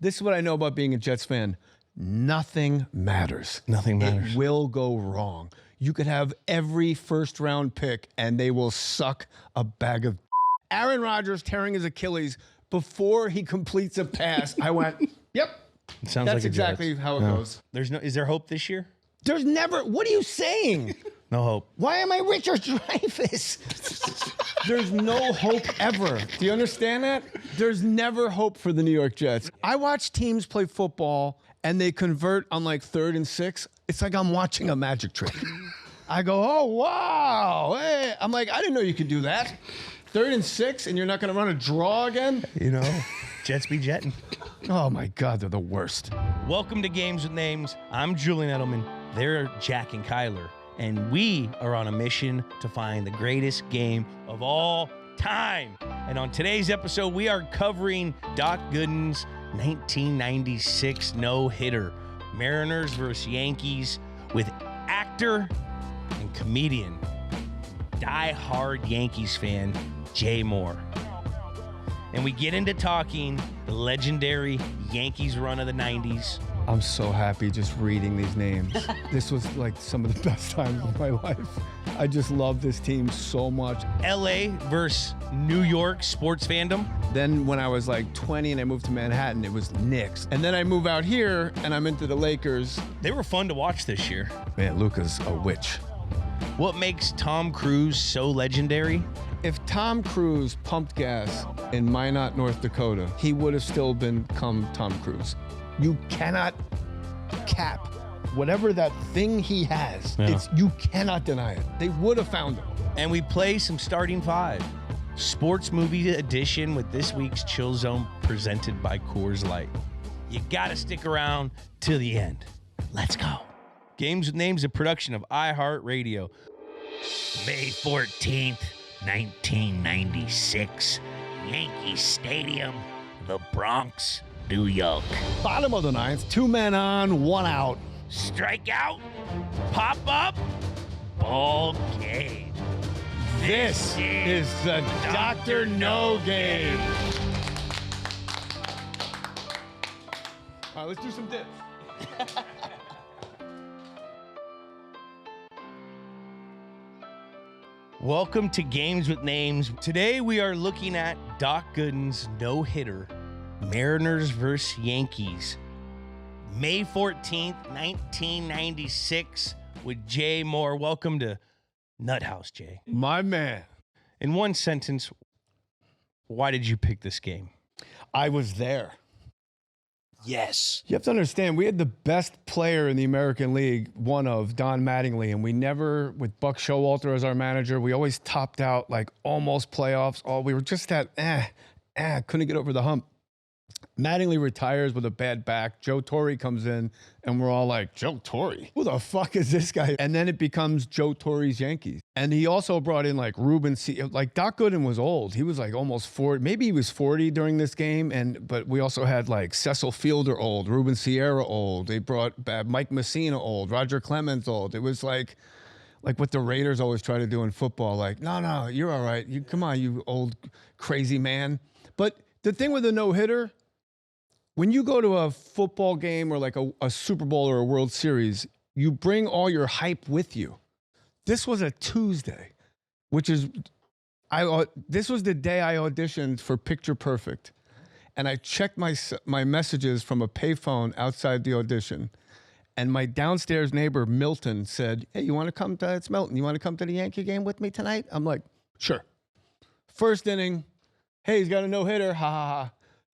This is what I know about being a Jets fan. Nothing matters. Nothing matters. It will go wrong. You could have every first-round pick, and they will suck a bag of. Aaron Rodgers tearing his Achilles before he completes a pass. I went, yep. It sounds That's like exactly how it goes. Is there hope this year? There's never. What are you saying? No hope. Why am I Richard Dreyfuss? There's no hope ever. Do you understand that? There's never hope for the New York Jets. I watch teams play football and they convert on like 3rd and 6. It's like I'm watching a magic trick. I go, oh, wow. Hey. I'm like, I didn't know you could do that. 3rd and 6 and you're not going to run a draw again? You know, Jets be jetting. Oh, my God, they're the worst. Welcome to Games with Names. I'm Julian Edelman. They're Jack and Kyler. And we are on a mission to find the greatest game of all time. And on today's episode, we are covering Doc Gooden's 1996 no-hitter, Mariners versus Yankees, with actor and comedian, die-hard Yankees fan, Jay Mohr. And we get into talking the legendary Yankees run of the 90s. I'm so happy just reading these names. This was like some of the best times of my life. I just love this team so much. LA versus New York sports fandom. Then when I was like 20 and I moved to Manhattan, it was Knicks. And then I move out here and I'm into the Lakers. They were fun to watch this year. Man, Luka's a witch. What makes Tom Cruise so legendary? If Tom Cruise pumped gas in Minot, North Dakota, he would have still become Tom Cruise. You cannot cap whatever that thing he has. Yeah. You cannot deny it. They would have found him. And we play some starting five. Sports movie edition with this week's Chill Zone presented by Coors Light. You gotta stick around till the end. Let's go. Games with Names, a production of iHeartRadio. May 14th, 1996. Yankee Stadium, the Bronx, New York. Bottom of the ninth, 2 men on, 1 out. Strikeout, pop up, ball game. This is the Dr. No game. All right, let's do some dips. Welcome to Games with Names. Today we are looking at Doc Gooden's no-hitter, Mariners versus Yankees. May 14th, 1996 with Jay Mohr. Welcome to Nuthouse, Jay. My man. In one sentence, why did you pick this game? I was there. Yes. You have to understand, we had the best player in the American League, one of Don Mattingly, and we never, with Buck Showalter as our manager, we always topped out like almost playoffs. We were just at, couldn't get over the hump. Mattingly retires with a bad back. Joe Torre comes in, and we're all like, Joe Torre? Who the fuck is this guy? And then it becomes Joe Torre's Yankees. And he also brought in like Ruben like Doc Gooden was old. He was like almost 40. Maybe he was 40 during this game. But we also had like Cecil Fielder old, Ruben Sierra old. They brought Mike Messina old, Roger Clemens old. It was like what the Raiders always try to do in football. Like, no, you're all right. Come on, you old crazy man. But the thing with a no-hitter, when you go to a football game or like a Super Bowl or a World Series, you bring all your hype with you. This was a Tuesday, which is, this was the day I auditioned for Picture Perfect. And I checked my messages from a payphone outside the audition. And my downstairs neighbor, Milton, said, hey, you want to come to, it's Milton, you want to come to the Yankee game with me tonight? I'm like, sure. First inning, hey, he's got a no-hitter, ha ha ha.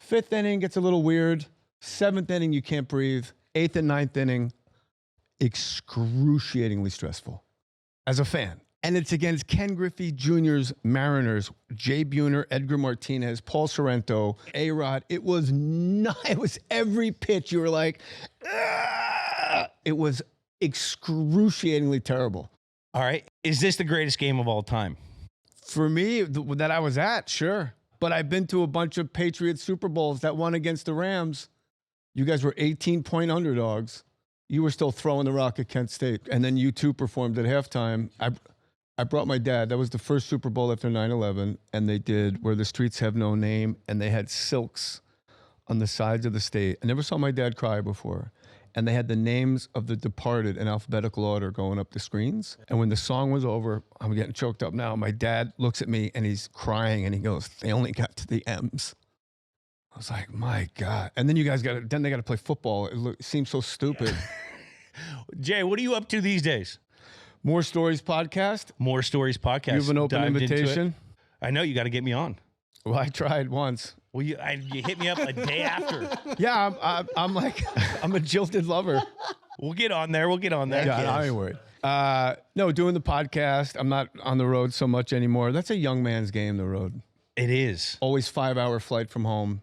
5th inning gets a little weird. 7th inning, you can't breathe. 8th and 9th inning, excruciatingly stressful as a fan. And it's against Ken Griffey Jr.'s Mariners, Jay Buhner, Edgar Martinez, Paul Sorrento, A-Rod. It was every pitch. You were like, ah! It was excruciatingly terrible. All right. Is this the greatest game of all time? For me, that I was at, sure. But I've been to a bunch of Patriots Super Bowls. That one against the Rams, you guys were 18-point underdogs. You were still throwing the rock at Kent State. And then you two performed at halftime. I brought my dad. That was the first Super Bowl after 9/11. And they did Where the Streets Have No Name. And they had silks on the sides of the stage. I never saw my dad cry before. And they had the names of the departed in alphabetical order going up the screens. And when the song was over, I'm getting choked up now. My dad looks at me and he's crying and he goes, they only got to the M's. I was like, my God. And then they got to play football. It seems so stupid. Jay, what are you up to these days? More Stories podcast. More Stories podcast. You have an open Dived into it. invitation. I know you got to get me on. Well, I tried once. Well, you hit me up a day after. Yeah, I'm like, I'm a jilted lover. We'll get on there. Yeah, I ain't worried. No, doing the podcast. I'm not on the road so much anymore. That's a young man's game, the road. It is. Always 5-hour flight from home.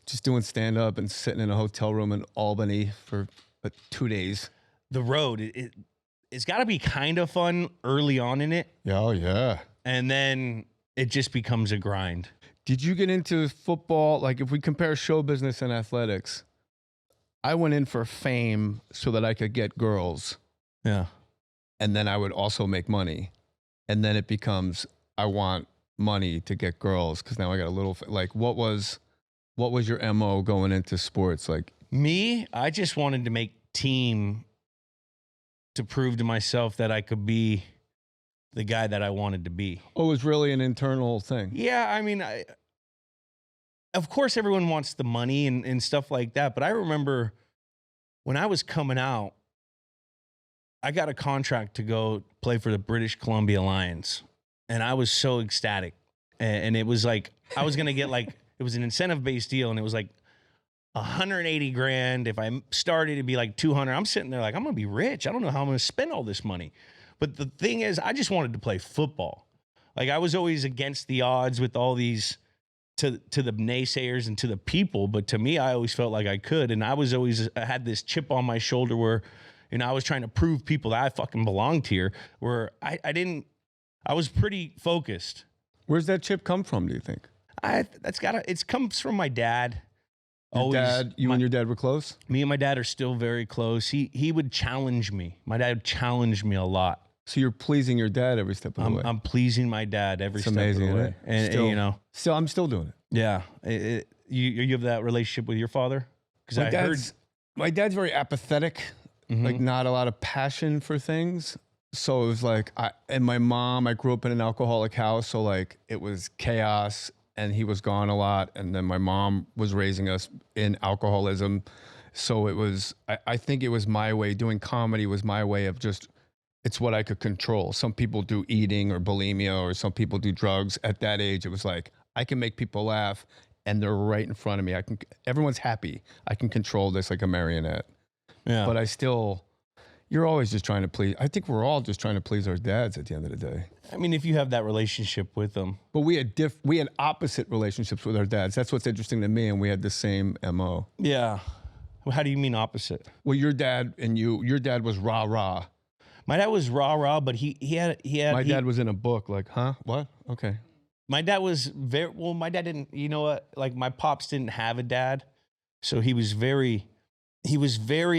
Just doing stand-up and sitting in a hotel room in Albany for 2 days. The road, it's got to be kind of fun early on in it. Oh, yeah. And then it just becomes a grind. Did you get into football? Like, if we compare show business and athletics, I went in for fame so that I could get girls. Yeah. And then I would also make money. And then it becomes, I want money to get girls because now I got a little, like, what was your MO going into sports? Like me, I just wanted to make team to prove to myself that I could be the guy that I wanted to be. Oh, it was really an internal thing. Yeah, I mean, of course everyone wants the money and stuff like that, but I remember when I was coming out, I got a contract to go play for the British Columbia Lions, and I was so ecstatic. And it was like, I was going to get like, it was an incentive-based deal, and it was like $180,000. If I started, it'd be like $200,000. I'm sitting there like, I'm going to be rich. I don't know how I'm going to spend all this money. But the thing is, I just wanted to play football. Like, I was always against the odds with all these, to the naysayers and to the people. But to me, I always felt like I could. And I had this chip on my shoulder where, you know, I was trying to prove people that I fucking belonged here, where I was pretty focused. Where's that chip come from, do you think? It comes from my dad. And your dad were close? Me and my dad are still very close. He would challenge me. My dad challenged me a lot. So you're pleasing your dad every step of the way. I'm pleasing my dad every step amazing, of the way. And still, you know, I'm still doing it. Yeah. You have that relationship with your father? Because my dad's very apathetic, like not a lot of passion for things. So it was like, and my mom, I grew up in an alcoholic house. So like it was chaos and he was gone a lot. And then my mom was raising us in alcoholism. So it was, I think it was my way, doing comedy was my way of just, it's what I could control. Some people do eating or bulimia, or some people do drugs. At that age, it was like, I can make people laugh and they're right in front of me. Everyone's happy. I can control this like a marionette. Yeah. But you're always just trying to please. I think we're all just trying to please our dads at the end of the day. I mean, if you have that relationship with them. But we had opposite relationships with our dads. That's what's interesting to me. And we had the same MO. Yeah. Well, how do you mean opposite? Well, your dad was rah-rah. My dad was rah-rah, but he had. My dad was in a book, like, huh? What? Okay. My dad was my dad didn't, you know what? Like, my pops didn't have a dad. So he was very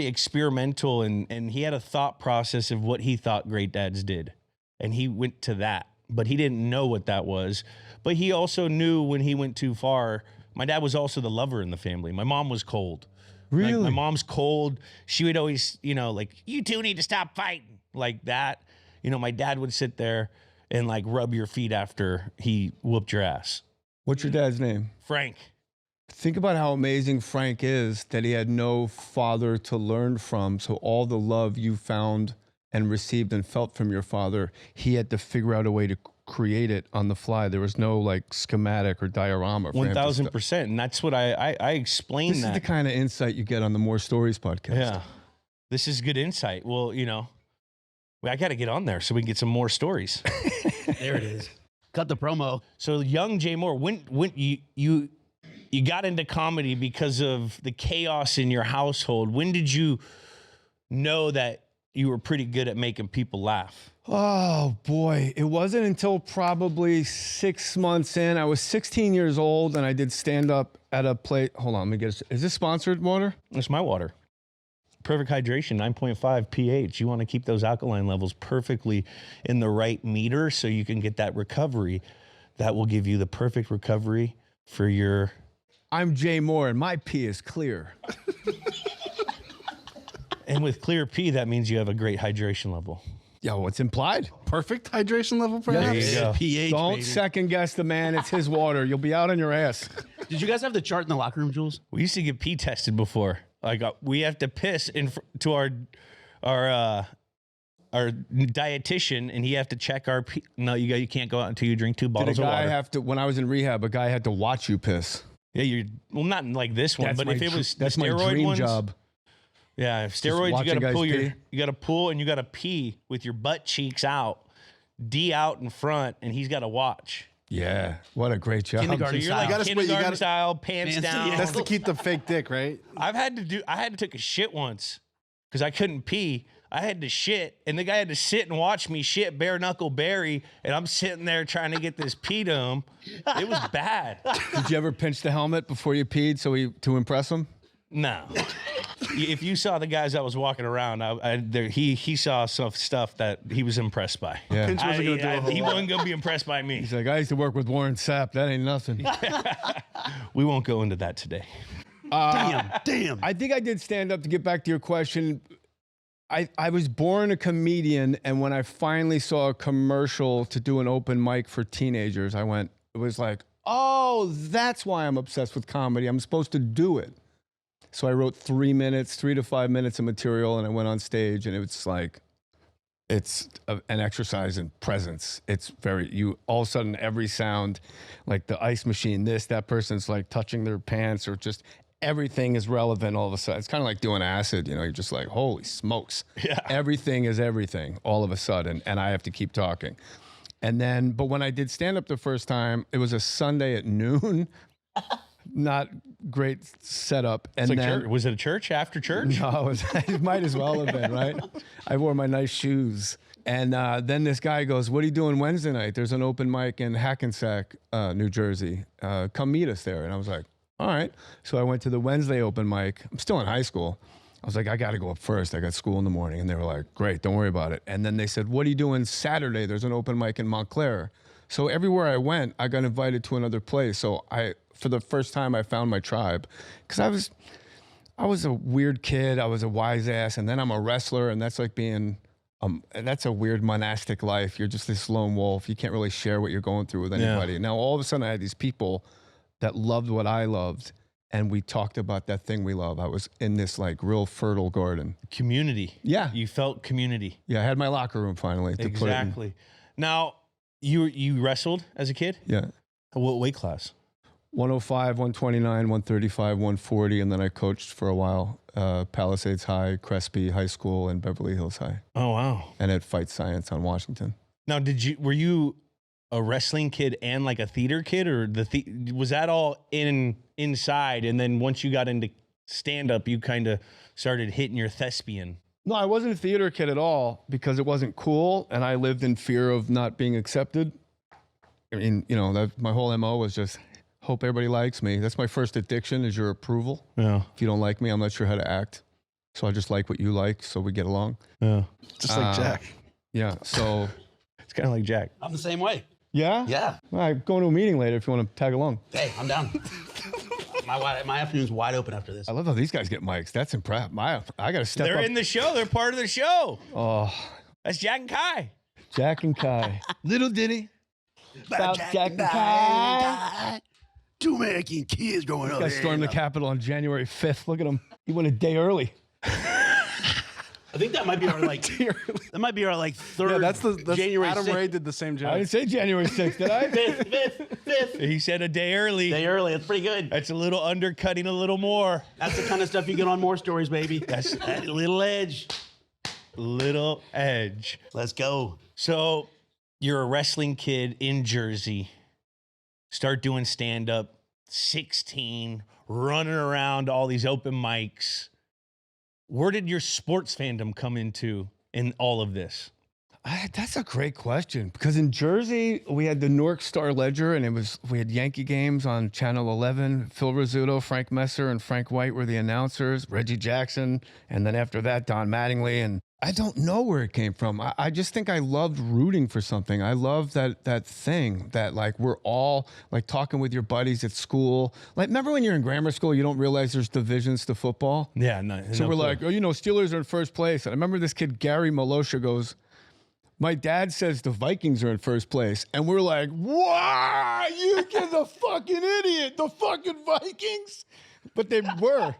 experimental, and he had a thought process of what he thought great dads did. And he went to that, but he didn't know what that was. But he also knew when he went too far. My dad was also the lover in the family. My mom was cold. Really? Like, my mom's cold. She would always, you know, like, you two need to stop fighting. Like that. You know, my dad would sit there and like rub your feet after he whooped your ass. What's your dad's name? Frank. Think about how amazing Frank is, that he had no father to learn from. So all the love you found and received and felt from your father, he had to figure out a way to create it on the fly. There was no like schematic or diorama. 1,000%. And that's what I explained. This is the kind of insight you get on the More Stories podcast. Yeah. This is good insight. Well, you know, I got to get on there so we can get some more stories. There it is. Cut the promo. So young Jay Mohr, when you got into comedy because of the chaos in your household, when did you know that you were pretty good at making people laugh? Oh boy, it wasn't until probably 6 months in. I was 16 years old and I did stand up at a place. Hold on, let me get it. Is this sponsored water? It's my water. Perfect hydration, 9.5 pH. You want to keep those alkaline levels perfectly in the right meter so you can get that recovery. That will give you the perfect recovery for your I'm Jay Mohr, and my pee is clear. And with clear pee, that means you have a great hydration level. Yeah, what's implied? Perfect hydration level, perhaps? There you go. pH, Don't baby. second guess the man. It's his water. You'll be out on your ass. Did you guys have the chart in the locker room, Jules? We used to get pee tested before. Like we have to piss to our dietitian, and he have to check our pee. No, you can't go out until you drink 2 bottles Did a of guy water. have to? When I was in rehab, a guy had to watch you piss. Yeah, not like this one, but if it was that's the my steroid dream ones, job. yeah, if steroids, watching you got to guys pull pee. you got to pull and you got to pee with your butt cheeks out, D out in front, and he's got to watch. Yeah, what a great job. Kindergarten So you're like You gotta- kindergarten you gotta- style, pants Pants down. down. That's to keep the fake dick, right? I had to take a shit once because I couldn't pee. I had to shit, and the guy had to sit and watch me shit bare knuckle Barry, and I'm sitting there trying to get this pee to him. It was bad. Did you ever pinch the helmet before you peed to impress him? No. If you saw the guys that was walking around, he saw some stuff that he was impressed by. Yeah. Pinch wasn't gonna do a whole He lot. wasn't going to be impressed by me. He's like, I used to work with Warren Sapp. That ain't nothing. We won't go into that today. Damn. I think I did stand up to get back to your question. I was born a comedian, and when I finally saw a commercial to do an open mic for teenagers, it was like, oh, that's why I'm obsessed with comedy. I'm supposed to do it. So I wrote 3 to 5 minutes of material, and I went on stage, and it's like, it's an exercise in presence. It's all of a sudden, every sound, like the ice machine, that person's like touching their pants, or just everything is relevant all of a sudden. It's kind of like doing acid, you're just like, holy smokes. Yeah. Everything is everything all of a sudden, and I have to keep talking. And then, but when I did stand up the first time, it was a Sunday at noon. Not great setup. And It's like then, church. Was it a church after church? no, it might as well have been, right? I wore my nice shoes. And then this guy goes, what are you doing Wednesday night? There's an open mic in Hackensack, New Jersey. Come meet us there. And I was like, all right. So I went to the Wednesday open mic. I'm still in high school. I was like, I got to go up first. I got school in the morning. And they were like, great, don't worry about it. And then they said, what are you doing Saturday? There's an open mic in Montclair. So everywhere I went, I got invited to another place. So for the first time, I found my tribe. Because I was a weird kid. I was a wise ass. And then I'm a wrestler. And that's like being, that's a weird monastic life. You're just this lone wolf. You can't really share what you're going through with anybody. Yeah. Now, all of a sudden, I had these people that loved what I loved. And we talked about that thing we love. I was in this like real fertile garden. Community. Yeah. You felt community. Yeah, I had my locker room finally. To put it in. Exactly. Now, you wrestled as a kid? Yeah. What weight class? 105, 129, 135, 140, and then I coached for a while. Palisades High, Crespi High School, and Beverly Hills High, Oh, wow. and at Fight Science on Washington. Now, were you a wrestling kid and like a theater kid, or was that all inside? And then once you got into stand up, you kind of started hitting your thespian. No, I wasn't a theater kid at all because it wasn't cool, and I lived in fear of not being accepted. I mean, my whole MO was just hope everybody likes me. That's my first addiction, is your approval. Yeah. If you don't like me, I'm not sure how to act. So I just like what you like, so we get along. Yeah. Just like Jack. Yeah, so... It's kind of like Jack. I'm the same way. Yeah? Yeah. All right, going to a meeting later if you want to tag along. Hey, I'm down. My afternoon's wide open after this. I love how these guys get mics. That's impressive. I got to step They're up. in the show. They're part of the show. Oh, That's Jack and Kai. Jack and Kai. Little Diddy. About Jack and Kai. Two American kids growing up. Guy stormed the Capitol on January 5th. Look at him. He went a day early. I think that might be our third. Yeah, that's January Adam 6th. Ray did the same I joke. didn't say January 6th, did I? Fifth. He said a day early. Day early. That's pretty good. That's a little undercutting a little more. That's the kind of stuff you get on More Stories, baby. That's that little edge. Little edge. Let's go. So you're a wrestling kid in Jersey. Start doing stand up. 16, running around all these open mics. Where did your sports fandom come into in all of this? That's a great question, because in Jersey we had the Newark Star Ledger, and we had Yankee games on Channel 11. Phil Rizzuto, Frank Messer, and Frank White were the announcers. Reggie Jackson, and then after that Don Mattingly, and I don't know where it came from. I just think I loved rooting for something. I love that thing that like we're all like talking with your buddies at school. Like remember when you're in grammar school, you don't realize there's divisions to football? Yeah, no. So we're like, oh, you know, Steelers are in first place. And I remember this kid, Gary Malosha, goes, my dad says the Vikings are in first place. And we're like, wow, you kid's a fucking idiot. The fucking Vikings? But they were.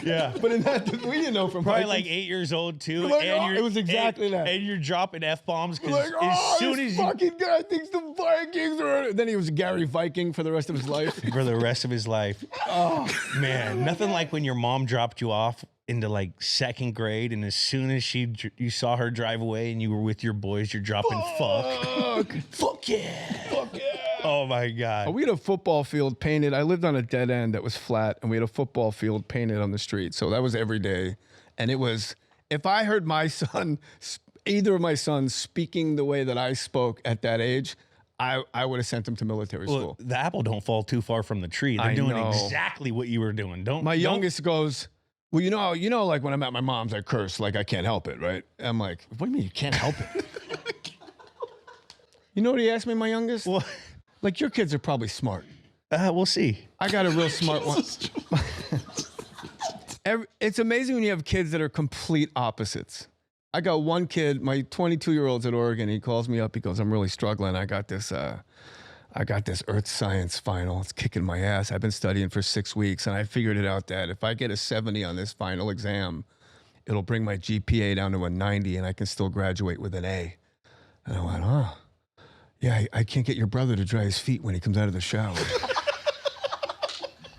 Yeah. But in that, we didn't know from Probably Vikings. like 8 years old too. Like, and oh, you're, it was exactly that. And you're dropping F-bombs because Like, oh, as soon this as you, fucking guy thinks the Vikings are. Then he was Gary Viking for the rest of his life. for the rest of his life. Oh man, nothing like when your mom dropped you off into like second grade, and as soon as you saw her drive away, and you were with your boys, you're dropping fuck. Fuck yeah. Fuck yeah. Oh my god. We had a football field painted. I lived on a dead end that was flat, and we had a football field painted on the street. So that was every day. And it was, if I heard my son, either of my sons speaking the way that I spoke at that age, I would have sent him to military school. The apple don't fall too far from the tree. They're I doing know. exactly what you were doing. My youngest goes, well, you know, like when I'm at my mom's, I curse, like I can't help it, right? I'm like, what do you mean you can't help it? You know what he asked me, my youngest? Well, Like, your kids are probably smart. we'll see. I got a real smart one. It's amazing when you have kids that are complete opposites. I got one kid, my 22-year-old's at Oregon. He calls me up. He goes, I'm really struggling. I got this earth science final. It's kicking my ass. I've been studying for 6 weeks, and I figured it out that if I get a 70 on this final exam, it'll bring my GPA down to a 90, and I can still graduate with an A. And I went, huh. Yeah, I can't get your brother to dry his feet when he comes out of the shower.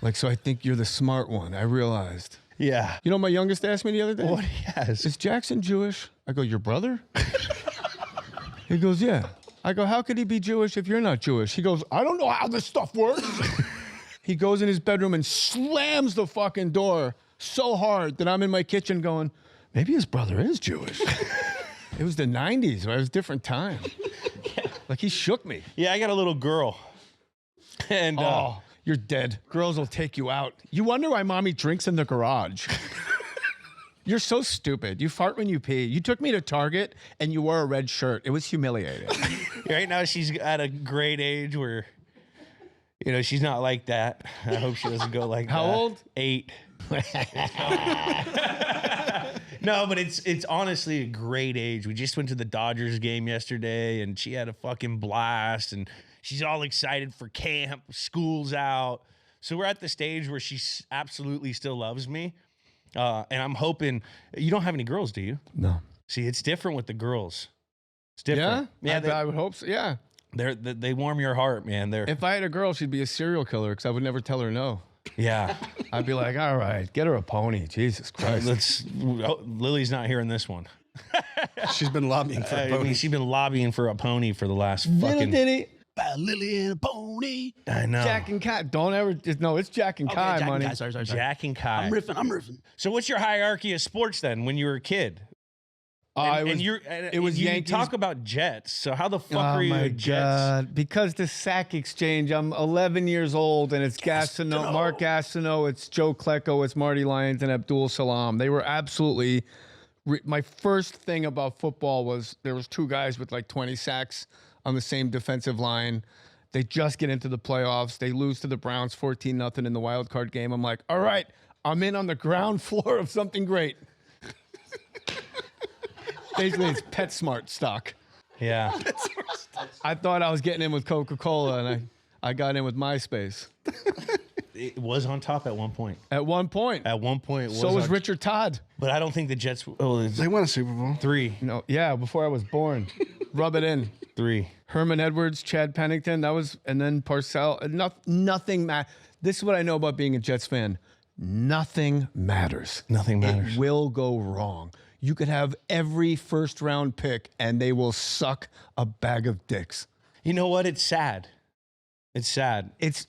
Like, so I think you're the smart one. I realized. Yeah. You know what my youngest asked me the other day? What he has. Is Jackson Jewish? I go, your brother? He goes, yeah. I go, how could he be Jewish if you're not Jewish? He goes, I don't know how this stuff works. He goes in his bedroom and slams the fucking door so hard that I'm in my kitchen going, maybe his brother is Jewish. It was the 90s, right? It was a different time. Like, he shook me. Yeah, I got a little girl. And Oh, you're dead. Girls will take you out. You wonder why mommy drinks in the garage. You're so stupid. You fart when you pee. You took me to Target and you wore a red shirt. It was humiliating. right now she's at a great age where, you know, she's not like that. I hope she doesn't go like How that. old? 8. No, but it's honestly a great age. We just went to the Dodgers game yesterday, and she had a fucking blast, and she's all excited for camp. School's out. So we're at the stage where she absolutely still loves me. And I'm hoping you don't have any girls, do you? No. See, it's different with the girls. It's different. Yeah? Yeah. I would hope so. Yeah. They warm your heart, man. If I had a girl, she'd be a serial killer because I would never tell her no. Yeah. I'd be like, all right, get her a pony. Jesus Christ. Lily's not hearing this one. She's been lobbying for a I pony. mean, she's been lobbying for a pony for the last Little fucking. Diddy. By Lily and a pony. I know. Jack and Kai. Don't ever. No, it's Jack and Kai, Jack and money. Kai, sorry. Jack and Kai. I'm riffing. So, what's your hierarchy of sports then? When you were a kid, It was you Yankees. talk about Jets. So how the fuck Oh are you my a Jets? God. Because the sack exchange, I'm 11 years old, and it's Gastineau, Mark Gastineau, it's Joe Klecko, it's Marty Lyons, and Abdul Salam. They were absolutely. My first thing about football was there was 2 guys with like 20 sacks on the same defensive line. They just get into the playoffs. They lose to the Browns 14-0 in the wild card game. I'm like, all right, I'm in on the ground floor of something great. Basically, it's PetSmart stock. Yeah. I thought I was getting in with Coca-Cola, and I got in with MySpace. It was on top at one point. At one point. At one point, So was on- Richard Todd. But I don't think the Jets. Oh, it's They won a Super Bowl. 3. No, yeah, before I was born. Rub it in. 3. Herman Edwards, Chad Pennington, and then Parcells. Nothing matters. This is what I know about being a Jets fan. Nothing matters. Nothing matters. It will go wrong. You could have every first-round pick, and they will suck a bag of dicks. You know what? It's sad. It's sad. It's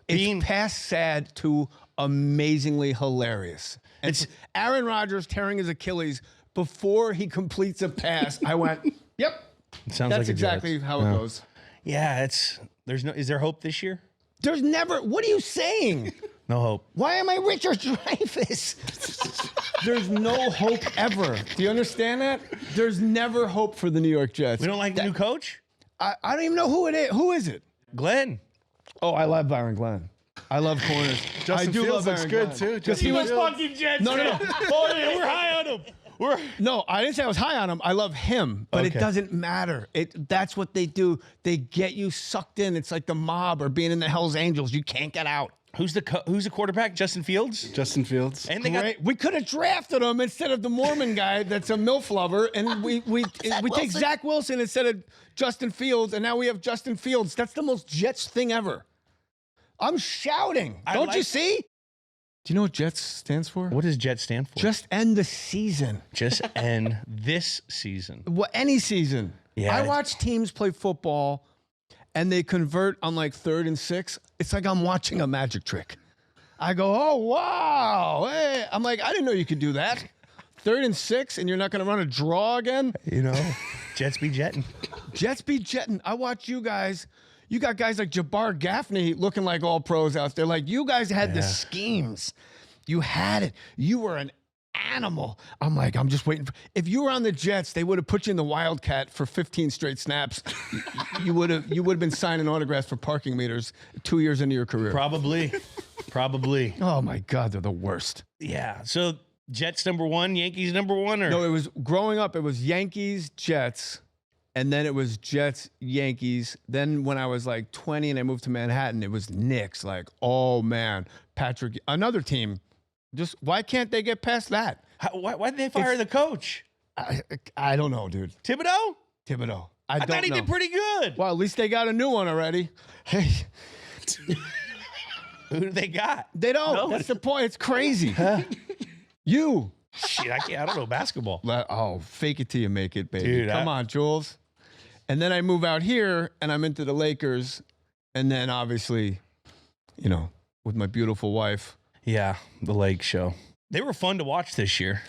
Being- past sad to amazingly hilarious. And Aaron Rodgers tearing his Achilles before he completes a pass. I went, yep. It sounds That's like a exactly Jets. how it goes. Yeah, is there hope this year? There's never. What are you saying? No hope. Why am I Richard Dreyfuss? There's no hope ever. Do you understand that? There's never hope for the New York Jets. We don't like the new coach? I don't even know who it is. Who is it? Glenn. Oh, I love Byron Glenn. I love corners. Justin I do Fields love looks Byron good, Glenn. too. Because he was fucking Jets. No. Oh, yeah, we're high on him. No, I didn't say I was high on him. I love him, but Okay. it doesn't matter. That's what they do. They get you sucked in. It's like the mob or being in the Hell's Angels. You can't get out. Who's the quarterback? Justin Fields? Justin Fields. And they got Great. We could have drafted him instead of the Mormon guy that's a MILF lover, and we take Zach Wilson instead of Justin Fields, and now we have Justin Fields. That's the most Jets thing ever. I'm shouting. Don't you see? Do you know what Jets stands for? What does Jet stand for? Just end the season. Just end this season. Well, any season. Yeah. I watch teams play football and they convert on like 3rd and 6. It's like I'm watching a magic trick. I go, oh, wow. Hey. I'm like, I didn't know you could do that. 3rd and 6 and you're not going to run a draw again? You know, Jets be jetting. Jets be jetting. I watch you guys. You got guys like Jabbar Gaffney looking like all pros out there. Like, you guys had the schemes. You had it. You were an animal. I'm like, I'm just waiting. If you were on the Jets, they would have put you in the Wildcat for 15 straight snaps. You would have been signing autographs for parking meters 2 years into your career. Probably. Oh, my God. They're the worst. Yeah. So Jets number 1, Yankees number 1? Or? No, it was growing up. It was Yankees, Jets. And then it was Jets, Yankees. Then when I was like 20 and I moved to Manhattan, it was Knicks. Like, oh man, Patrick, another team. Just why can't they get past that? Why did they fire the coach? I don't know, dude. Thibodeau? I thought he did pretty good. Well, at least they got a new one already. Hey, Who do they got? they don't. That's the point. It's crazy. You. Shit, I don't know basketball. Oh, fake it till you make it, baby. Dude, Come on, Jules. And then I move out here and I'm into the Lakers. And then obviously, you know, with my beautiful wife. Yeah, the Lake Show. They were fun to watch this year.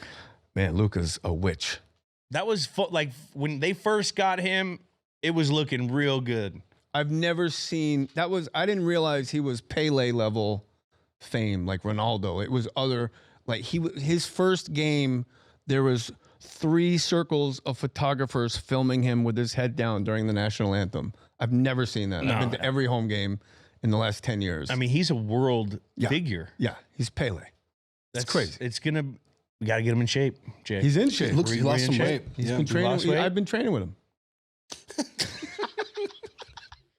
Man, Luka's a witch. That was like when they first got him, it was looking real good. I've never seen I didn't realize he was Pele level fame like Ronaldo. It was other, like his first game, there was 3 circles of photographers filming him with his head down during the national anthem. I've never seen that. I've been to every home game in the last 10 years. I mean, he's a world figure. Yeah, he's Pele. That's crazy. We got to get him in shape, Jay. He's in shape. Looks he lost some weight. He's been training. lost weight? I've been training with him.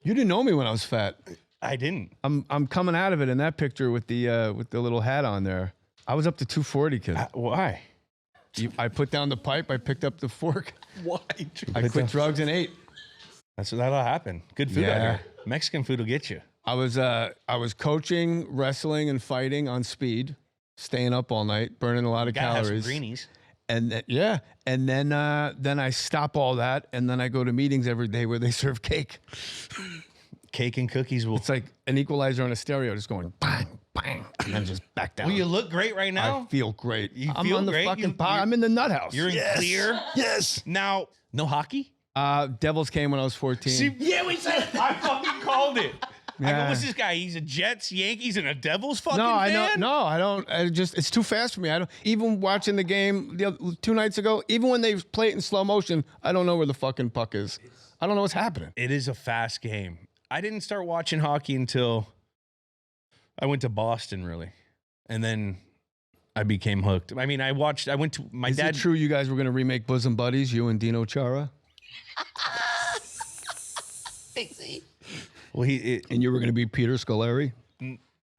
You didn't know me when I was fat. I didn't. I'm coming out of it in that picture with the little hat on there. I was up to 240, kid. Why? I put down the pipe. I picked up the fork. Why? I quit drugs and ate. That'll happen. Good food out Yeah. here. Mexican food will get you. I was coaching wrestling and fighting on speed, staying up all night, burning a lot of Gotta have some calories. greenies. And then I stop all that, and then I go to meetings every day where they serve cake. Cake and cookies will. It's like an equalizer on a stereo, just going bang, bang, and then just back down. Well, you look great right now. I feel great. I'm feel on the great? fucking I'm in the Nuthouse. You're in clear. Yes. Now, no hockey? Devils came when I was 14. Yeah, we said I fucking called it. I go, Yeah. what's this guy? He's a Jets, Yankees, and a Devils fucking No, I fan? don't. No, I don't. It's too fast for me. I don't. Even watching the game 2 nights ago, even when they play it in slow motion, I don't know where the fucking puck is. I don't know what's happening. It is a fast game. I didn't start watching hockey until I went to Boston, really. And then I became hooked. I mean, I went to my Is dad. it true you guys were going to remake Bosom Buddies, you and Dino Chara? Well, And you were going to be Peter Scolari?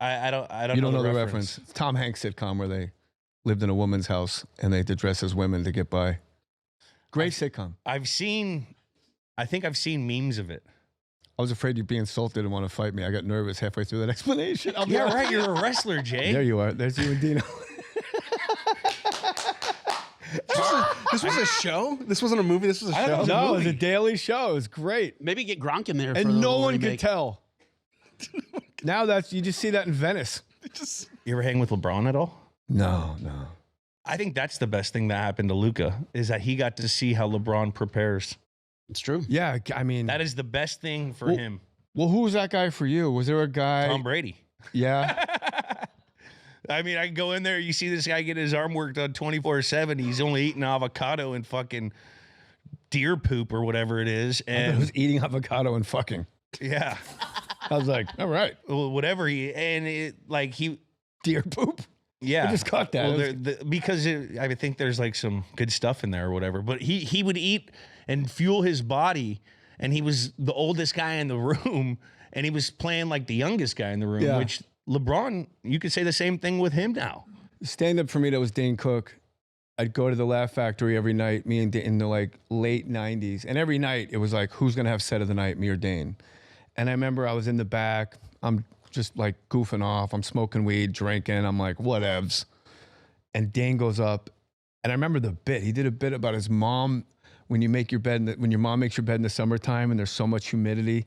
I don't You don't know the reference. reference. It's Tom Hanks sitcom where they lived in a woman's house and they had to dress as women to get by. Great sitcom. I think I've seen memes of it. I was afraid you'd be insulted and want to fight me. I got nervous halfway through that explanation. Yeah, right. You're a wrestler, Jay. There you are. There's you and Dino. This was a show? This wasn't a movie? This was a show? No, it was a daily show. It was great. Maybe get Gronk in there. for And the no little one could remake. tell. Now you just see that in Venice. You ever hang with LeBron at all? No. I think that's the best thing that happened to Luka is that he got to see how LeBron prepares. It's true. Yeah, I mean. That is the best thing for Well, him. Well, who was that guy for you? Was there a guy? Tom Brady. Yeah. I mean, I can go in there. You see this guy get his arm worked on 24/7. He's only eating avocado and fucking deer poop or whatever it is. I And was eating avocado and fucking. yeah, I was like, all right, whatever he deer poop. yeah. I just caught that. Well, because I think there's like some good stuff in there or whatever. But he would eat and fuel his body, and he was the oldest guy in the room, and he was playing like the youngest guy in the room. Yeah. Which LeBron, you could say the same thing with him now. Stand up for me, that was Dane Cook. I'd go to the Laugh Factory every night, me and Dane, in the like late 90s. And every night it was like, who's going to have set of the night, me or Dane? And I remember I was in the back. I'm just like goofing off. I'm smoking weed, drinking. I'm like, whatevs. And Dane goes up. And I remember the bit. He did a bit about his mom. When you make your bed, when your mom makes your bed in the summertime and there's so much humidity,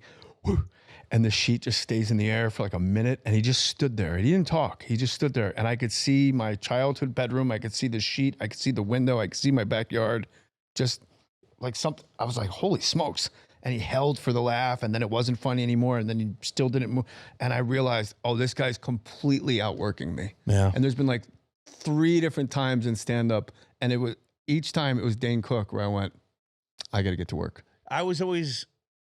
and the sheet just stays in the air for like a minute, and he just stood there. He didn't talk. He just stood there, and I could see my childhood bedroom. I could see the sheet. I could see the window. I could see my backyard. Just like something. I was like, holy smokes. And he held for the laugh, and then it wasn't funny anymore, and then he still didn't move. And I realized, oh, this guy's completely outworking me. Yeah. And there's been like 3 different times in stand-up, and each time it was Dane Cook where I went, I got to get to work. I was always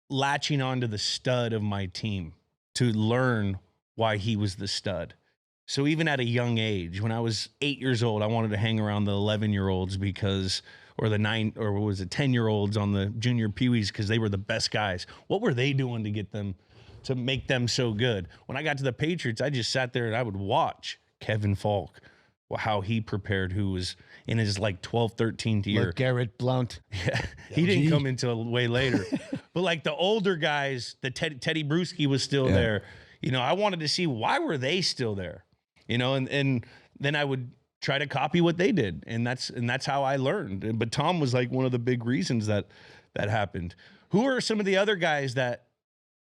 latching onto the stud of my team to learn why he was the stud. So even at a young age, when I was 8 years old, I wanted to hang around the 11-year-olds or the 10-year-olds on the junior peewees because they were the best guys. What were they doing to make them so good? When I got to the Patriots, I just sat there and I would watch Kevin Falk, how he prepared, who was in his like 12th, 13th year. Like Garrett Blount. Yeah, he didn't come until way later. But like the older guys, the Teddy Bruschi was still there. You know, I wanted to see why were they still there. You know, and then I would try to copy what they did, and that's how I learned. But Tom was like one of the big reasons that happened. Who are some of the other guys that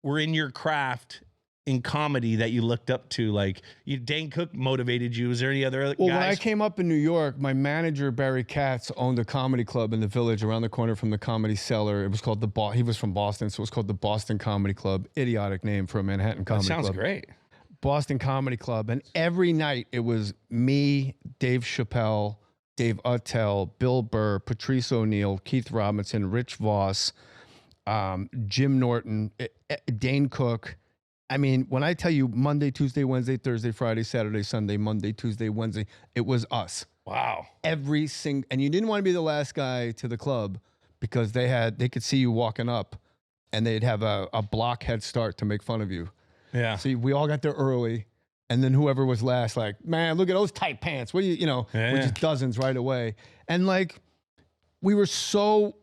were in your craft in comedy that you looked up to? Like Dane Cook motivated you. Was there any other guys? Well, when I came up in New York, my manager, Barry Katz, owned a comedy club in the Village around the corner from the Comedy Cellar. It was called he was from Boston, so it was called the Boston Comedy Club. Idiotic name for a Manhattan comedy club. That sounds great. Boston Comedy Club. And every night it was me, Dave Chappelle, Dave Attell, Bill Burr, Patrice O'Neill, Keith Robinson, Rich Voss, Jim Norton, Dane Cook. I mean, when I tell you Monday, Tuesday, Wednesday, Thursday, Friday, Saturday, Sunday, Monday, Tuesday, Wednesday, it was us. Wow. And you didn't want to be the last guy to the club because they could see you walking up and they'd have a block head start to make fun of you. Yeah. So we all got there early, and then whoever was last, like, man, look at those tight pants. What do we're just dozens right away. And like, we were so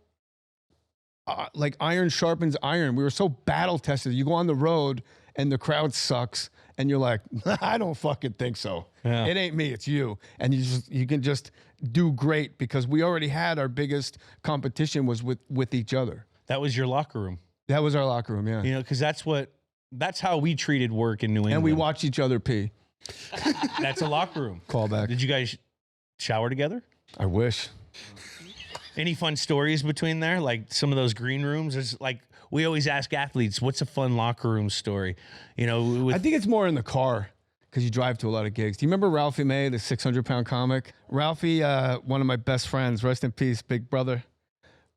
like iron sharpens iron. We were so battle tested. You go on the road and the crowd sucks, and you're like, I don't fucking think so. Yeah. It ain't me, it's you. And you can just do great because we already had our biggest competition was with each other. That was your locker room. That was our locker room, yeah. You know, because that's how we treated work in New England. And we watched each other pee. That's a locker room. Callback. Did you guys shower together? I wish. Any fun stories between there? Like some of those green rooms? It's like we always ask athletes, what's a fun locker room story? You know, I think it's more in the car because you drive to a lot of gigs. Do you remember Ralphie May, the 600-pound comic? Ralphie, one of my best friends, rest in peace, big brother.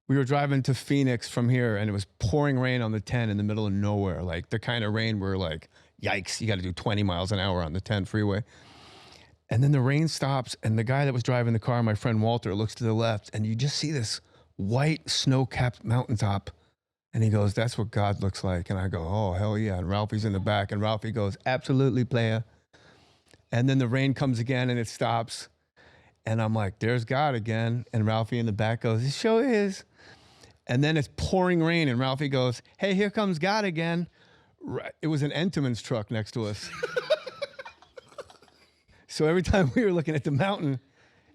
We were driving to Phoenix from here, and it was pouring rain on the 10 in the middle of nowhere. Like the kind of rain where like, yikes, you got to do 20 miles an hour on the 10 freeway. And then the rain stops, and the guy that was driving the car, my friend Walter, looks to the left, and you just see this white snow-capped mountaintop. And he goes, that's what God looks like. And I go, oh, hell yeah. And Ralphie's in the back, and Ralphie goes, absolutely, playa. And then the rain comes again, and it stops. And I'm like, there's God again. And Ralphie in the back goes, it sure is. And then it's pouring rain, and Ralphie goes, hey, here comes God again. It was an Entenmann's truck next to us. So every time we were looking at the mountain,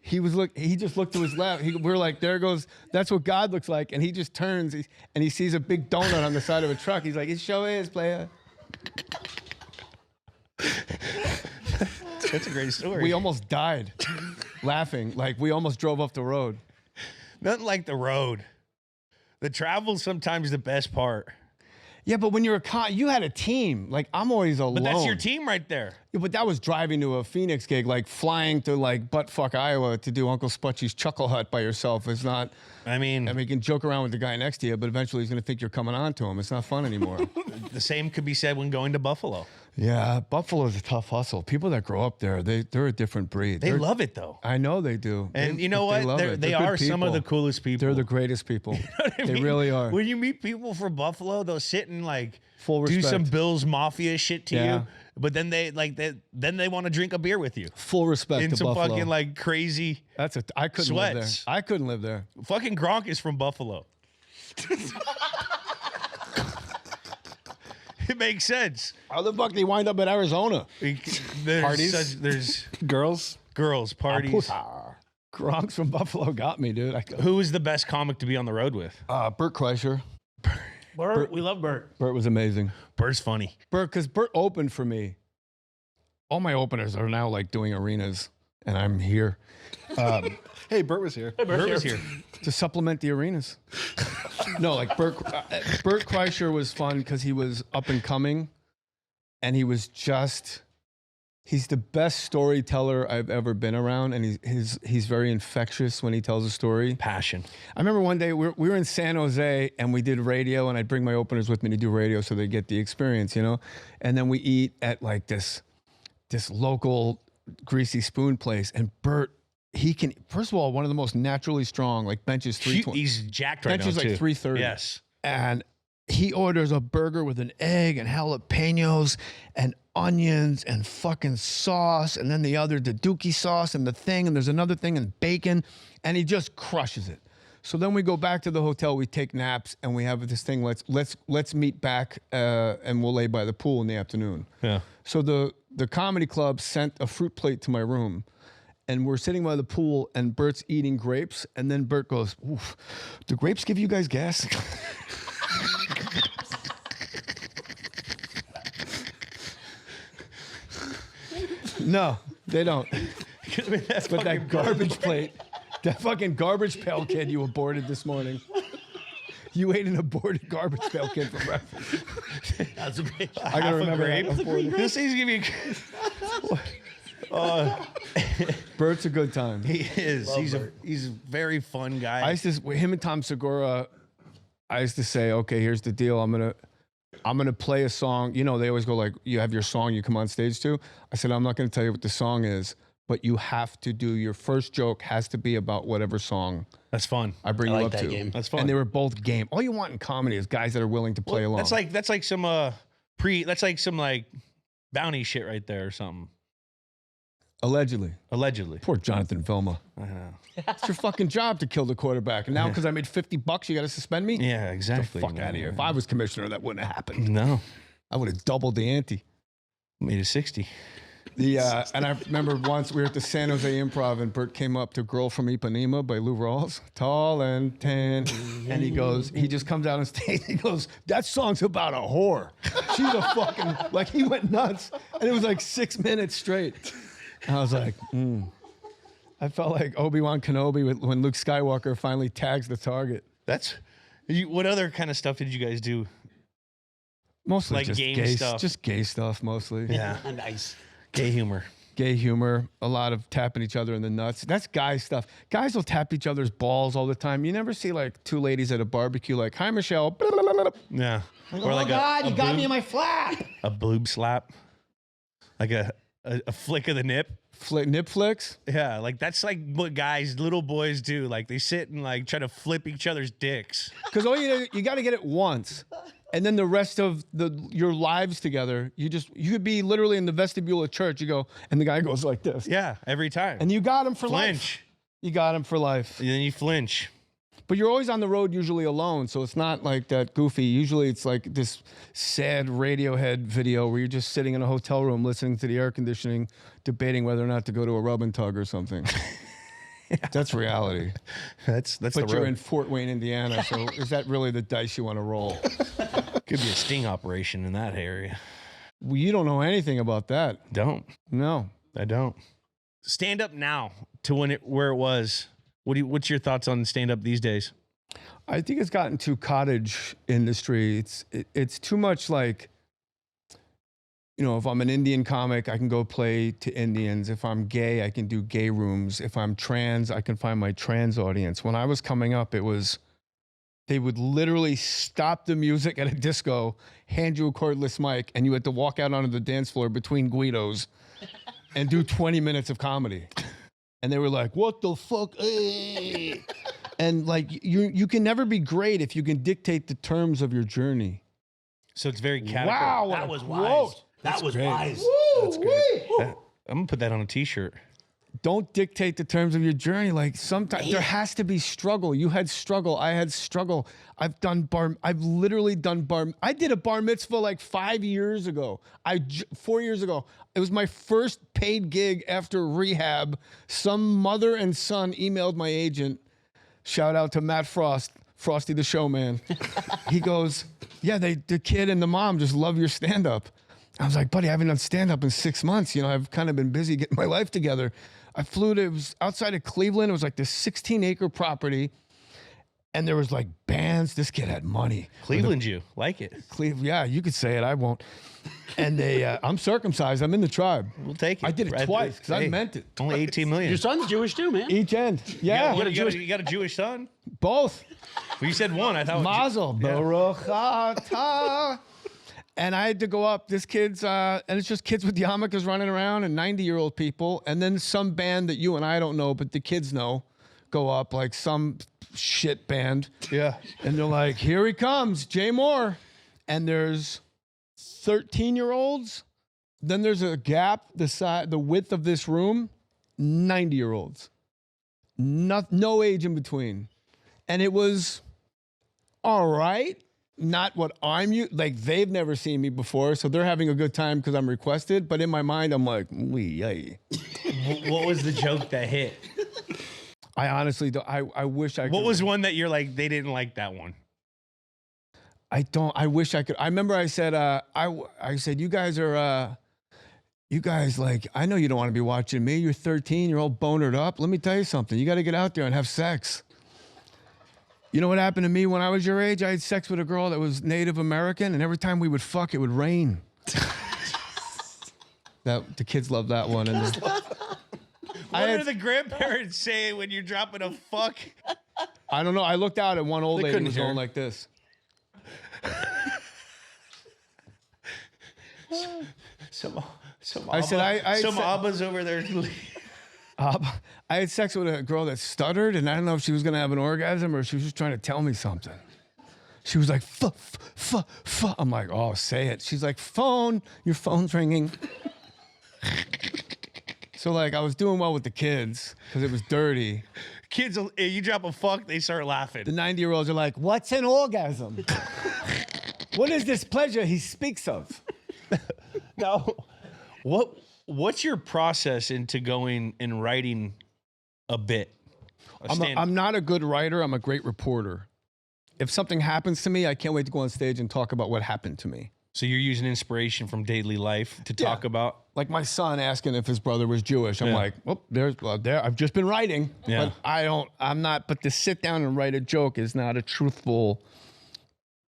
he just looked to his left. We were like, there goes, that's what God looks like. And he just turns, and he sees a big donut on the side of a truck. He's like, it sure is, playa. That's a great story. We almost died laughing. Like, we almost drove off the road. Nothing like the road. The travel's sometimes the best part. Yeah, but when you're you had a team. Like, I'm always alone. But that's your team right there. Yeah, but that was driving to a Phoenix gig, like flying to like buttfuck Iowa to do Uncle Sputchy's Chuckle Hut by yourself. It's not. I mean, you can joke around with the guy next to you, but eventually he's going to think you're coming on to him. It's not fun anymore. the same could be said when going to Buffalo. Yeah, Buffalo is a tough hustle. People that grow up there, they're a different breed. They love it though. I know they do. And you know what? They are some of the coolest people. They're the greatest people. You know what I mean? They really are. When you meet people from Buffalo, they'll sit and like Full do respect. some Bills Mafia shit to Yeah. you. But then they want to drink a beer with you. Full respect In to some Buffalo. fucking like crazy I couldn't live there. sweats. I couldn't live there. Fucking Gronk is from Buffalo. It makes sense. How the fuck did he wind up in Arizona? There's Parties? Girls? parties. Gronk's from Buffalo got me, dude. Who is the best comic to be on the road with? Bert Kreischer. Bert, we love Bert. Bert was amazing. Bert's funny. Because Bert opened for me. All my openers are now like doing arenas, and I'm here Hey, Bert was here. Bert was here. to supplement the arenas. No, like Bert Kreischer was fun because he was up and coming, and he's the best storyteller I've ever been around, and he's very infectious when he tells a story. Passion. I remember one day we were in San Jose and we did radio, and I'd bring my openers with me to do radio so they get the experience, you know? And then we eat at like this local greasy spoon place, and Bert, he can, first of all, one of the most naturally strong, like benches 320. He's jacked right now, Benches like too. 330. Yes. And he orders a burger with an egg and jalapenos and onions and fucking sauce, and then the dookie sauce and the thing, and there's another thing and bacon, and he just crushes it. So then we go back to the hotel, we take naps, and we have this thing, let's meet back and we'll lay by the pool in the afternoon. Yeah. So the comedy club sent a fruit plate to my room, and we're sitting by the pool, and Bert's eating grapes, and then Bert goes, "Oof, do grapes give you guys gas?" No, they don't. But that garbage plate, that fucking garbage pail kid you aborted this morning. You ate an aborted garbage pail kid for breakfast. That's a great. I gotta remember that. This thing's gonna be. Bert's a good time. He is. He's a very fun guy. Him and Tom Segura, I used to say, okay, here's the deal. I'm gonna play a song. You know, they always go like, you have your song you come on stage to. I said, I'm not gonna tell you what the song is, but you have to do, your first joke has to be about whatever song That's fun. I bring I you like up that to. game. That's fun. And they were both game. All you want in comedy is guys that are willing to play along. That's like some that's like some like bounty shit right there or something. Allegedly. Poor Jonathan Vilma. I know. It's your fucking job to kill the quarterback. And now because I made $50, you got to suspend me? Yeah, exactly. Fuck out of here. If I was commissioner, that wouldn't have happened. No. I would have doubled the ante. Made it 60. And I remember once we were at the San Jose Improv, and Bert came up to Girl from Ipanema by Lou Rawls, tall and tan, and he just comes out on stage, he goes, that song's about a whore. She's a fucking, like, he went nuts, and it was like 6 minutes straight. And I was like, I felt like Obi-Wan Kenobi when Luke Skywalker finally tags the target. What other kind of stuff did you guys do? Mostly Like just game gay stuff. Just gay stuff, mostly. Yeah. Nice. Gay humor. Gay humor, a lot of tapping each other in the nuts. That's guy stuff. Guys will tap each other's balls all the time. You never see like two ladies at a barbecue like, hi, Michelle. Yeah. Or like you got me in my flap. A boob slap. Like a flick of the nip. Nip flicks? Yeah, like that's like what little boys do. Like they sit and like try to flip each other's dicks. Because all you got to get it once. And then the rest of your lives together, you could be literally in the vestibule of church. You go, and the guy goes like this. Yeah, every time. And you got him for life. Flinch. You got him for life. And then you flinch. But you're always on the road, usually alone, so it's not like that goofy. Usually it's like this sad Radiohead video where you're just sitting in a hotel room listening to the air conditioning, debating whether or not to go to a rub and tug or something. That's reality. That's But the you're road. in Fort Wayne, Indiana, so is that really the dice you want to roll? Could be a sting operation in that area. Well, you don't know anything about that. Don't. No. I don't. Stand up now to where it was. What's your thoughts on stand up these days? I think it's gotten too cottage industry. It's too much like, if I'm an Indian comic, I can go play to Indians. If I'm gay, I can do gay rooms. If I'm trans, I can find my trans audience. When I was coming up, they would literally stop the music at a disco, hand you a cordless mic, and you had to walk out onto the dance floor between Guidos and do 20 minutes of comedy. And they were like, what the fuck? Hey. And like, you can never be great if you can dictate the terms of your journey. So it's very categorical. Wow, That was wise. That was wise. That's great. I'm gonna put that on a T-shirt. Don't dictate the terms of your journey. Like sometimes there has to be struggle. You had struggle. I had struggle. I've literally done bar. I did a bar mitzvah like 5 years ago. 4 years ago. It was my first paid gig after rehab. Some mother and son emailed my agent. Shout out to Matt Frost, Frosty the Showman. He goes, yeah, the kid and the mom just love your stand-up. I was like, buddy, I haven't done stand-up in 6 months. I've kind of been busy getting my life together. I flew it was outside of Cleveland. It was like this 16-acre property. And there was like bands. This kid had money. Cleveland, you like it? Yeah, you could say it. I won't. And I'm circumcised. I'm in the tribe. We'll take it. I did it twice because I meant it. Only 18 million. Your son's Jewish too, man. Each end. Yeah. You got a Jewish son? Both. Well, you said one. I thought. Mazel. Baruch atah. And I had to go up. This kid's, and it's just kids with yarmulkes running around and 90-year-old people. And then some band that you and I don't know, but the kids know, go up, like some shit band. Yeah. And they're like, here he comes, Jay Mohr. And there's 13-year-olds. Then there's a gap, the width of this room, 90-year-olds. No age in between. And it was all right. Not what I'm used, like they've never seen me before, so they're having a good time because I'm requested. But in my mind, I'm like, yay. What was the joke that hit? I honestly don't. I wish I could. What was one that you're like, they didn't like that one? I wish I could. I remember I said, I said, you guys like, I know you don't want to be watching me. You're 13, you're all bonered up. Let me tell you something. You got to get out there and have sex. You know what happened to me when I was your age? I had sex with a girl that was Native American, and every time we would fuck, it would rain. The kids love that one. And what are the grandparents saying when you're dropping a fuck? I don't know. I looked out at one old lady who was going like this. Some Abba's over there. I had sex with a girl that stuttered, and I don't know if she was going to have an orgasm or she was just trying to tell me something. She was like, fuh. I'm like, oh, say it. She's like, phone, your phone's ringing. So, like, I was doing well with the kids because it was dirty. Kids, you drop a fuck, they start laughing. The 90-year-olds are like, what's an orgasm? What is this pleasure he speaks of? Now, what's your process into going and writing a bit? I'm not a good writer. I'm a great reporter. If something happens to me, I can't wait to go on stage and talk about what happened to me. So you're using inspiration from daily life to talk about? Like my son asking if his brother was Jewish. I'm like, well, there. I've just been writing. Yeah. But but to sit down and write a joke is not a truthful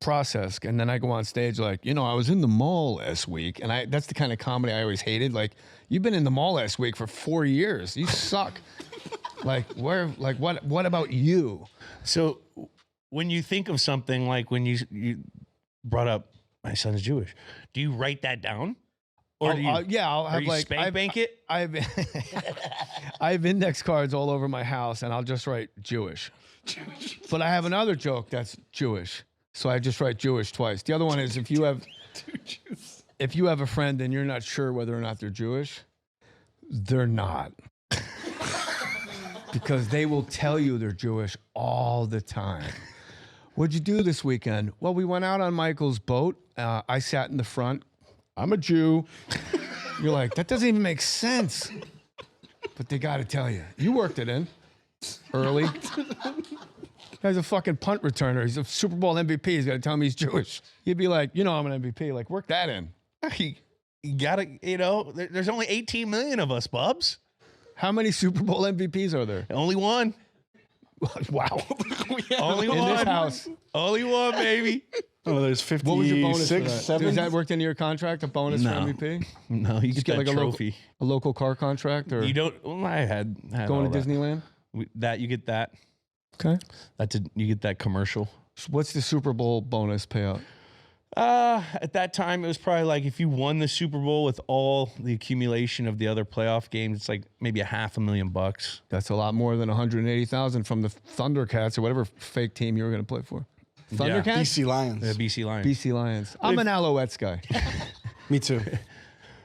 process. And then I go on stage like, I was in the mall last week. And that's the kind of comedy I always hated. Like, you've been in the mall last week for 4 years. You suck. What about you? So when you think of something like when you brought up my son's Jewish, do you write that down? Or do you, I'll have like spank bank it? I have index cards all over my house, and I'll just write Jewish. But I have another joke that's Jewish, so I just write Jewish twice. The other one is if you have a friend and you're not sure whether or not they're Jewish, they're not. Because they will tell you they're Jewish all the time. What'd you do this weekend? Well, we went out on Michael's boat. I sat in the front. I'm a Jew. You're like, that doesn't even make sense. But they got to tell you. You worked it in early. Guy's a fucking punt returner. He's a Super Bowl MVP. He's got to tell me he's Jewish. You'd be like, I'm an MVP. Like, work that in. You got to, there's only 18 million of us, Bubs. How many Super Bowl MVPs are there? Only one. Wow. Only In one. this house. Only one, baby. Oh, there's 56, What was your bonus for that? 7. Is that worked into your contract? A bonus No. for MVP? No, you Just get like a local, trophy. a local car contract, or You don't. Well, I had going all to that. Disneyland? That you get that. Okay. You get that commercial. What's the Super Bowl bonus payout? At that time, it was probably like if you won the Super Bowl with all the accumulation of the other playoff games, it's like maybe $500,000. That's a lot more than 180,000 from the Thundercats or whatever fake team you were going to play for. Thundercats? BC Lions. The BC Lions. BC Lions. I'm an Alouettes guy. Me too.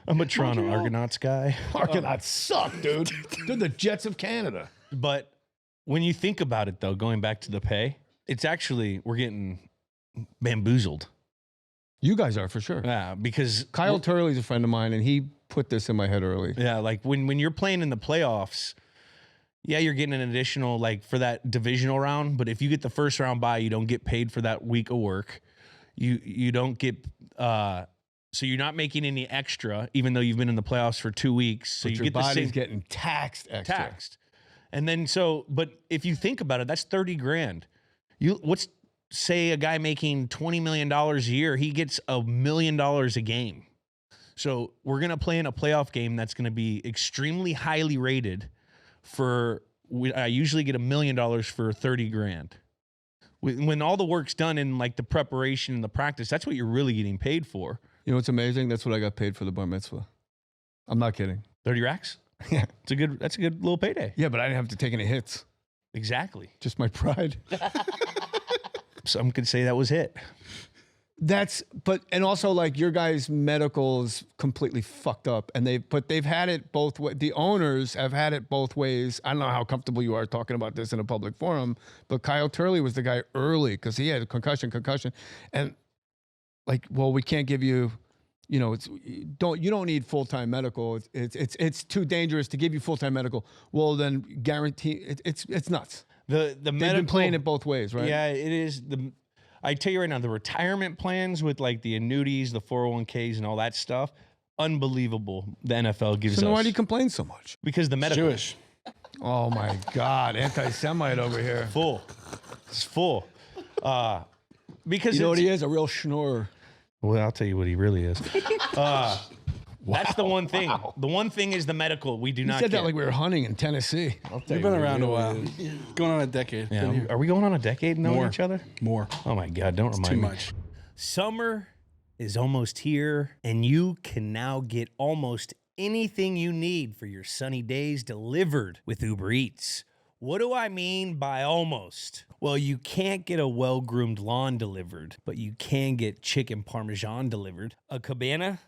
I'm a Toronto Argonauts guy. Argonauts suck, dude. They're the Jets of Canada. But when you think about it, though, going back to the pay, it's actually, we're getting bamboozled. You guys are for sure. Yeah, because Kyle Turley's a friend of mine, and he put this in my head early. yeah, like when you're playing in the playoffs, yeah, you're getting an additional like for that divisional round. But if you get the first round bye, you don't get paid for that week of work. You don't get so you're not making any extra, even though you've been in the playoffs for 2 weeks. So But you your get the body's same getting taxed extra. taxed. And then but if you think about it, that's 30 grand. Say a guy making $20 million a year, he gets $1 million a game. So we're going to play in a playoff game that's going to be extremely highly rated I usually get $1 million for 30 grand. When all the work's done in like the preparation and the practice, that's what you're really getting paid for. You know what's amazing? That's what I got paid for the bar mitzvah. I'm not kidding. 30 racks? Yeah. That's a good little payday. Yeah, but I didn't have to take any hits. Exactly. Just my pride. Some could say that was it. And also like your guys' medical is completely fucked up, and they've had it both ways. The owners have had it both ways. I don't know how comfortable you are talking about this in a public forum, but Kyle Turley was the guy early because he had a concussion, and like, well, we can't give you, you don't need full-time medical. It's too dangerous to give you full-time medical. Well, then guarantee it's nuts. The They've medical, been playing it both ways, right? Yeah, it is. I tell you right now, the retirement plans with like the annuities, the 401ks, and all that stuff, unbelievable. The NFL gives So then us. why do you complain so much? Because the medical Jewish. Oh my God, anti-Semite over here. full, it's full. Because You know what he is? A real schnorrer. Well, I'll tell you what he really is. That's the one thing. Wow. The one thing is the medical. We do You not said get. that like we were hunting in Tennessee. You've been around a while. Going on a decade. Yeah, Been here. are we going on a decade knowing More. each other? More. Oh my God, don't remind Too me. much. Summer is almost here, and you can now get almost anything you need for your sunny days delivered with Uber Eats. What do I mean by almost? Well, you can't get a well-groomed lawn delivered, but you can get chicken parmesan delivered. A cabana?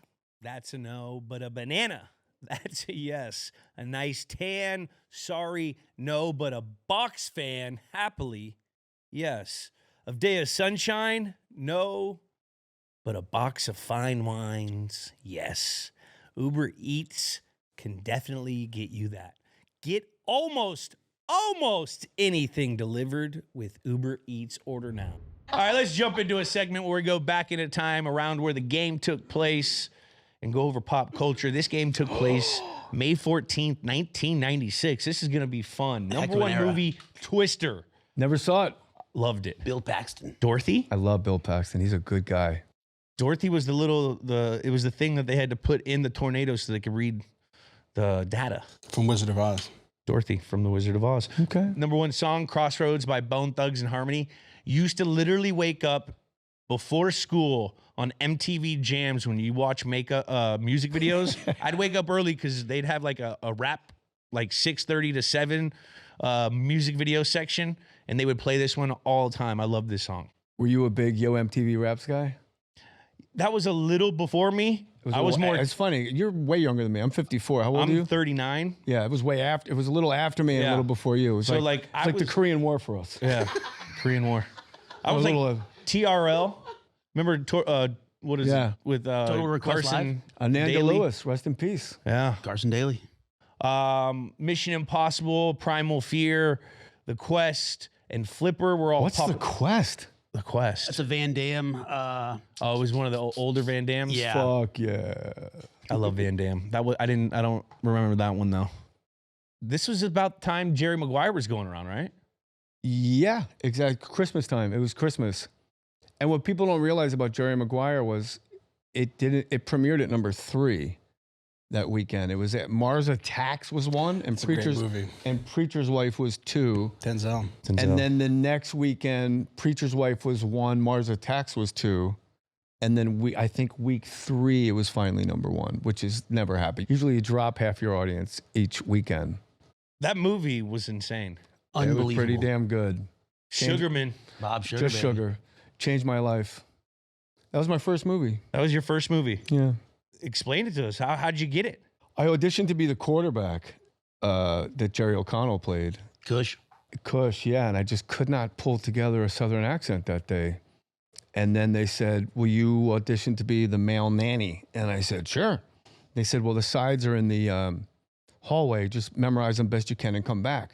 That's a no, but a banana? That's a yes. A nice tan? Sorry, no, but a box fan? Happily, yes. A day of sunshine? No, but a box of fine wines? Yes. Uber Eats can definitely get you that. Get almost anything delivered with Uber Eats. Order now. All right, let's jump into a segment where we go back into time around where the game took place and go over pop culture. This game took place May 14th, 1996. This is going to be fun. Number one movie, Twister. Never saw it. Loved it. Bill Paxton. Dorothy? I love Bill Paxton. He's a good guy. Dorothy was it was the thing that they had to put in the tornado so they could read the data. From Wizard of Oz. Dorothy from The Wizard of Oz. Okay. Number one song, Crossroads by Bone Thugs and Harmony. Used to literally wake up before school on MTV Jams when you watch music videos. I'd wake up early because they'd have like a rap, like 6:30 to 7 music video section, and they would play this one all the time. I love this song. Were you a big Yo MTV Raps guy? That was a little before me. I was more. It's funny. You're way younger than me. I'm 54. How old are you? I'm 39. Yeah, it was way after. It was a little after me and a Yeah. little before you. It was So, like, like, it's I like the was- Korean War for us. Yeah, Korean War. I I was was a like little, TRL. Remember what is Yeah. it with Total Request Carson Ananda Daly? Lewis, rest in peace. Yeah. Carson Daly. Mission Impossible, Primal Fear, The Quest, and Flipper were all What's the Quest? The Quest. That's a Van Damme. Oh, it was one of the older Van Dams. Yeah. Fuck yeah. I love Van Damme. I don't remember that one though. This was about the time Jerry Maguire was going around, right? Yeah, exactly. Christmas time. It was Christmas. And what people don't realize about Jerry Maguire was it premiered at number 3 that weekend. It was at Mars Attacks was 1 and Preacher's Wife was 2. Denzel. And then the next weekend, Preacher's Wife was 1, Mars Attacks was 2. And then I think week 3, it was finally number 1, which is never happened. Usually you drop half your audience each weekend. That movie was insane. Unbelievable. It was pretty damn good. Sugarman. Bob Sugar. Just baby. Sugar. Changed my life. That was my first movie. That was your first movie. Yeah. Explain it to us. How'd you get it? I auditioned to be the quarterback that Jerry O'Connell played. Kush. Cush, yeah. And I just could not pull together a Southern accent that day. And then they said, will you audition to be the male nanny? And I said, sure. They said, well, the sides are in the hallway. Just memorize them best you can and come back.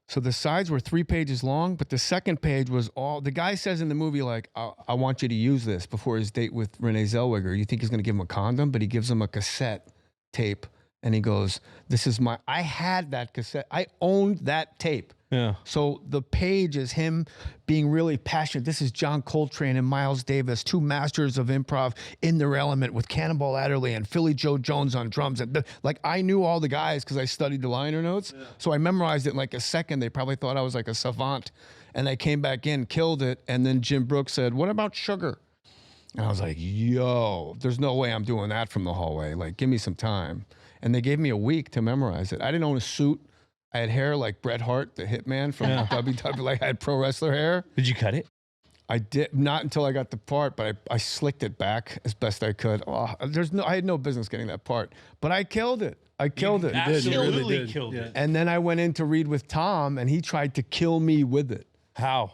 So the sides were 3 pages long, but the second page was all, the guy says in the movie, like, I want you to use this before his date with Renee Zellweger. You think he's going to give him a condom, but he gives him a cassette tape. And he goes, I had that cassette. I owned that tape. Yeah. So the page is him being really passionate. This is John Coltrane and Miles Davis, 2 masters of improv in their element with Cannonball Adderley and Philly Joe Jones on drums. And like I knew all the guys because I studied the liner notes. Yeah. So I memorized it in like a second. They probably thought I was like a savant. And I came back in, killed it. And then Jim Brooks said, what about Sugar? And I was like, yo, there's no way I'm doing that from the hallway. Like, give me some time. And they gave me a week to memorize it. I didn't own a suit. I had hair like Bret Hart, the hitman from WWE. Like I had pro wrestler hair. Did you cut it? I did not until I got the part, but I slicked it back as best I could. Oh, I had no business getting that part, but I killed it. I killed it. Absolutely killed it. And then I went in to read with Tom, and he tried to kill me with it. How?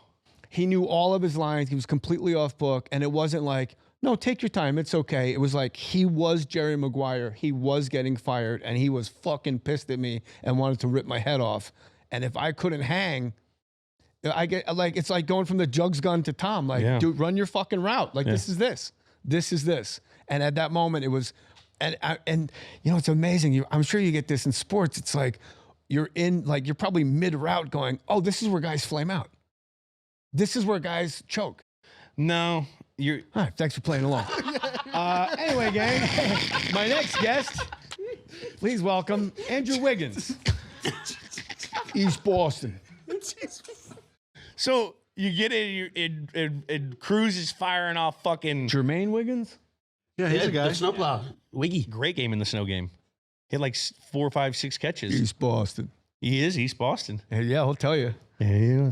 He knew all of his lines. He was completely off book, and it wasn't like, no, take your time. It's okay. It was like he was Jerry Maguire. He was getting fired, and he was fucking pissed at me and wanted to rip my head off. And if I couldn't hang, I get like it's like going from the jugs gun to Tom. Like, dude, run your fucking route. Like this is this. This is this. And at that moment, it was, and you know, it's amazing. I'm sure you get this in sports. It's like you're probably mid route going, oh, this is where guys flame out. This is where guys choke. No. All right, thanks for playing along. Anyway, gang, my next guest, please welcome Andrew Wiggins, East Boston. So you get in, and Cruz is firing off fucking Jermaine Wiggins? Yeah, he's a guy. The snowplow. Wiggy. Great game in the snow game. He had like 4, 5, 6 catches. East Boston. He is East Boston. Yeah, I'll tell you. Yeah.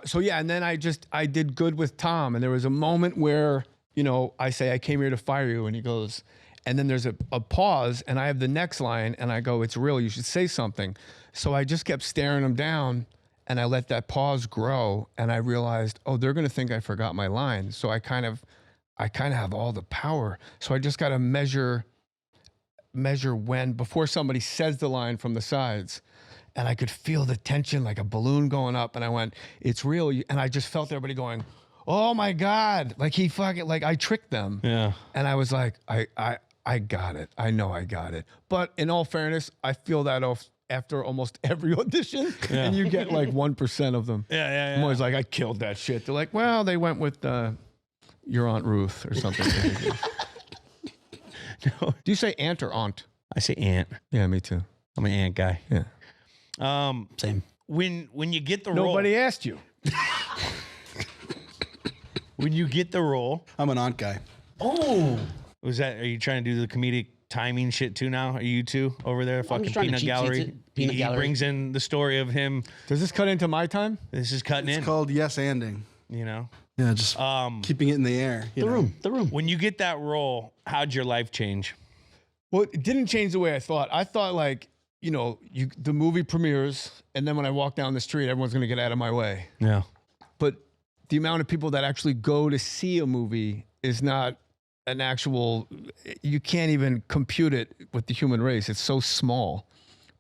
So yeah, and then I did good with Tom, and there was a moment where, you know, I say, I came here to fire you, and he goes, and then there's a pause, and I have the next line, and I go, it's real, you should say something. So I just kept staring him down, and I let that pause grow, and I realized, oh, they're gonna think I forgot my line. So I kind of have all the power. So I just gotta measure when, before somebody says the line from the sides. And I could feel the tension like a balloon going up. And I went, it's real. And I just felt everybody going, oh my God. Like he fucking, like I tricked them. Yeah. And I was like, I got it. I know I got it. But in all fairness, I feel that off after almost every audition. Yeah. And you get like 1% of them. Yeah. I'm always like, I killed that shit. They're like, well, they went with your Aunt Ruth or something. No. Do you say aunt or aunt? I say aunt. Yeah, me too. I'm an aunt guy. Yeah. Same. When you get the role, nobody asked you. When you get the role, I'm an aunt guy. Oh. Are you trying to do the comedic timing shit too now? Are you two over there? Fucking Peanut Gallery. He brings in the story of him. Does this cut into my time? This is cutting in. It's called yes-anding. You know? Yeah, just keeping it in the air. The room. When you get that role, how'd your life change? Well, it didn't change the way I thought. I thought like, you know, the movie premieres, and then when I walk down the street, everyone's going to get out of my way. Yeah. But the amount of people that actually go to see a movie is not an actual, you can't even compute it with the human race. It's so small.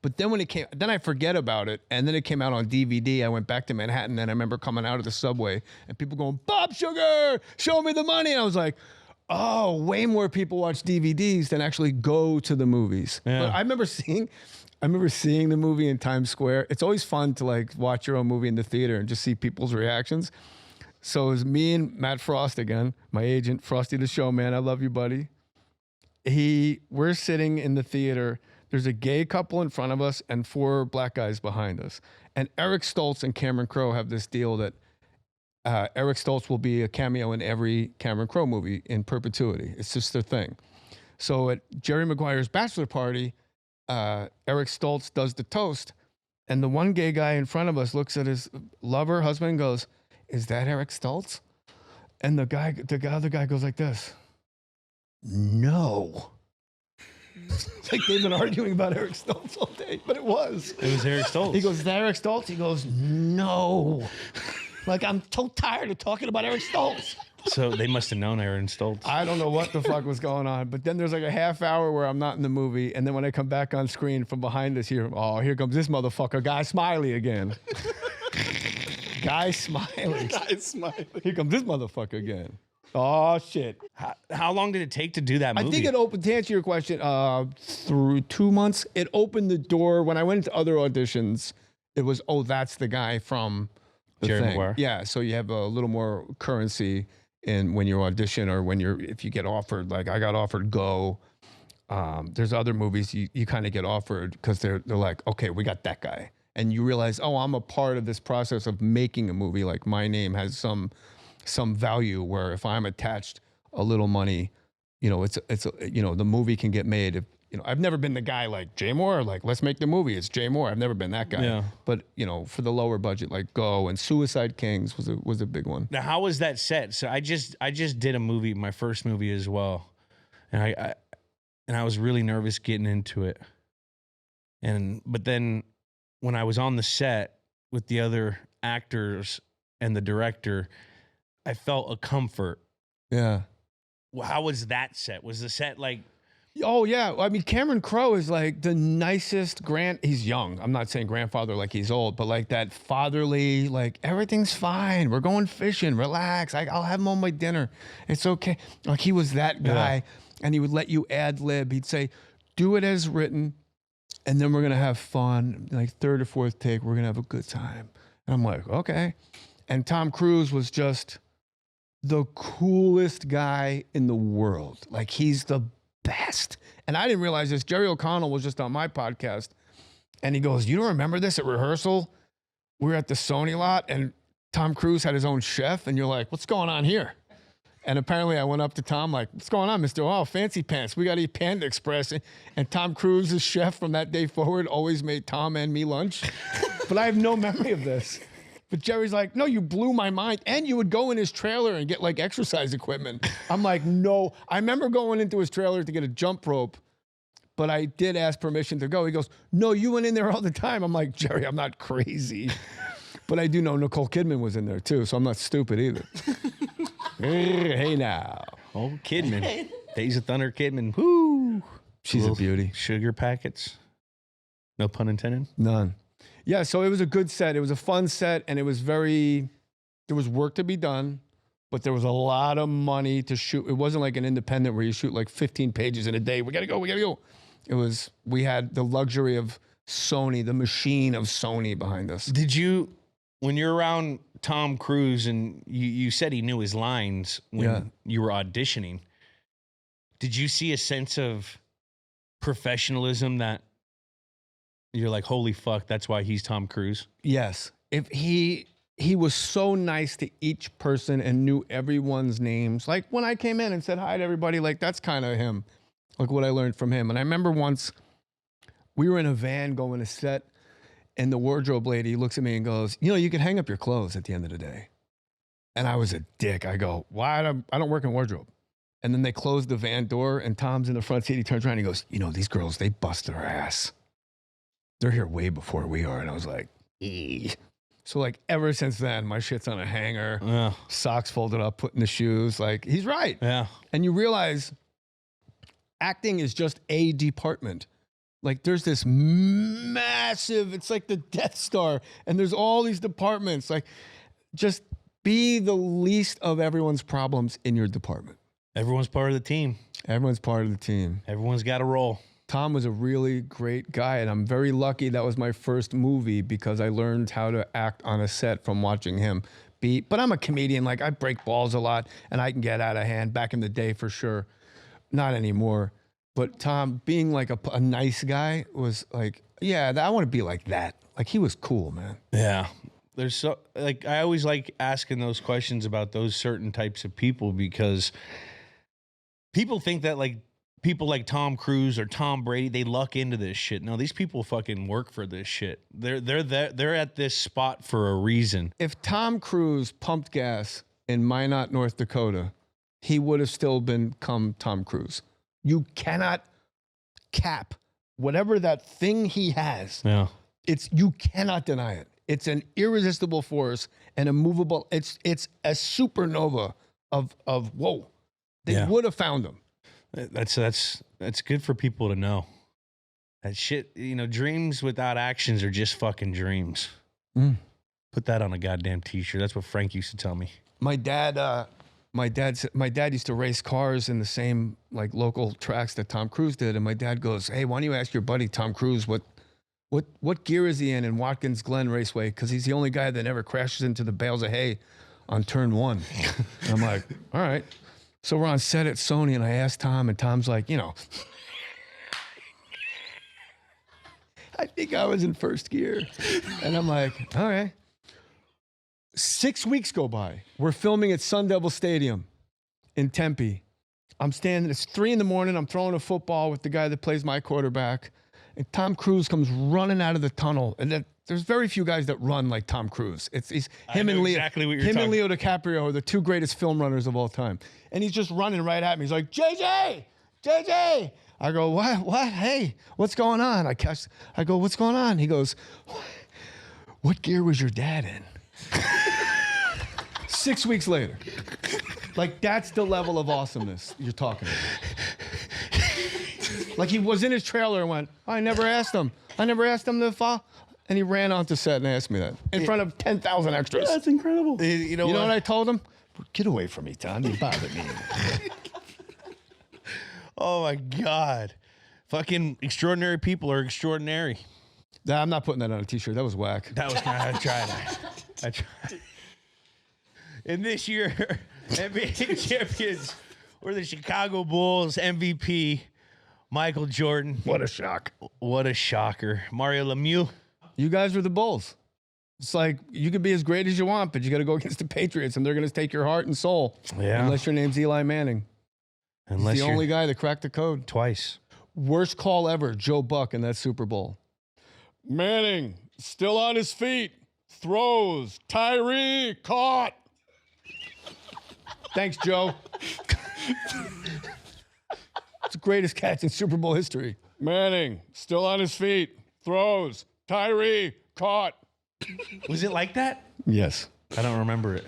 But then then I forget about it, and then it came out on DVD. I went back to Manhattan, and I remember coming out of the subway, and people going, Bob Sugar, show me the money. And I was like, oh, way more people watch DVDs than actually go to the movies. Yeah. But I remember seeing I remember seeing the movie in Times Square. It's always fun to like watch your own movie in the theater and just see people's reactions. So it was me and Matt Frost again, my agent, Frosty the Showman. I love you, buddy. We're sitting in the theater. There's a gay couple in front of us and 4 black guys behind us. And Eric Stoltz and Cameron Crowe have this deal that Eric Stoltz will be a cameo in every Cameron Crowe movie in perpetuity. It's just their thing. So at Jerry Maguire's bachelor party, Eric Stoltz does the toast, and the one gay guy in front of us looks at his lover, husband, and goes, "Is that Eric Stoltz?" And the other guy goes like this, "No." It's like they've been arguing about Eric Stoltz all day, but it was. It was Eric Stoltz. He goes, "Is that Eric Stoltz?" He goes, "No." Like, I'm so tired of talking about Eric Stoltz. So they must have known Aaron Stoltz. I don't know what the fuck was going on, but then there's like a half hour where I'm not in the movie, and then when I come back on screen from behind us here, oh, here comes this motherfucker, Guy Smiley again. Guy Smiley. Guy Smiley. Here comes this motherfucker again. Oh, shit. How long did it take to do that movie? I think it opened, to answer your question, through 2 months. It opened the door. When I went into other auditions, it was, oh, that's the guy from the Jerry thing. Maguire. Yeah, so you have a little more currency in when you audition or if you get offered. Like I got offered Go. There's other movies you kind of get offered because they're like, okay, we got that guy. And you realize, oh, I'm a part of this process of making a movie. Like my name has some value where if I'm attached a little money, you know, it's the movie can get made. If, you know, I've never been the guy like Jay Mohr, like let's make the movie. It's Jay Mohr. I've never been that guy. Yeah. But you know, for the lower budget, like Go and Suicide Kings was a big one. Now, how was that set? So I just did a movie, my first movie as well, and I was really nervous getting into it. But then when I was on the set with the other actors and the director, I felt a comfort. Yeah. Well, how was that set? Was the set like? Oh, yeah. I mean, Cameron Crowe is like the nicest he's young. I'm not saying grandfather like he's old, but like that fatherly, like everything's fine. We're going fishing. Relax. I'll have him on my dinner. It's okay. Like he was that guy, and he would let you ad lib. He'd say, do it as written, and then we're going to have fun. Like third or fourth take, we're going to have a good time. And I'm like, okay. And Tom Cruise was just the coolest guy in the world. Like he's the best. And I didn't realize this. Jerry O'Connell was just on my podcast, and he goes, "You don't remember this at rehearsal? We were at the Sony lot, and Tom Cruise had his own chef." And you're like, "What's going on here?" And apparently I went up to Tom like, "What's going on, Mr. Oh, fancy pants. We got to eat Panda Express." And Tom Cruise's chef from that day forward always made Tom and me lunch. But I have no memory of this. But Jerry's like, "No, you blew my mind." And you would go in his trailer and get like exercise equipment. I'm like, no. I remember going into his trailer to get a jump rope, but I did ask permission to go. He goes, "No, you went in there all the time." I'm like, "Jerry, I'm not crazy." But I do know Nicole Kidman was in there too, so I'm not stupid either. Hey now. Oh, Kidman. Days of Thunder Kidman. Woo. She's a beauty. Sugar packets. No pun intended. None. Yeah, so it was a good set. It was a fun set, and there was work to be done, but there was a lot of money to shoot. It wasn't like an independent where you shoot like 15 pages in a day. We gotta go. We had the luxury of Sony, the machine of Sony behind us. Did you, when you're around Tom Cruise and you said he knew his lines when you were auditioning, did you see a sense of professionalism that you're like, holy fuck, that's why he's Tom Cruise? Yes. If he was so nice to each person and knew everyone's names. Like when I came in and said hi to everybody, like that's kind of him. Like what I learned from him. And I remember once we were in a van going to set, and the wardrobe lady looks at me and goes, "You know, you can hang up your clothes at the end of the day." And I was a dick. I go, "Why? I don't work in wardrobe." And then they closed the van door, and Tom's in the front seat. He turns around and he goes, "You know, these girls, they bust their ass. They're here way before we are." And I was like, "Eee." So like ever since then, my shit's on a hanger, socks folded up, put in the shoes. Like he's right. Yeah. And you realize acting is just a department. Like there's this massive, it's like the Death Star, and there's all these departments. Like just be the least of everyone's problems in your department. Everyone's part of the team. Everyone's part of the team. Everyone's got a role. Tom was a really great guy, and I'm very lucky that was my first movie because I learned how to act on a set from watching him beat. But I'm a comedian. Like, I break balls a lot, and I can get out of hand back in the day for sure. Not anymore. But Tom, being like a nice guy was like, yeah, I want to be like that. Like, he was cool, man. Yeah. There's so, like, I always like asking those questions about those certain types of people because people think that, like, people like Tom Cruise or Tom Brady, they luck into this shit. No, these people fucking work for this shit. They're at this spot for a reason. If Tom Cruise pumped gas in Minot, North Dakota, he would have still become Tom Cruise. You cannot cap whatever that thing he has. Yeah. You cannot deny it. It's an irresistible force and a movable. It's a supernova of whoa. They would have found him. That's good for people to know. That shit, you know, dreams without actions are just fucking dreams. Put that on a goddamn t-shirt. That's what Frank used to tell me. My dad used to race cars in the same like local tracks that Tom Cruise did, and my dad goes, "Hey, why don't you ask your buddy Tom Cruise what gear is he in Watkins Glen Raceway? Because he's the only guy that never crashes into the bales of hay on turn 1." And I'm like, all right. So we're on set at Sony, and I asked Tom, and Tom's like, you know, I think I was in first gear. And I'm like, all right. 6 weeks go by. We're filming at Sun Devil Stadium in Tempe. I'm standing, it's 3 a.m. I'm throwing a football with the guy that plays my quarterback. And Tom Cruise comes running out of the tunnel. And there's very few guys that run like Tom Cruise. He's him and Leo. Exactly what you're him talking. and Leo DiCaprio are the 2 greatest film runners of all time. And he's just running right at me. He's like, JJ. I go, what? Hey, what's going on? I go, what's going on? He goes, what gear was your dad in? 6 weeks later. Like, that's the level of awesomeness you're talking about. Like, he was in his trailer and went, I never asked him to fall. And he ran onto set and asked me that in front of 10,000 extras. That's incredible. You know You know what? what I told him? Get away from me, Tom. You bother me. Oh my God. Fucking extraordinary people are extraordinary. Nah, I'm not putting that on a t-shirt. That was whack. That was not, I tried. And this year, NBA champions were the Chicago Bulls MVP, Michael Jordan. What a shock. What a shocker. Mario Lemieux. You guys were the Bulls. It's like, you could be as great as you want, but you got to go against the Patriots, and they're going to take your heart and soul. Yeah. Unless your name's Eli Manning. Unless He's the you're only guy that cracked the code. twice. Worst call ever, Joe Buck in that Super Bowl. Manning, still on his feet. Throws. Tyree, caught. Thanks, Joe. It's the greatest catch in Super Bowl history. Manning, still on his feet. Throws. Tyree, caught. Was it like that? Yes. I don't remember it.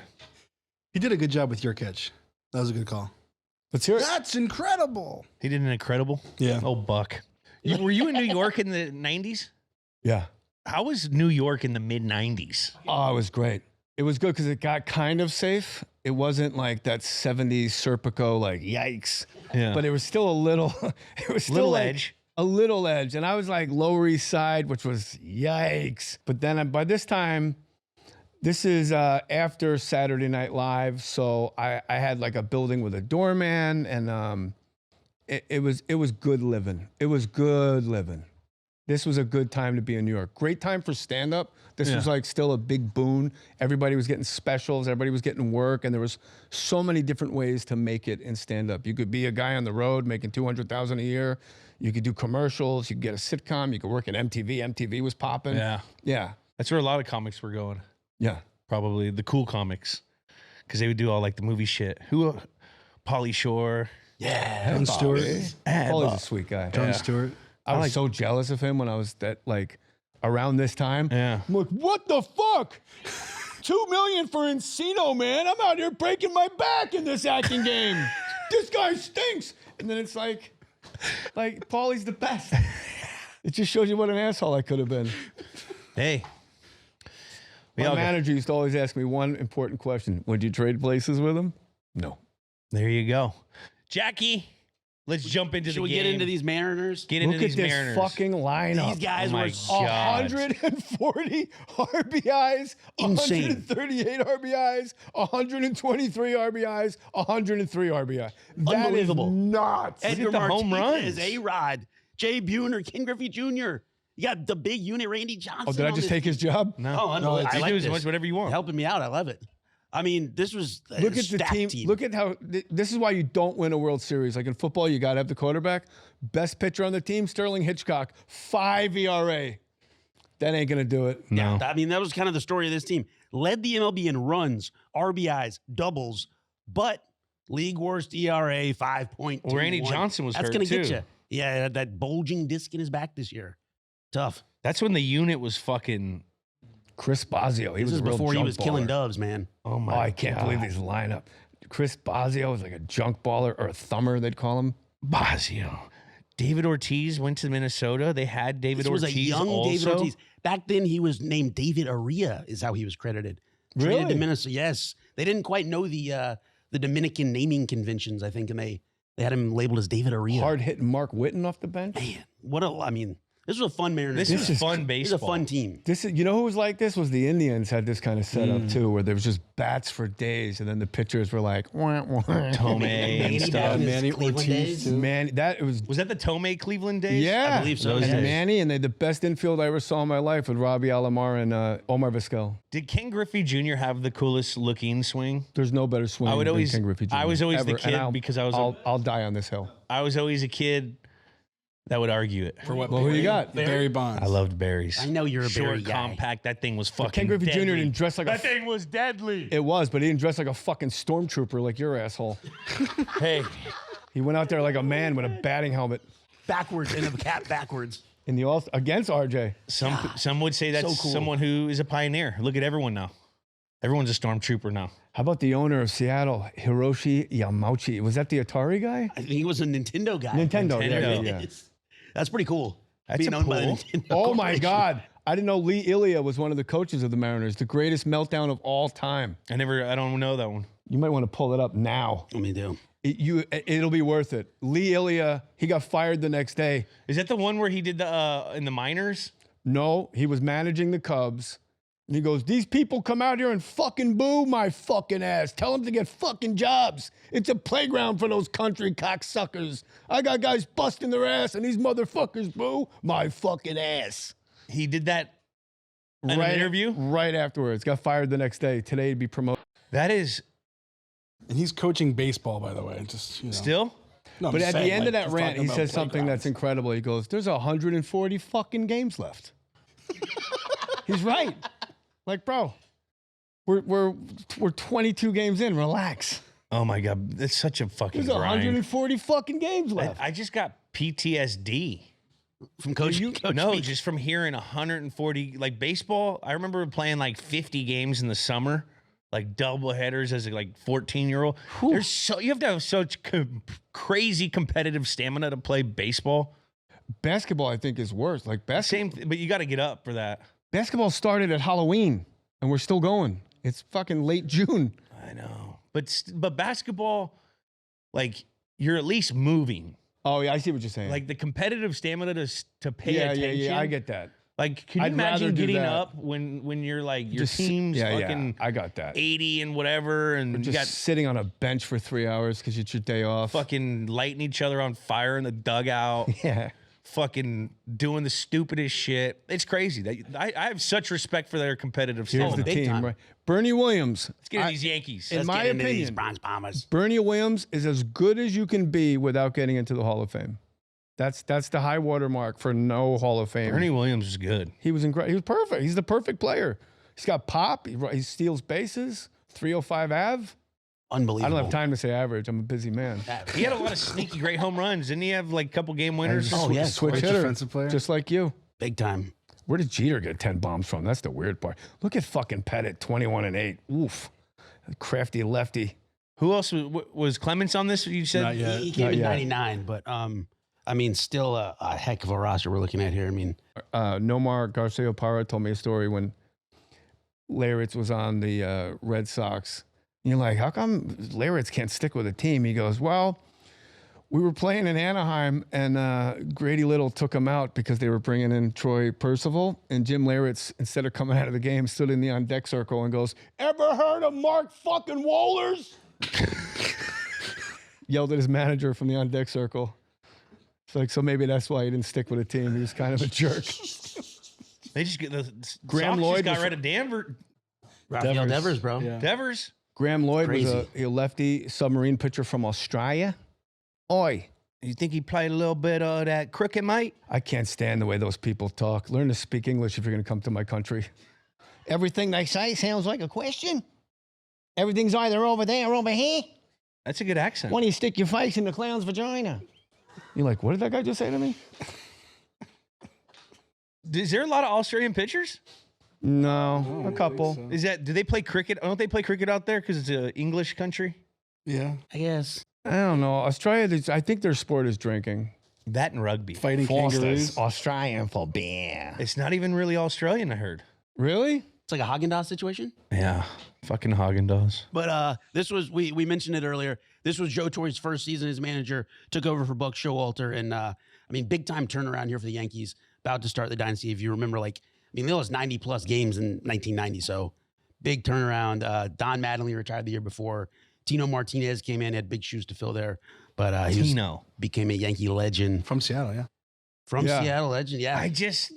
He did a good job with your catch. That was a good call. Let's hear it. That's incredible. He did an incredible. Yeah. Oh, Buck. Were you in New York in the 90s? Yeah. How was New York in the mid 90s? Oh, it was great. It was good because it got kind of safe. It wasn't like that 70s Serpico, like, yikes. Yeah. But it was still a little, it was still Little like edge. A little edge. And I was like Lower East Side, which was yikes. But then by this time, this is after Saturday Night Live. So I had like a building with a doorman, and it was good living. It was good living. This was a good time to be in New York. Great time for stand-up. This was like still a big boon. Everybody was getting specials. Everybody was getting work. And there was so many different ways to make it in stand-up. You could be a guy on the road making $200,000 a year. You could do commercials. You could get a sitcom. You could work at MTV. MTV was popping. Yeah. Yeah. That's where a lot of comics were going. Yeah. Probably the cool comics. Because they would do all like the movie shit. Pauly Shore. Yeah. Jon Stewart. Paulie's a sweet guy. Jon Stewart. I was so jealous of him when I was around this time. Yeah. I'm like, what the fuck? $2 million for Encino, man. I'm out here breaking my back in this acting game. This guy stinks. And then it's like Paulie's the best. It just shows you what an asshole I could have been. Hey. My manager used to always ask me one important question. Would you trade places with him? No. There you go. Jackie, Let's jump into Should the we game. get into these Mariners? Get into Look at these this Mariners. fucking lineup. These guys Oh my were God. 140 RBIs, Insane. 138 RBIs, 123 RBIs, 103 RBI. That is Unbelievable. nuts. Edgar the home Martinez, runs. A-Rod, Jay Buhner, Ken Griffey Jr. You got the big unit, Randy Johnson. Oh, did I on just this take his job? No, Oh, unbelievable. I you like do as this. much whatever you want. Helping me out. I love it. I mean, this was a Look at the stacked team. Look at how this is why you don't win a World Series. Like in football, you got to have the quarterback. Best pitcher on the team, Sterling Hitchcock, 5 ERA. That ain't gonna do it. No. I mean, that was kind of the story of this team. Led the MLB in runs, RBIs, doubles, but league worst ERA 5.2. Well, Randy Johnson was That's hurt, gonna get too. you. Yeah, that bulging disc in his back this year. Tough. That's when the unit was fucking. Chris Bosio. He This was is a real before he junk was killing baller. doves, man. Oh my! Oh, I can't God. believe this lineup. Chris Bosio was like a junk baller or a thumber, they'd call him. Bosio. David Ortiz went to Minnesota. They had David This was Ortiz a young also. David Ortiz. Back then, he was named David Aria, is how he was credited. Traded to Really? Minnesota. Yes, they didn't quite know the Dominican naming conventions, I think, and they had him labeled as David Aria. Hard hitting Mark Whitten off the bench. Man, I mean, this was a fun Mariners. This team. is fun This is a baseball. fun team. This is, you know who was like this? Was the Indians had this kind of setup too, where there was just bats for days, and then the pitchers were like, wah, wah. Tomei Manny and back stuff. in his Manny Cleveland Ortiz, days. too. Man, that it was. Was that the Tomei Cleveland days? Yeah, I believe so. Those And days. Manny, and they had the best infield I ever saw in my life with Robbie Alomar and Omar Vizquel. Did Ken Griffey Jr. have the coolest looking swing? There's no better swing I would than always- Ken Griffey Jr. I was always the ever, and kid because I was I'll die on this hill. I was always a kid that would argue it. For what? Well, who you got? Barry Bonds. I loved berries. I know you're a Barry Short, guy. compact. That thing was fucking. Ken Griffey Jr. deadly. didn't dress like That a. thing was deadly. It was, but he didn't dress like a fucking stormtrooper like your asshole. Hey, He went out there like a man with a batting helmet Backwards, in the cap backwards. in the all against RJ. some would say that's so cool. someone who is a pioneer. Look at everyone now. Everyone's a stormtrooper now. How about the owner of Seattle, Hiroshi Yamauchi? Was that the Atari guy? I think he was a Nintendo guy. Nintendo, Nintendo. yeah. That's pretty cool. That's Being a owned by the pool. Nintendo Oh my Corporation. God. I didn't know Lee Ilya was one of the coaches of the Mariners. The greatest meltdown of all time. I don't know that one. You might want to pull it up now. Let me do. It'll be worth it. Lee Ilya, he got fired the next day. Is that the one where he did the in the minors? No, he was managing the Cubs. And he goes, these people come out here and fucking boo my fucking ass. Tell them to get fucking jobs. It's a playground for those country cocksuckers. I got guys busting their ass and these motherfuckers boo my fucking ass. He did that in an interview? Right afterwards. Got fired the next day. Today he'd be promoted. That is And he's coaching baseball, by the way. Just still. No, I'm But just at the saying, end of like, that just rant, talking he about says something that's playgrounds. incredible. He goes, there's 140 fucking games left. He's right. Like, bro, we're 22 games in. Relax. Oh my god, that's such a fucking There's grind. 140 fucking games left. I just got PTSD. From Coach. Coach No, Pete. just from hearing 140 like baseball. I remember playing like 50 games in the summer, like double headers as a like 14-year-old. There's so you have to have such crazy competitive stamina to play baseball. Basketball, I think, is worse. Like But you got to get up for that. basketball started at Halloween, and we're still going. It's fucking late June. I know, but basketball, like you're at least moving. Oh yeah, I see what you're saying. Like the competitive stamina to pay yeah, attention. yeah, I get that. Like, can you I'd rather imagine do getting that. up when you're like your Just team's fucking I got that. 80 and whatever, and you Just got sitting on a bench for 3 hours because it's your day off. fucking lighting each other on fire in the dugout, Yeah. fucking doing the stupidest shit. It's crazy. I have such respect for their competitive Here's stamina. the big team, time. right? Bernie Williams. Let's get into these Yankees. in Let's my get into these opinion, Bronze Bombers. Bernie Williams is as good as you can be without getting into the Hall of Fame. That's the high water mark for no Hall of Fame. Bernie Williams is good. He was incredible. He was perfect. He's the perfect player. He's got pop. He steals bases. 305 Ave. Unbelievable. I don't have time to say average. I'm a busy man. He had a lot of sneaky great home runs. Didn't he have like a couple game winners? Oh, yes. Switch Great hitter. defensive player. Just like you. Big time. Where did Jeter get 10 bombs from? That's the weird part. Look at fucking Pettit, 21-8. Oof. Crafty lefty. Who else was Clements on this? You said Not yet. He came Not in yet. 99, but I mean, still a heck of a roster we're looking at here. I mean, Nomar Garciaparra told me a story when Leyritz was on the Red Sox. And you're like, how come Leyritz can't stick with a team? He goes, well, We were playing in Anaheim, and Grady Little took him out because they were bringing in Troy Percival. And Jim Leyritz, instead of coming out of the game, stood in the on-deck circle and goes, "Ever heard of Mark fucking Wohlers?" Yelled at his manager from the on-deck circle. It's like, so maybe that's why he didn't stick with a team. He was kind of a jerk. They just get the Graham Sox Lloyd just got was- rid of Danvers. Rafael Devers, bro. Yeah. Devers. Graham Lloyd was Crazy. a lefty submarine pitcher from Australia. Oi. You think he played a little bit of that cricket, mate? I can't stand the way those people talk. Learn to speak English if you're going to come to my country. Everything they say sounds like a question. Everything's either over there or over here. That's a good accent. Why don't you stick your face in the clown's vagina? You're like, what did that guy just say to me? Is there a lot of Australian pitchers? No, a couple. So. Is that? Do they play cricket? Don't they play cricket out there because it's an English country? Yeah. I guess. I don't know. Australia, I think their sport is drinking. That and rugby. Fighting Foster's kangaroos. Australian for beer. It's not even really Australian, I heard. Really? It's like a Haagen-Dazs situation. Yeah, fucking Haagen-Dazs. But this was, we mentioned it earlier. This was Joe Torre's first season as manager. Took over for Buck Showalter. And I mean, big time turnaround here for the Yankees. About to start the dynasty. If you remember, like, I mean, they lost 90 plus games in 1990. So big turnaround. Don Mattingly retired the year before. Tino Martinez came in, had big shoes to fill there. But he became a Yankee legend. From Seattle, yeah. From Yeah. Seattle, legend, yeah. I just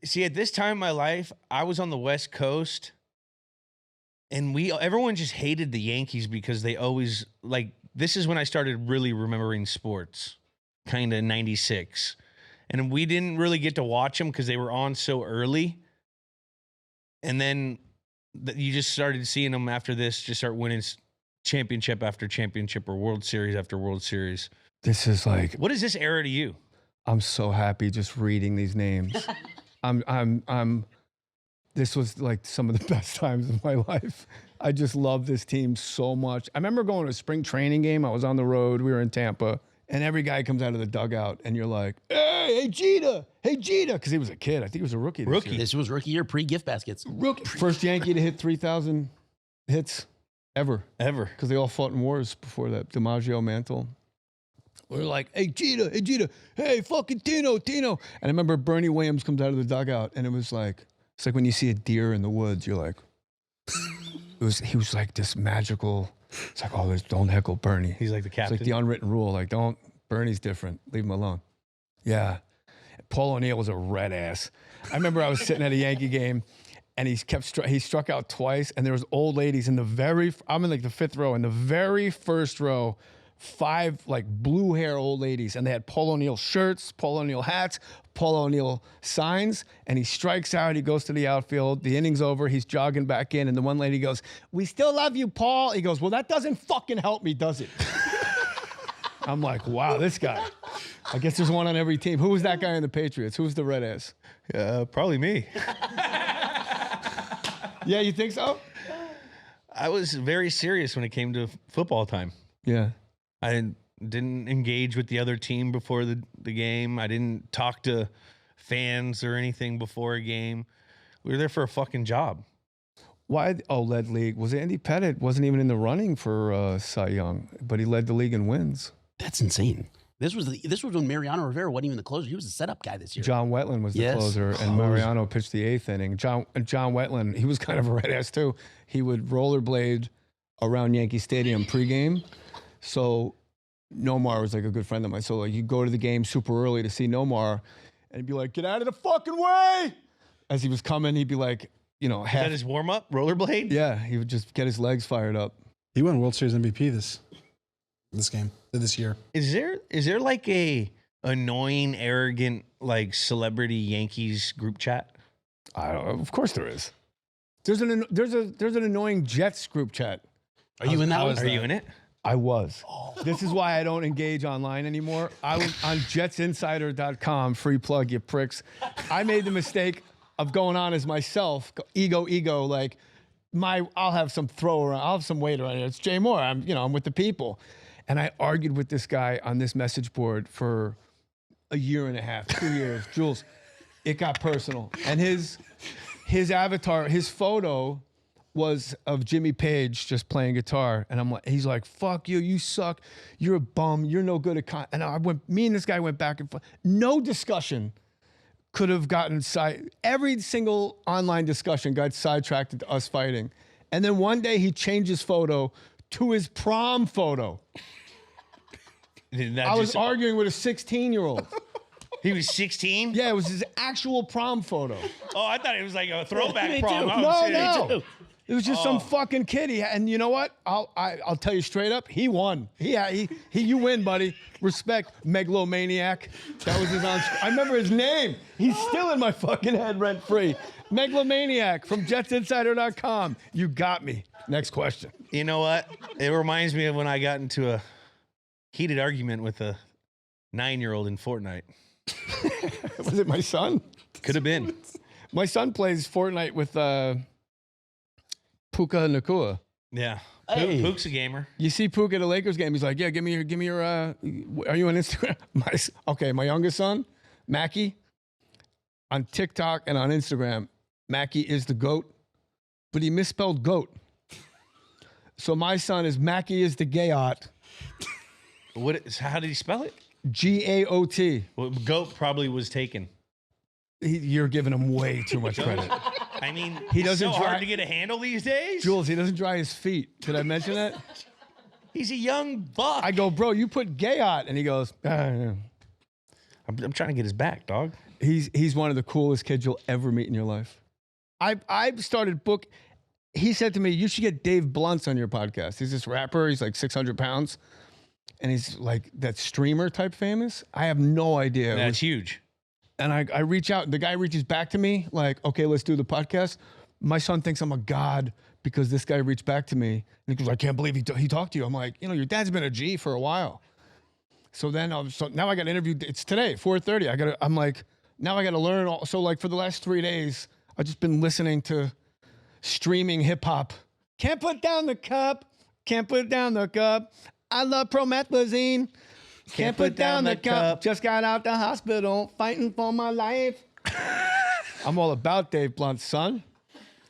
see at this time in my life, I was on the West Coast, and everyone just hated the Yankees because they always like. This is when I started really remembering sports, kind of '96, and we didn't really get to watch them because they were on so early. And then you just started seeing them after this, just start winning championship after championship or World Series after World Series. This is like, What is this era to you? I'm so happy just reading these names. This was like some of the best times of my life. I just love this team so much. I remember going to a spring training game. I was on the road. We were in Tampa. And every guy comes out of the dugout and you're like, hey Jeter, because he was a kid. I think he was a rookie. Rookie. Year. This was rookie year, pre-gift baskets. Rookie. First Yankee to hit 3,000 hits ever. Because they all fought in wars before that. DiMaggio, Mantle. We were like, hey Jeter, hey fucking Tino. And I remember Bernie Williams comes out of the dugout and it was like, it's like when you see a deer in the woods, you're like, he was like this magical, it's like, oh, don't heckle Bernie. He's like the It's captain. like the unwritten rule, like Bernie's different, leave him alone. Yeah. Paul O'Neill was a red ass. I remember I was sitting at a Yankee game and he struck out twice and there was old ladies in I'm in like the fifth row, in the very first row, 5 like blue hair old ladies, and they had Paul O'Neill shirts, Paul O'Neill hats, Paul O'Neill signs, and he strikes out, he goes to the outfield, the inning's over, he's jogging back in, and the one lady goes, we still love you, Paul. He goes, well, that doesn't fucking help me, does it? I'm like, wow, this guy. I guess there's one on every team. Who was that guy in the Patriots? Who's the red ass? Probably me. Yeah, you think so? I was very serious when it came to football time. Yeah. I didn't engage with the other team before the game. I didn't talk to fans or anything before a game. We were there for a fucking job. Why? Oh, led league. Was Andy Pettit wasn't even in the running for Cy Young, but he led the league in wins. That's insane. This was when Mariano Rivera wasn't even the closer. He was the setup guy this year. John Wetland was the closer, and Mariano pitched the 8th inning. John Wetland, he was kind of a red ass too. He would rollerblade around Yankee Stadium pregame. So Nomar was like a good friend of mine. So like you go to the game super early to see Nomar, and he'd be like, "Get out of the fucking way!" As he was coming, he'd be like, you know, Is that his warm up rollerblade? Yeah, he would just get his legs fired up. He won World Series MVP this year. Is there like a annoying, arrogant, like celebrity Yankees group chat? I don't know. Of course there is. There's an annoying Jets group chat. Are you in that one? Are you in it? I was. This is why I don't engage online anymore. I was on jetsinsider.com, free plug, you pricks. I made the mistake of going on as myself, ego, like I'll have some throw around, I'll have some weight around here. It's Jay Mohr. I'm with the people. And I argued with this guy on this message board for a year and a half, 2 years. Jules, it got personal. And his avatar, his photo was of Jimmy Page just playing guitar, and he's like, "Fuck you, you suck, you're a bum, you're no good at." And me and this guy went back and forth. No discussion could have gotten every single online discussion got sidetracked into us fighting. And then one day he changed his photo to his prom photo. I was arguing with a 16-year-old. He was 16? Yeah, it was his actual prom photo. Oh, I thought it was like a throwback prom. No. It was just some fucking kid. And you know what? I'll tell you straight up, he won. You win, buddy. Respect, megalomaniac. That was his I remember his name. He's still in my fucking head rent free. Megalomaniac from jetsinsider.com. You got me. Next question. You know what? It reminds me of when I got into a heated argument with a 9-year-old in Fortnite. Was it my son? Could have been. My son plays Fortnite with Puka Nakua. Yeah. Hey. Pook's a gamer. You see Puka at a Lakers game, he's like, yeah, give me your are you on Instagram? My youngest son, Mackie, on TikTok and on Instagram, Mackie is the GOAT, but he misspelled GOAT. So my son is Mackie is the Gayot. How did he spell it? GAOT. Well, GOAT probably was taken. You're giving him way too much credit. I mean, He doesn't so try- hard to get a handle these days. Jules, he doesn't dry his feet. Did I mention that? He's a young buck. I go, bro, you put Gayot. And he goes, yeah. I'm trying to get his back, dog. He's one of the coolest kids you'll ever meet in your life. I've started he said to me, you should get Dave Blunt's on your podcast. He's this rapper. He's like 600 pounds. And he's like that streamer type famous. I have no idea. That's huge. And I reach out. The guy reaches back to me like, okay, let's do the podcast. My son thinks I'm a god because this guy reached back to me. And he goes, I can't believe he talked to you. I'm like, your dad's been a G for a while. So then, now I got interviewed. It's today, 4:30. I'm like, now I got to learn. So like for the last 3 days, I've just been listening to streaming hip hop. Can't put down the cup. Can't put down the cup. I love promethazine. Can't put down the cup. Just got out the hospital, fighting for my life. I'm all about Dave Blunt's son.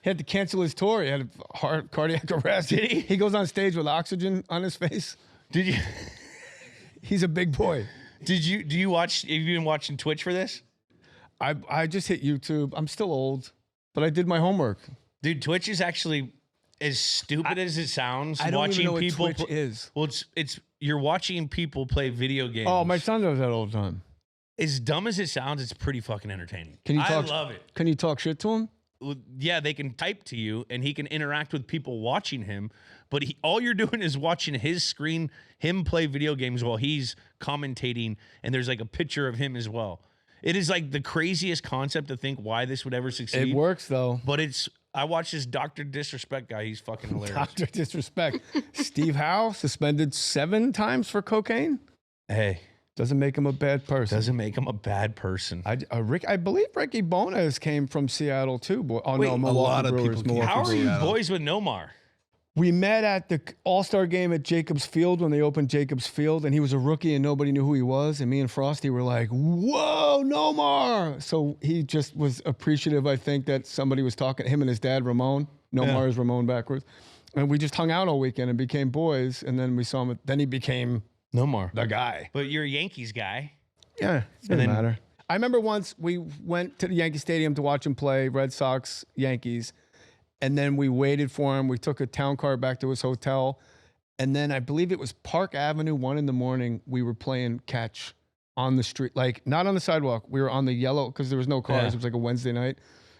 He had to cancel his tour. He had a cardiac arrest. Did he? He goes on stage with oxygen on his face. Did you? He's a big boy. Do you watch? Have you been watching Twitch for this? I just hit YouTube. I'm still old, but I did my homework. Dude, Twitch is actually as stupid as it sounds. I don't watching even know people what Twitch is. Well, it's you're watching people play video games. Oh, my son does that all the time. As dumb as it sounds, it's pretty fucking entertaining. I love it. Can you talk shit to him? Well, yeah, they can type to you, and he can interact with people watching him. But all you're doing is watching his screen, him play video games while he's commentating, and there's like a picture of him as well. It is like the craziest concept to think why this would ever succeed. It works though. But I watched this Dr. Disrespect guy. He's fucking hilarious. Dr. Disrespect. Steve Howe suspended 7 times for cocaine. Hey, Doesn't make him a bad person. doesn't make him a bad person. I believe Ricky Bonas came from Seattle too. Wait, no, a Milwaukee lot of Brewers. people came Milwaukee How are Brewers. you Seattle. boys with Nomar? We met at the All-Star game at Jacobs Field when they opened Jacobs Field, and he was a rookie and nobody knew who he was. And me and Frosty were like, whoa, Nomar. So he just was appreciative, I think, that somebody was talking to him and his dad, Ramon. Nomar is Ramon backwards. And we just hung out all weekend and became boys. And then we saw him. Then he became Nomar. the guy. But you're a Yankees guy. Yeah, it doesn't matter. I remember once we went to the Yankee Stadium to watch him play Red Sox, Yankees. And then we waited for him. We took a town car back to his hotel. And then I believe it was Park Avenue, 1 a.m. We were playing catch on the street, like not on the sidewalk. We were on the yellow because there was no cars. Yeah. It was like a Wednesday night.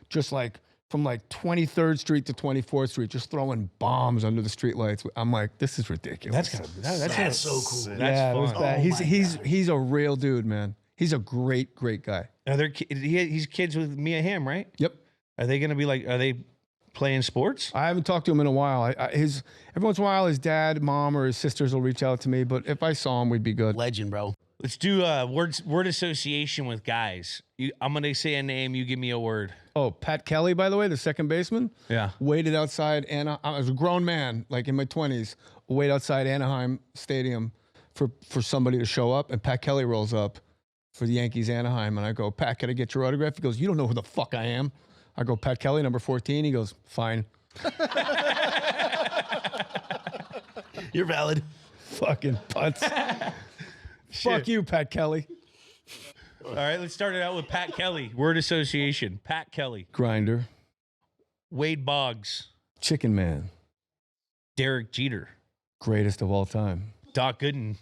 Just like from like 23rd Street to 24th Street, just throwing bombs under the streetlights. I'm like, this is ridiculous. That's so cool. That's yeah, it was fun. bad. Oh He's a real dude, man. He's a great, great guy. Are there, he's kids with Mia Hamm, right? Yep. Are they going to be like, are they playing sports? I haven't talked to him in a while. Every once in a while, his dad, mom, or his sisters will reach out to me. But if I saw him, we'd be good. Legend, bro. Let's do word association with guys. I'm going to say a name. You give me a word. Oh, Pat Kelly, by the way, the second baseman. Yeah. Waited outside I was a grown man, like in my 20s. Wait outside Anaheim Stadium for somebody to show up, and Pat Kelly rolls up for the Yankees Anaheim, and I go, Pat, can I get your autograph? He goes, you don't know who the fuck I am. I go, Pat Kelly, number 14. He goes, fine. You're valid. Fucking putts. Fuck you, Pat Kelly. All right, let's start it out with Pat Kelly. Word association. Pat Kelly. Grinder. Wade Boggs. Chicken Man. Derek Jeter. Greatest of all time. Doc Gooden.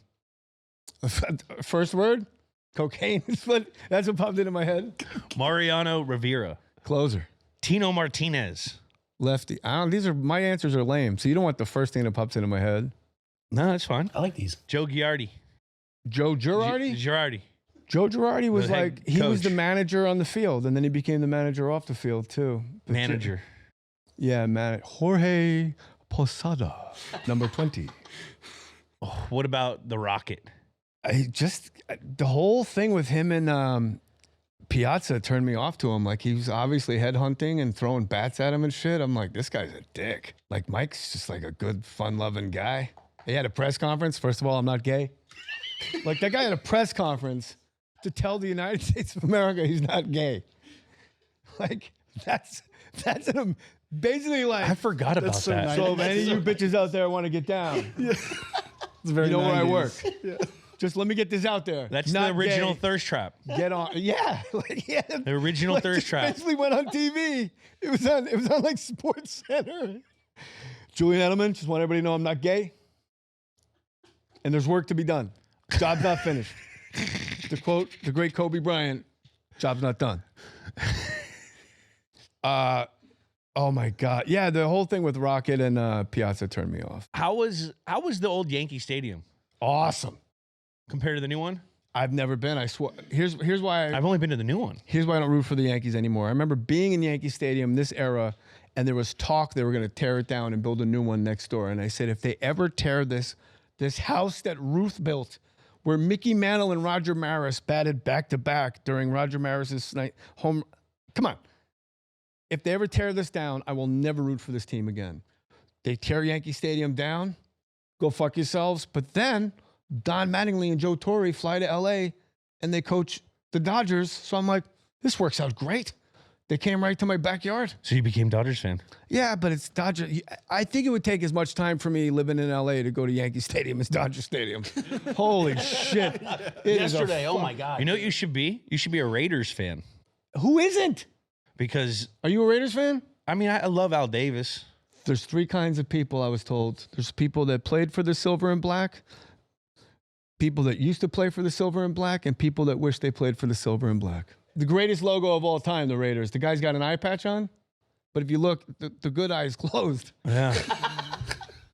First word? Cocaine. That's what popped into my head. Mariano Rivera. Closer. Tino Martinez. Lefty. My answers are lame, so you don't want the first thing that pops into my head. No, that's fine. I like these. Joe Girardi. Joe Girardi? Girardi. Joe Girardi was The head he was the coach. manager on the field, and then he became the manager off the field, too. Manager. Yeah, Jorge Posada, number 20. What about the Rocket? The whole thing with him and Piazza turned me off to him. Like, he was obviously headhunting and throwing bats at him and shit. I'm like, this guy's a dick. Like, Mike's just like a good, fun-loving guy. He had a press conference. First of all, I'm not gay. Like, that guy had a press conference to tell the United States of America he's not gay. Like, that's basically like. I forgot about so that. nice. So if any of you bitches out there want to get down, It's very you know where I 90s. work. Just let me get this out there. That's Not the original gay. Thirst Trap. Get on. Yeah. Like, yeah. The original Thirst it Trap. basically went on TV. It was on like Sports Center. Julian Edelman, just want everybody to know I'm not gay. And there's work to be done. Job's not finished. To quote the great Kobe Bryant, job's not done. Oh my God. Yeah, the whole thing with Rocket and Piazza turned me off. How was the old Yankee Stadium Awesome. compared to the new one? I've never been. I swear. Here's why I've only been to the new one. Here's why I don't root for the Yankees anymore. I remember being in Yankee Stadium this era, and there was talk they were going to tear it down and build a new one next door. And I said, if they ever tear this house that Ruth built, where Mickey Mantle and Roger Maris batted back to back during Roger Maris's night home, come on. If they ever tear this down, I will never root for this team again. They tear Yankee Stadium down, go fuck yourselves. But then Don Mattingly and Joe Torre fly to LA and they coach the Dodgers. So I'm like, this works out great. They came right to my backyard. So you became Dodgers fan. Yeah, but it's Dodger. I think it would take as much time for me living in LA to go to Yankee Stadium as Dodger Stadium. Holy shit. It is a Yesterday, oh my God. You know what you should be? You should be a Raiders fan. Who isn't? Because, Are you a Raiders fan? I mean, I love Al Davis. There's three kinds of people, I was told. There's people that played for the silver and black, people that used to play for the silver and black, and people that wish they played for the silver and black. The greatest logo of all time, the Raiders. The guy's got an eye patch on, but if you look, the good eye is closed. Yeah.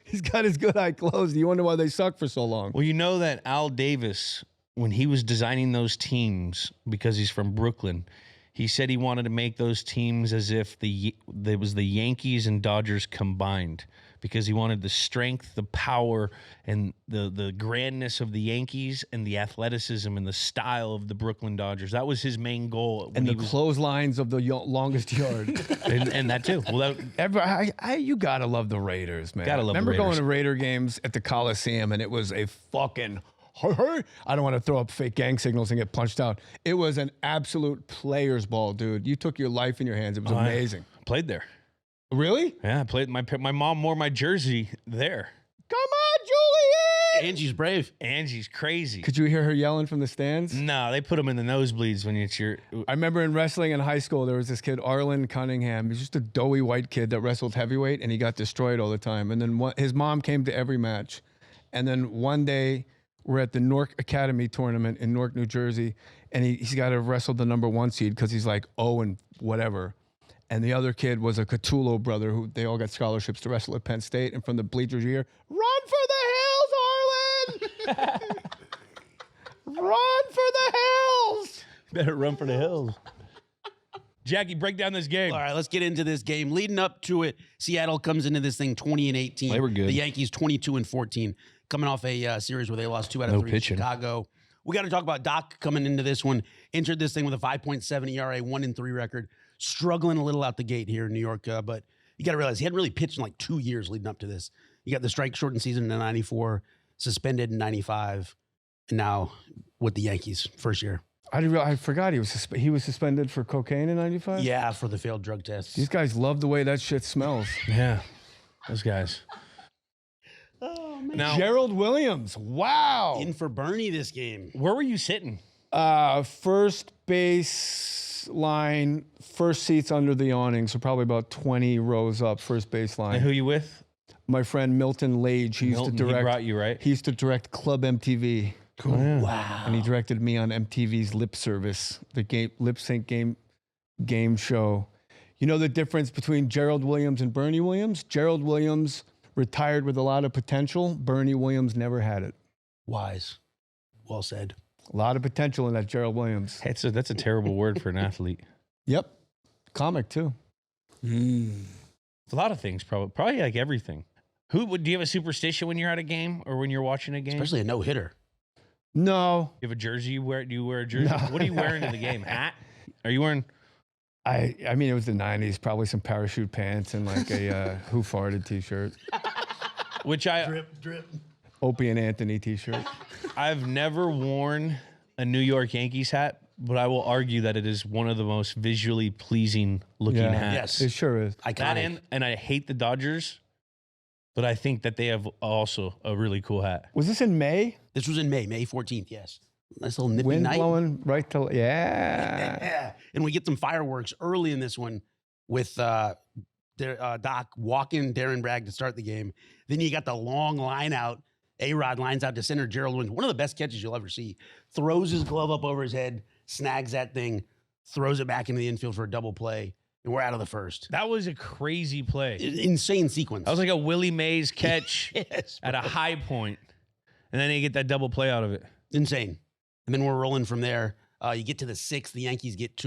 He's got his good eye closed. You wonder why they suck for so long. Well, you know that Al Davis, when he was designing those teams, because he's from Brooklyn, he said he wanted to make those teams as if there was the Yankees and Dodgers combined, because he wanted the strength, the power, and the grandness of the Yankees and the athleticism and the style of the Brooklyn Dodgers. That was his main goal. And the clotheslines of the longest yard. and that too. Well, You gotta love the Raiders, man. Gotta love the Remember Raiders. going to Raider games at the Coliseum, and it was a fucking. I don't want to throw up fake gang signals and get punched out. It was an absolute player's ball, dude. You took your life in your hands. It was amazing. I played there. Really? Yeah, I played. My mom wore my jersey there. Come on, Julian! Angie's brave. Angie's crazy. Could you hear her yelling from the stands? No, they put them in the nosebleeds when you cheer. I remember in wrestling in high school, there was this kid, Arlen Cunningham. He's just a doughy white kid that wrestled heavyweight, and he got destroyed all the time. And then his mom came to every match. And then one day, we're at the Newark Academy tournament in Newark, New Jersey, and he's got to wrestle the number 1 seed because he's like, oh, and whatever. And the other kid was a Catullo brother who they all got scholarships to wrestle at Penn State. And from the bleachers, you hear, run for the hills, Arlen! Run for the hills! Better run for the hills. Jackie, break down this game. All right, let's get into this game. Leading up to it, Seattle comes into this thing 20-18. They were good. The Yankees 22-14, coming off a series where they lost 2 out of 3 to pitching. Chicago. We got to talk about Doc coming into this one. Entered this thing with a 5.7 ERA, 1-3 record. Struggling a little out the gate here in New York, but you got to realize he hadn't really pitched in like 2 years leading up to this. You got the strike shortened season in '94, suspended in '95, and now with the Yankees, first year. I forgot he was suspended for cocaine in '95. Yeah, for the failed drug test. These guys love the way that shit smells. Yeah, those guys. Oh, man. Now, Gerald Williams. Wow. In for Bernie this game. where were you sitting? First base line, first seats under the awning, so probably about 20 rows up, first base line. And who you with? My friend Milton Lage, he used to direct. He brought you, right? He used to direct Club MTV. Oh, yeah. Wow. And he directed me on MTV's Lip Service, the lip sync game show. You know the difference between Gerald Williams and Bernie Williams? Gerald Williams retired with a lot of potential. Bernie Williams never had it. Wise. Well said. A lot of potential in that Gerald Williams. That's a terrible word for an athlete. Yep. Comic too. It's a lot of things, probably like everything. Do you have a superstition when you're at a game or when you're watching a game? Especially a no-hitter. No. You have a jersey you wear? Do you wear a jersey? No. What are you wearing to the game? Hat? Are you wearing? I mean, it was the 90s, probably some parachute pants and like a Who Farted t-shirt. Which Drip. Opie and Anthony t-shirt. I've never worn a New York Yankees hat, but I will argue that it is one of the most visually pleasing looking Yeah. hats. Yes. It sure is. That Iconic. and I hate the Dodgers, but I think that they have also a really cool hat. Was this in May? This was in May 14th, yes. Nice little nippy Wind night. blowing right to, yeah. Yeah. And we get some fireworks early in this one with Doc walking Darren Bragg to start the game. Then you got the long line out. A-Rod lines out to center. Gerald Williams, one of the best catches you'll ever see. Throws his glove up over his head, snags that thing, throws it back into the infield for a double play, and we're out of the first. That was a crazy play. Insane sequence. That was like a Willie Mays catch Yes, at a high point, and then you get that double play out of it. insane. And then we're rolling from there. You get to the sixth. The Yankees get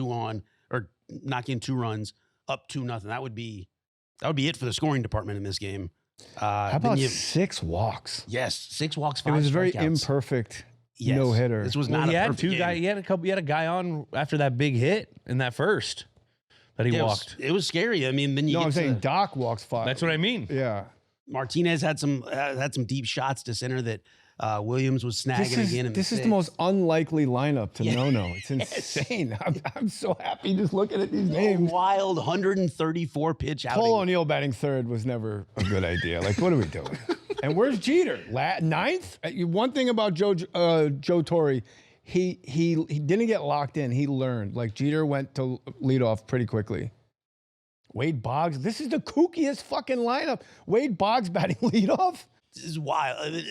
knock in 2 runs, up 2-0. That would be it for the scoring department in this game. How about 6 walks? Yes, 6 walks, It 5 was a very strikeouts. imperfect Yes. no-hitter. This was Well, not he a had perfect 2 game. guys. He had a guy on after that big hit in that first that he Yeah, walked. It was scary. I mean, then you No, get I'm to saying Doc walks 5. That's what I mean. Yeah. Martinez had some deep shots to center that Williams was snagging again. This is the most unlikely lineup to Yeah. no. It's insane. I'm so happy just looking at these names. wild 134 pitch outing. Cole O'Neill batting third was never a good idea. Like, what are we doing? And where's Jeter? 9th? One thing about Joe Torre, he didn't get locked in. He learned. Like, Jeter went to lead off pretty quickly. Wade Boggs. This is the kookiest fucking lineup. Wade Boggs batting leadoff. This is wild.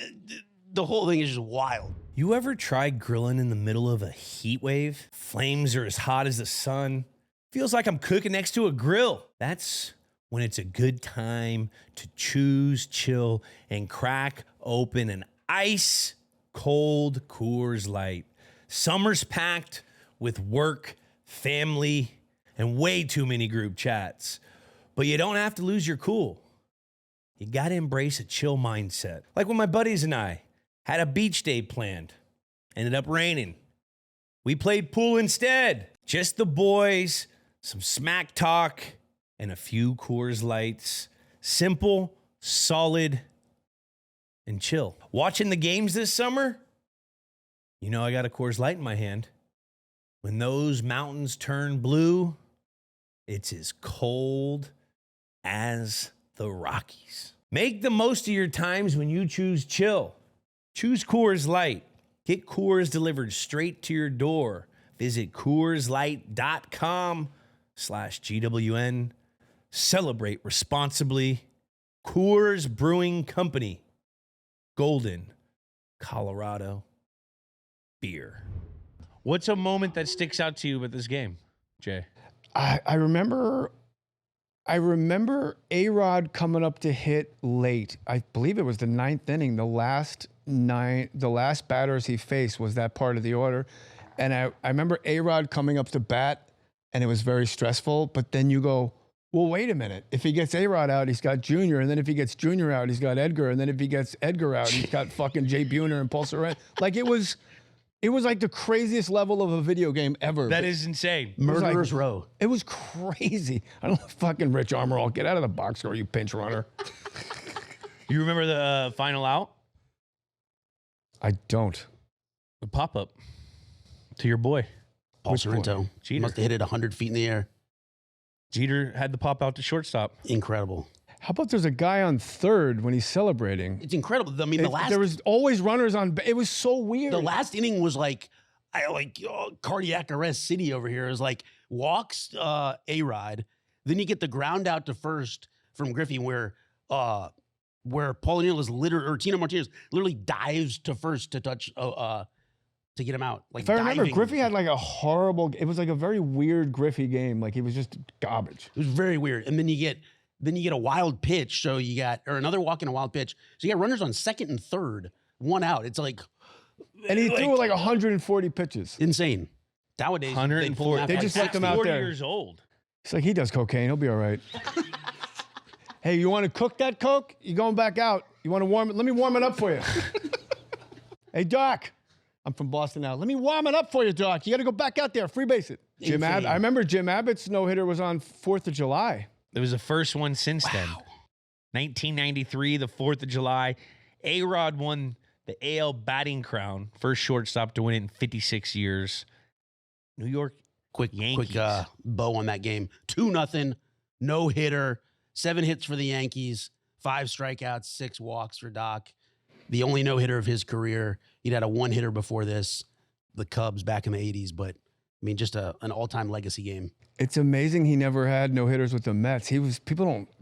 The whole thing is just wild. You ever tried grilling in the middle of a heat wave? Flames are as hot as the sun. Feels like I'm cooking next to a grill. That's when it's a good time to choose, chill, and crack open an ice cold Coors Light. Summer's packed with work, family, and way too many group chats. But you don't have to lose your cool. You gotta embrace a chill mindset. Like when my buddies and I had a beach day planned. Ended up raining. We played pool instead. Just the boys, some smack talk, and a few Coors Lights. Simple, solid, and chill. Watching the games this summer? You know I got a Coors Light in my hand. When those mountains turn blue, it's as cold as the Rockies. Make the most of your times when you choose chill. Choose Coors Light. Get Coors delivered straight to your door. Visit CoorsLight.com/GWN. Celebrate responsibly. Coors Brewing Company. Golden, Colorado beer. What's a moment that sticks out to you with this game, Jay? I remember A-Rod coming up to hit late. I believe it was the 9th inning. The last batters he faced was that part of the order. And I remember A-Rod coming up to bat, and it was very stressful. But then you go, well, wait a minute. If he gets A-Rod out, he's got Junior. And then if he gets Junior out, he's got Edgar. And then if he gets Edgar out, he's got fucking Jay Buhner and Paul Sorrent. Like, it was like the craziest level of a video game ever. That is insane. Murderer's Row. It was crazy. I don't know, fucking Rich Armorall, get out of the box score, you pinch runner. You remember the final out? I don't. The pop-up to your boy. Paul Which point? Sorrento. Jeter. Must have hit it 100 feet in the air. Jeter had the pop out to shortstop. Incredible. How about there's a guy on third when he's celebrating? It's incredible. I mean, There was always runners on. It was so weird. the last inning was like, cardiac arrest city over here. It was like walks A-Rod, then you get the ground out to first from Griffey where Paul O'Neill is or Tino Martinez literally dives to first to touch to get him out. Like if I remember, diving. Griffey had like a horrible. It was like a very weird Griffey game. Like he was just garbage. It was very weird. And then you get a wild pitch. So you got another walk and a wild pitch. So you got runners on second and third, one out. It's like And he threw like 140 pitches. insane. Nowadays, 140. They just left him out 40 there. years old. It's like he does cocaine. He'll be all right. Hey, you want to cook that Coke? You going back out? You want to warm it? Let me warm it up for you. Hey, Doc. I'm from Boston now. Let me warm it up for you, Doc. You got to go back out there. Freebase it. Insane. I remember Jim Abbott's no-hitter was on 4th of July. It was the first one since then. 1993, the 4th of July. A-Rod won the AL batting crown. First shortstop to win it in 56 years. New York quick Yankees. bow on that game. 2-0, no hitter, 7 hits for the Yankees, 5 strikeouts, 6 walks for Doc. The only no hitter of his career. He'd had a 1-hitter before this, the Cubs back in the 80s. But I mean, just an all-time legacy game. It's amazing he never had no-hitters with the Mets.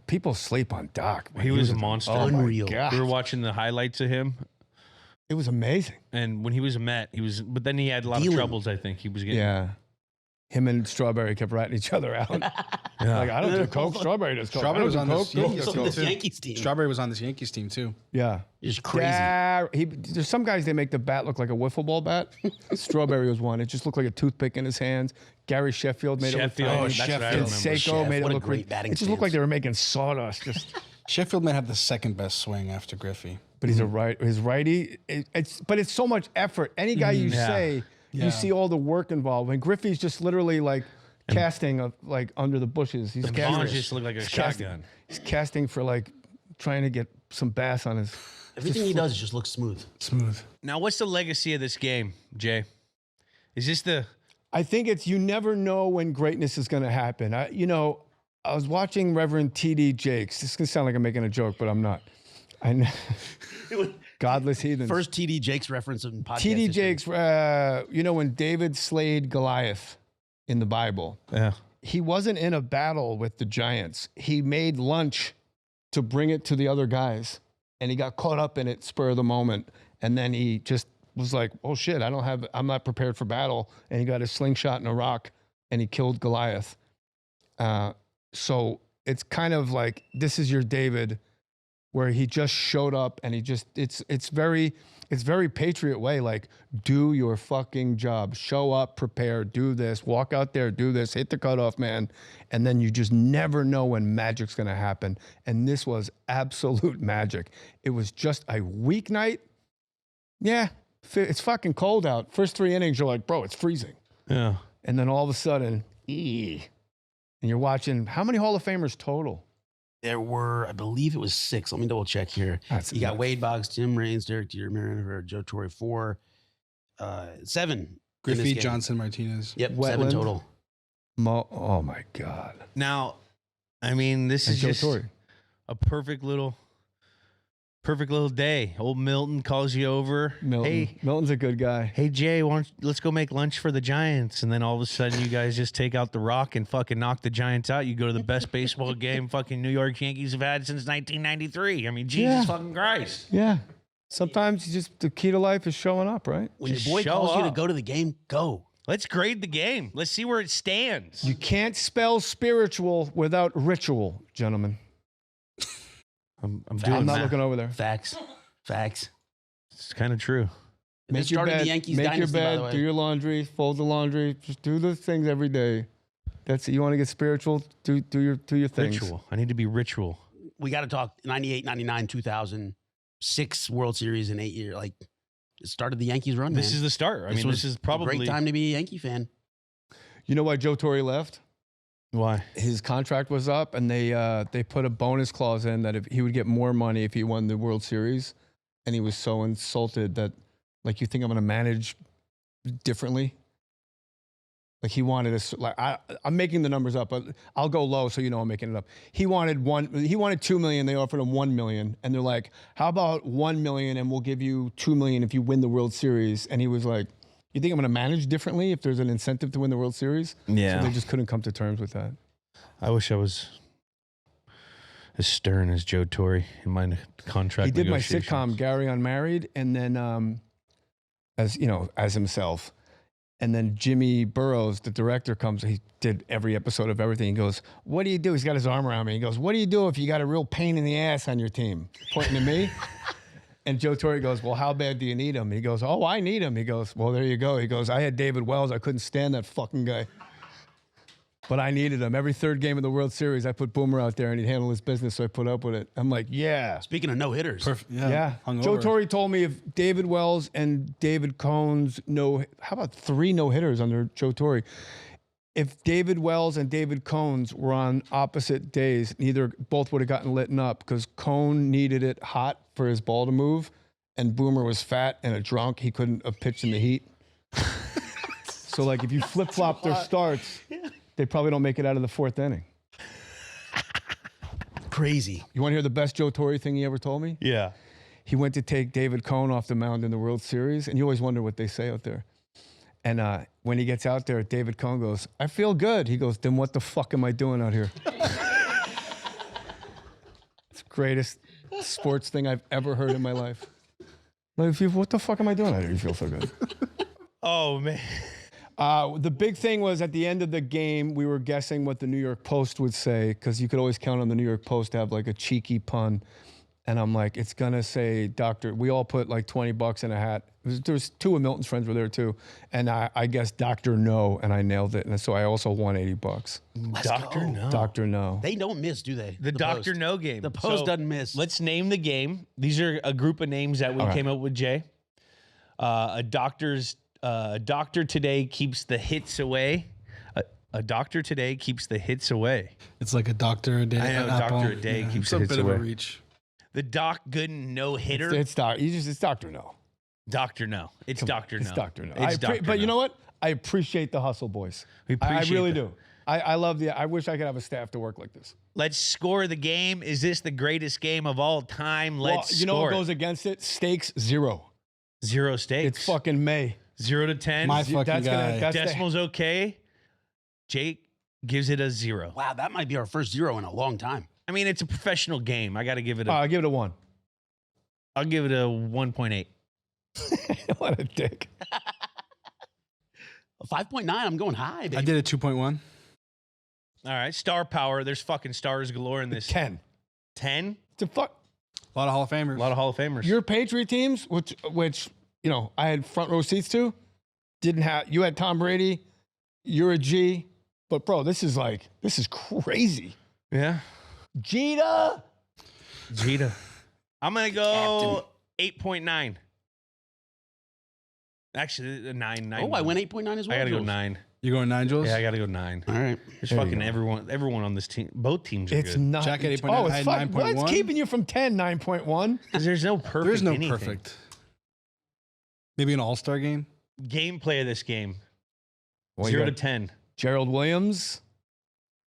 People sleep on Doc. Man. He was a monster. Oh my Unreal. God. We were watching the highlights of him, It was amazing. and when he was a Met, but then he had a lot of Dealing. troubles, I think. He was getting. Yeah. Him and Strawberry kept ratting each other out. Like, I don't do Coke. Strawberry does Coke. Strawberry I was don't on do this Coke. Yankees So team this too. Yankees team. Strawberry was on this Yankees team too. Yeah. Just crazy. There's some guys, they make the bat look like a wiffle ball bat. Strawberry was one. It just looked like a toothpick in his hands. Gary Sheffield made Sheffield. it look That's tiny. what I And remember. Seiko Chef, made it what a look great batting It just looked stance. like they were making sawdust. Just, Sheffield might have the second best swing after Griffey. but he's his righty. But it's so much effort. Any guy you Yeah. say, Yeah. you see all the work involved. When Griffey's just literally like casting like under the bushes. He's And casting. Bonds just looked like a He's casting- shotgun. He's casting for like trying to get some bass on his. Everything he does just looks smooth. Smooth. Now, what's the legacy of this game, Jay? Is this the I think it's you never know when greatness is going to happen. I was watching Reverend T.D. Jakes. This is going to sound like I'm making a joke, but I'm not. I know. Godless heathens. First TD Jakes reference in podcast T.D. history. Jakes, when David slayed Goliath in the Bible, he wasn't in a battle with the giants. He made lunch to bring it to the other guys, and he got caught up in it spur of the moment. And then he just was like, oh shit, I'm not prepared for battle. And he got a slingshot and a rock and he killed Goliath. So it's kind of like, this is your David, where he just showed up and it's very Patriot way. Like, do your fucking job, show up, prepare, do this, walk out there, do this, hit the cutoff man. And then you just never know when magic's going to happen. And this was absolute magic. It was just a weeknight. Yeah. It's fucking cold out. First 3 innings, you're like, bro, it's freezing. Yeah. And then all of a sudden, and you're watching, how many Hall of Famers total? There were, I believe it was 6. Let me double check here. That's You got enough. Wade Boggs, Tim Raines, Derek Jeter, Mariano, Joe Torre, 4, 7. in this Griffey, game. Johnson, Martinez. Yep, Wetland. 7 total. Oh my God. Now, I mean, this And is Joe just Torre. a perfect little day. Old Milton calls you over. Milton. Milton's a good guy. Hey Jay, let's go make lunch for the Giants. And then all of a sudden you guys just take out the rock and fucking knock the Giants out. You go to the best baseball game fucking New York Yankees have had since 1993. I mean, Jesus Yeah. fucking Christ. Yeah. Sometimes the key to life is showing up, right? When Just your boy show calls you to up. go to the game, go. Let's grade the game. Let's see where it stands. You can't spell spiritual without ritual, gentlemen. I'm I'm doing I'm not that. looking over there. Facts. It's kind of true. And this Make your started bed, the Yankees make your dynasty, by the bed, way. do your laundry, fold the laundry. Just do those things every day. That's it. You want to get spiritual? Do your things. Ritual. I need to be ritual. We got to talk 98, 99, 2000, 6 World Series in 8 years. Like, it started the Yankees run, This man. is the start. I mean, was this is a probably great time to be a Yankee fan. You know why Joe Torre left? Why? His contract was up, and they put a bonus clause in that if he would get more money if he won the World Series, and he was so insulted that, like, you think I'm going to manage differently? Like he wanted us, like I'm making the numbers up, but I'll go low so you know I'm making it up. He wanted $2 million. They offered him $1 million, and they're like, "How about $1 million and we'll give you $2 million if you win the World Series?" And he was like, "You think I'm going to manage differently if there's an incentive to win the World Series?" Yeah. So they just couldn't come to terms with that. I wish I was as stern as Joe Torre in my contract. He did my negotiations. sitcom Gary Unmarried, and then as himself. And then Jimmy Burrows, the director, comes. He did every episode of everything. He goes, "What do you do?" He's got his arm around me. He goes, "What do you do if you got a real pain in the ass on your team?" Pointing to me. And Joe Torre goes, "Well, how bad do you need him?" He goes, "Oh, I need him." He goes, "Well, there you go." He goes, "I had David Wells. I couldn't stand that fucking guy. But I needed him. Every third game of the World Series, I put Boomer out there and he'd handle his business, so I put up with it." I'm like, yeah. Speaking of no hitters, Yeah. hungover. Joe Torre told me if David Wells and David Cohn's how about 3 no-hitters under Joe Torre? If David Wells and David Cohn's were on opposite days, both would have gotten lit up because Cohn needed it hot for his ball to move, and Boomer was fat and a drunk. He couldn't have pitched in the heat. So, like, if you flip-flop their starts, they probably don't make it out of the 4th inning. crazy. You want to hear the best Joe Torre thing he ever told me? Yeah. He went to take David Cohn off the mound in the World Series, and you always wonder what they say out there. And when he gets out there, David Cohn goes, "I feel good." He goes, "Then what the fuck am I doing out here?" It's the greatest sports thing I've ever heard in my life. Like, what the fuck am I doing out here? You feel so good. Oh, man. The big thing was at the end of the game, we were guessing what the New York Post would say because you could always count on the New York Post to have like a cheeky pun. And I'm like, it's going to say Dr. We all put like $20 in a hat. There was 2 of Milton's friends were there too. And I guessed Dr. No, and I nailed it. And so I also won $80. Dr. No. Dr. No. They don't miss, do they? The Dr. Post. No game. The Post So, doesn't miss. Let's name the game. These are a group of names that we came up with, Jay. A doctor today keeps the hits away. A doctor today keeps the hits away. It's like a doctor a day. I know, an apple. doctor a day keeps it's the a hits bit away. of a reach. The Doc Gooden No Hitter. It's Dr. No. Dr. No. It's Dr. No. It's Dr. No. It's Dr. But you No. know what? I appreciate the hustle, boys. We I appreciate really that. do. I love I wish I could have a staff to work like this. Let's score the game. Is this the greatest game of all time? Let's you know score what it. goes against it? Stakes 0. 0 stakes. It's fucking May. 0 to 10. My fucking guy. That's Decimal's okay. Jake gives it a 0. Wow, that might be our first 0 in a long time. I mean, it's a professional game. I got to give it I'll give it a 1. I'll give it a 1.8. What a dick. A 5.9, I'm going high, baby. I did a 2.1. All right, star power. There's fucking stars galore in this. 10. 10? It's a fuck. A lot of Hall of Famers. A lot of Hall of Famers. Your Patriot teams, which I had front row seats to, didn't have. You had Tom Brady. You're a G. But bro, this is crazy. Yeah. Jeter. I'm going to go 8.9. Actually, a 9. Oh, I went 8.9 as well. I got to go Jules. 9. You're going 9, Jules? Yeah, I got to go 9. All right. There's There you fucking go. everyone on this team. Both teams are It's good. not. Jack at 8.9, Oh, I it's had fucking. 9.1. What's keeping you from 10? 9.1. Because there's no perfect There's no anything. perfect. Maybe an all-star game? Gameplay of this game. Well, you 0 to got 10. Gerald Williams.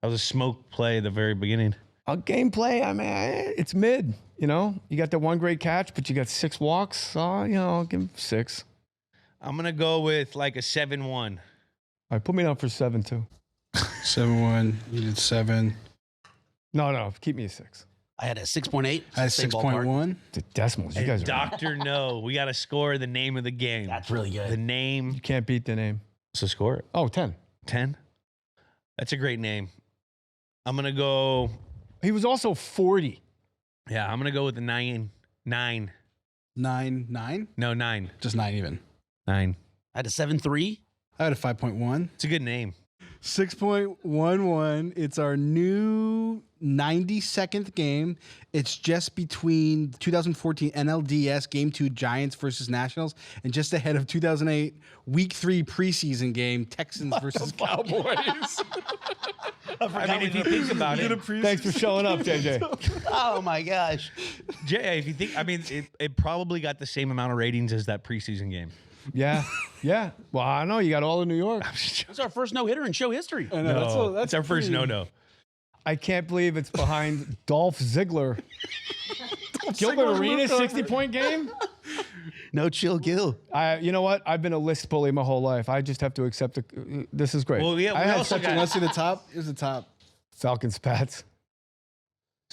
That was a smoke play at the very beginning. Gameplay, I mean, it's mid. You got the one great catch, but you got 6 walks. So, I'll give him 6. I'm going to go with like a 7-1. All right, put me down for 7 too. 7.1. You did 7. No, keep me a 6. I had a 6.8. I had Same ballpark. 6.1. The decimals, you And guys are. Dr. No. We got to score the name of the game. That's really The good. name. You can't beat the name. So score it. Oh, 10. 10. That's a great name. I'm going to go. He was also 40. Yeah, I'm going to go with the 9. 9. 9. No, 9. Just 9 even. 9. I had a 7.3. I had a 5.1. It's a good name. 6.11. It's our new 92nd game. It's just between 2014 NLDS Game 2 Giants versus Nationals and just ahead of 2008 Week 3 preseason game Texans versus Cowboys. I mean, if you think about it, Thanks for showing up, JJ. Oh, my gosh. Jay, if you think, I mean, it probably got the same amount of ratings as that preseason game. Yeah. Yeah. Well, I know you got all of New York. That's our first no-hitter in show history. I know, That's our first no-no. I can't believe it's behind Dolph Ziggler. Gilbert Arenas 60-point game? No chill Gil. You know what? I've been a list bully my whole life. I just have to accept it. This is great. Well, yeah, we I had also such got- a Let's see the top. Here's the top. Falcons Pats.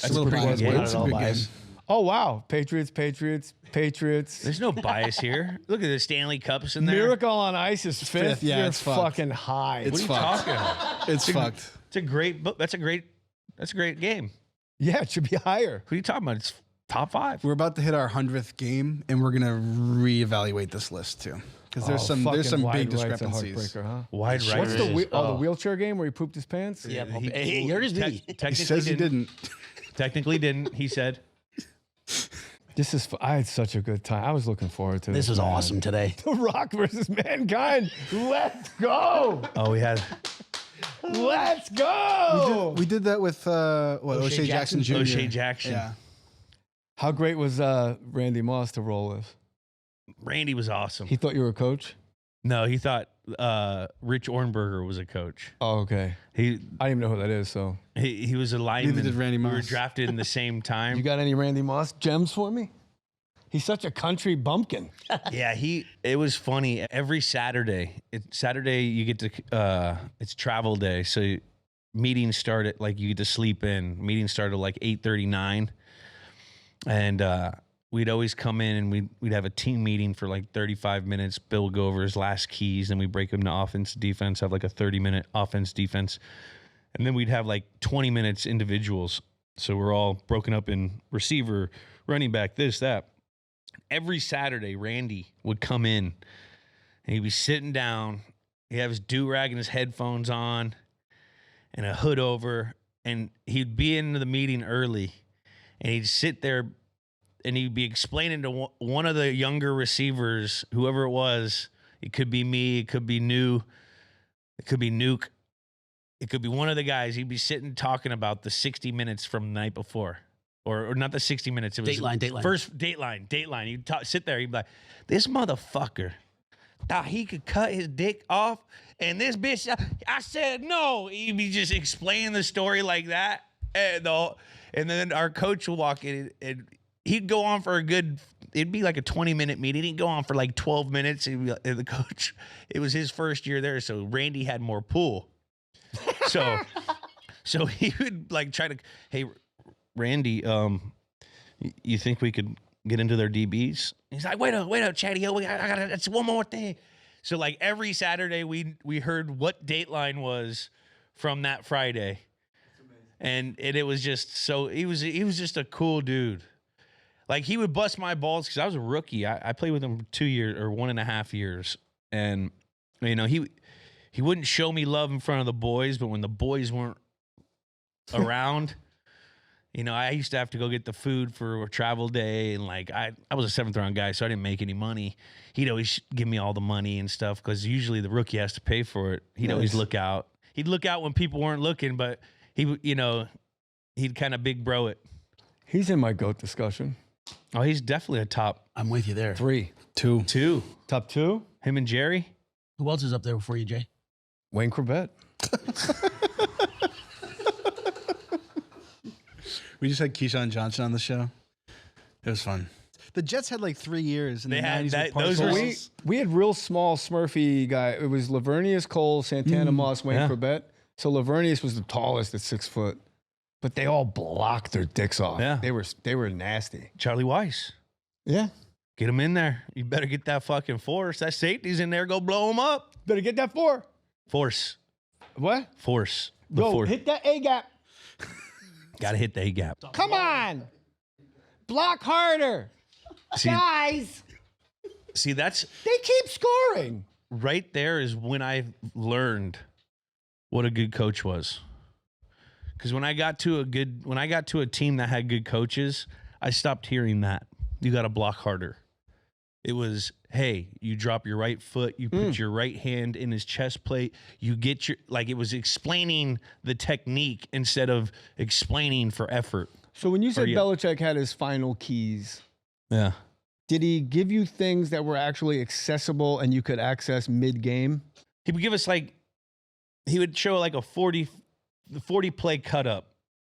That's a little pretty biased, good but game. it's a Not at good all game. biased. Oh, wow. Patriots. There's no bias here. Look at the Stanley Cups in there. Miracle on Ice is fifth. Yeah, You're it's fucked. fucking high. It's What are you fucked. talking about? It's fucked. It's a great book. That's a great game. Yeah, it should be higher. Who are you talking about? It's top 5. We're about to hit our 100th game, and we're gonna reevaluate this list too, because there's some fucking big wide right's a discrepancies. heartbreaker, huh? Wide right. What's the is- the wheelchair game where he pooped his pants? Yeah, he hurt his knee. He Technically says he didn't. Technically didn't. He said. This is. I had such a good time. I was looking forward to this. This was man. awesome today. The Rock versus Mankind. Let's go. Oh, we had Let's go. We did that with O'Shea Jackson Jr. O'Shea Jackson. Yeah. How great was Randy Moss to roll with? Randy was awesome. He thought you were a coach? No, he thought Rich Ornberger was a coach. Oh, okay. He I didn't even know who that is, so. he was a lineman. Neither did Randy We were Moss. drafted in the same time. You got any Randy Moss gems for me? He's such a country bumpkin. Yeah, it was funny. Every Saturday, you get to, it's travel day. So meetings start at like, you get to sleep in. Meetings start at like 8:39. And we'd always come in and we'd have a team meeting for like 35 minutes. Bill would go over his last keys, and we break them to offense, defense, have like a 30-minute offense, defense. And then we'd have like 20 minutes individuals. So we're all broken up in receiver, running back, this, that. Every Saturday, Randy would come in and he'd be sitting down. He'd have his do-rag and his headphones on and a hood over, and he'd be into the meeting early, and he'd sit there and he'd be explaining to one of the younger receivers, whoever it was. It could be me, it could be Nuke, it could be Nuke, it could be one of the guys. He'd be sitting talking about the 60 minutes from the night before. Or not the 60 minutes. It was Dateline. First Dateline. You'd sit there. You'd be like, this motherfucker thought he could cut his dick off, and this bitch, I said no. He'd be just explaining the story like that, and then our coach would walk in, and he'd go on for it'd be like a 20-minute meeting. He'd go on for like 12 minutes. And the coach, it was his first year there, so Randy had more pull. So he would like try to, hey, Randy, you think we could get into their DBs? He's like, wait up, Chatty. I got that's one more thing. So like every Saturday we heard what Dateline was from that Friday. And it was just so he was just a cool dude. Like he would bust my balls because I was a rookie. I played with him for 2 years or 1.5 years. And you know, he wouldn't show me love in front of the boys, but when the boys weren't around, you know, I used to have to go get the food for a travel day, and like I was a 7th round guy, so I didn't make any money. He'd always give me all the money and stuff because usually the rookie has to pay for it. He'd always look out. He'd look out when people weren't looking, but he'd kind of big bro it. He's in my GOAT discussion. Oh, he's definitely a top I'm with you there. 3. 2. Top 2? Him and Jerry. Who else is up there for you, Jay? Wayne Corbett. We just had Keyshawn Johnson on the show. It was fun. The Jets had like 3 years in They the had 90s that- with those were- Parcells. We had real small Smurfy guy. It was Lavernius Cole, Santana Moss, Wayne yeah. Corbett. So Lavernius was the tallest at 6 foot, but they all blocked their dicks off. Yeah. They were nasty. Charlie Weiss. Yeah. Get him in there. You better get that fucking force. That safety's in there. Go blow him up. Better get that 4. Force. What? Force. The Go force. hit that A gap. Got to hit the A gap. Come on. Block harder. Guys, See, that's they keep scoring. right there is when I learned what a good coach was. Because when I got to a team that had good coaches, I stopped hearing that. You got to block harder. It was, hey, you drop your right foot, you put your right hand in his chest plate, you get your, like it was explaining the technique instead of explaining for effort. So when you said yeah. Belichick had his final keys, Yeah. did he give you things that were actually accessible and you could access mid-game? He would give us he would show like the 40 play cut up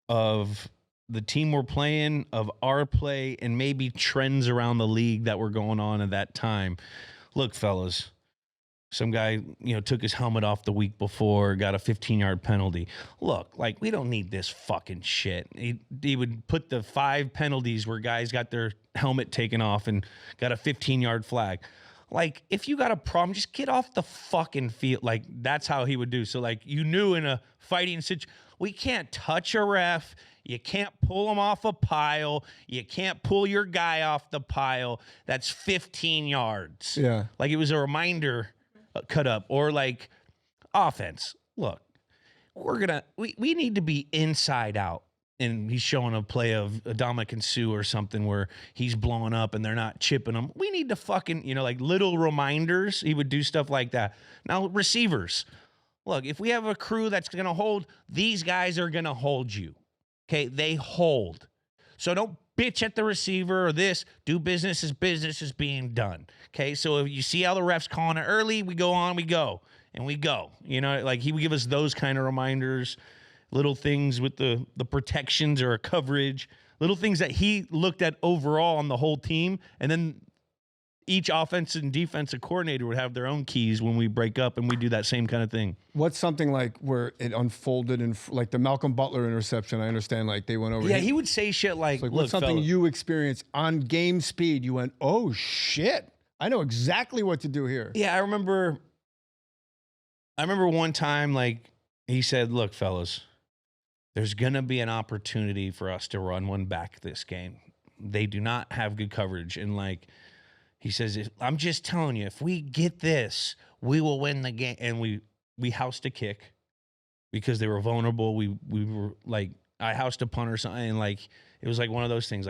of the team we're playing, of our play, and maybe trends around the league that were going on at that time. Look, fellas, some guy, took his helmet off the week before, got a 15-yard penalty. Look, we don't need this fucking shit. He would put the 5 penalties where guys got their helmet taken off and got a 15-yard flag. If you got a problem, just get off the fucking field. That's how he would do. So, you knew in a fighting situation, we can't touch a ref. You can't pull him off a pile. You can't pull your guy off the pile. That's 15 yards. Yeah. It was a reminder cut up. Or offense. Look, we need to be inside out. And he's showing a play of Dominic Sue or something where he's blowing up and they're not chipping him. We need to fucking, little reminders. He would do stuff like that. Now, receivers. Look, if we have a crew that's going to hold, these guys are going to hold you. Okay? They hold. So don't bitch at the receiver or this. Do business as business is being done. Okay? So if you see how the ref's calling it early, we go on, we go. And we go. He would give us those kind of reminders. Little things with the protections or a coverage, little things that he looked at overall on the whole team. And then each offensive and defensive coordinator would have their own keys when we break up, and we do that same kind of thing. What's something where it unfolded in the Malcolm Butler interception? I understand they went over. Yeah, he would say shit like, look, what's something fella, you experienced on game speed? You went, oh shit, I know exactly what to do here. Yeah, I remember one time he said, look, fellas, there's going to be an opportunity for us to run one back this game. They do not have good coverage. And he says, I'm just telling you, if we get this, we will win the game. And we housed a kick because they were vulnerable. We were I housed a punt or something. And it was one of those things.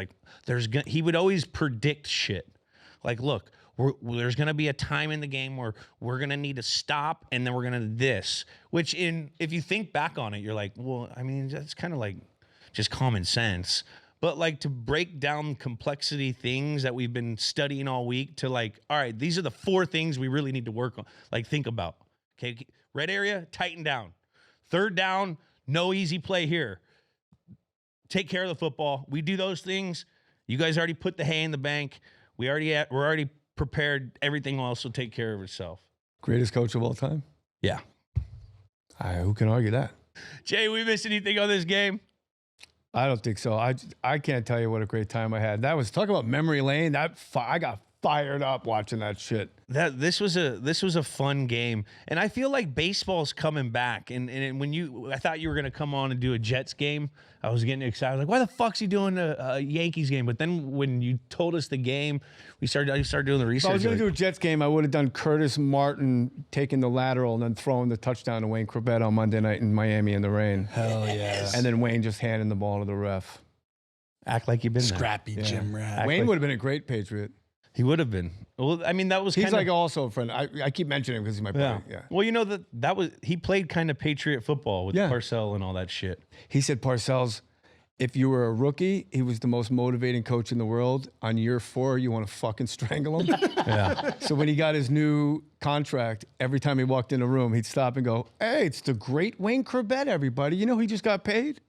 He would always predict shit. Look, there's going to be a time in the game where we're going to need to stop, and then we're going to this. Which, if you think back on it, you're well, I mean, that's kind of just common sense. But to break down complexity things that we've been studying all week to all right, these are the 4 things we really need to work on. Think about. Okay, red area, tighten down. 3rd down, no easy play here. Take care of the football. We do those things. You guys already put the hay in the bank. We're already prepared. Everything else will take care of itself. Greatest coach of all time? Yeah. Who can argue that? Jay, we missed anything on this game? I don't think so. I can't tell you what a great time I had. That was, talk about memory lane. I got fired up watching that shit. This was a fun game, and I feel like baseball's coming back. And I thought you were gonna come on and do a Jets game, I was getting excited. Why the fuck's he doing a Yankees game? But then when you told us the game, I started doing the research. If I was gonna do a Jets game, I would have done Curtis Martin taking the lateral and then throwing the touchdown to Wayne Corbett on Monday night in Miami in the rain. Hell yeah. And then Wayne just handing the ball to the ref. Act like you've been Scrappy Jim Rat. Wayne would have been a great Patriot. He would have been. Well, I mean, that was he's also a friend. I keep mentioning him because he's my buddy. Yeah. Well, he played kind of Patriot football with Parcells and all that shit. He said Parcells, if you were a rookie, he was the most motivating coach in the world. On year 4, you want to fucking strangle him. Yeah. So when he got his new contract, every time he walked in a room, he'd stop and go, "Hey, it's the great Wayne Corbett, everybody. You know he just got paid?"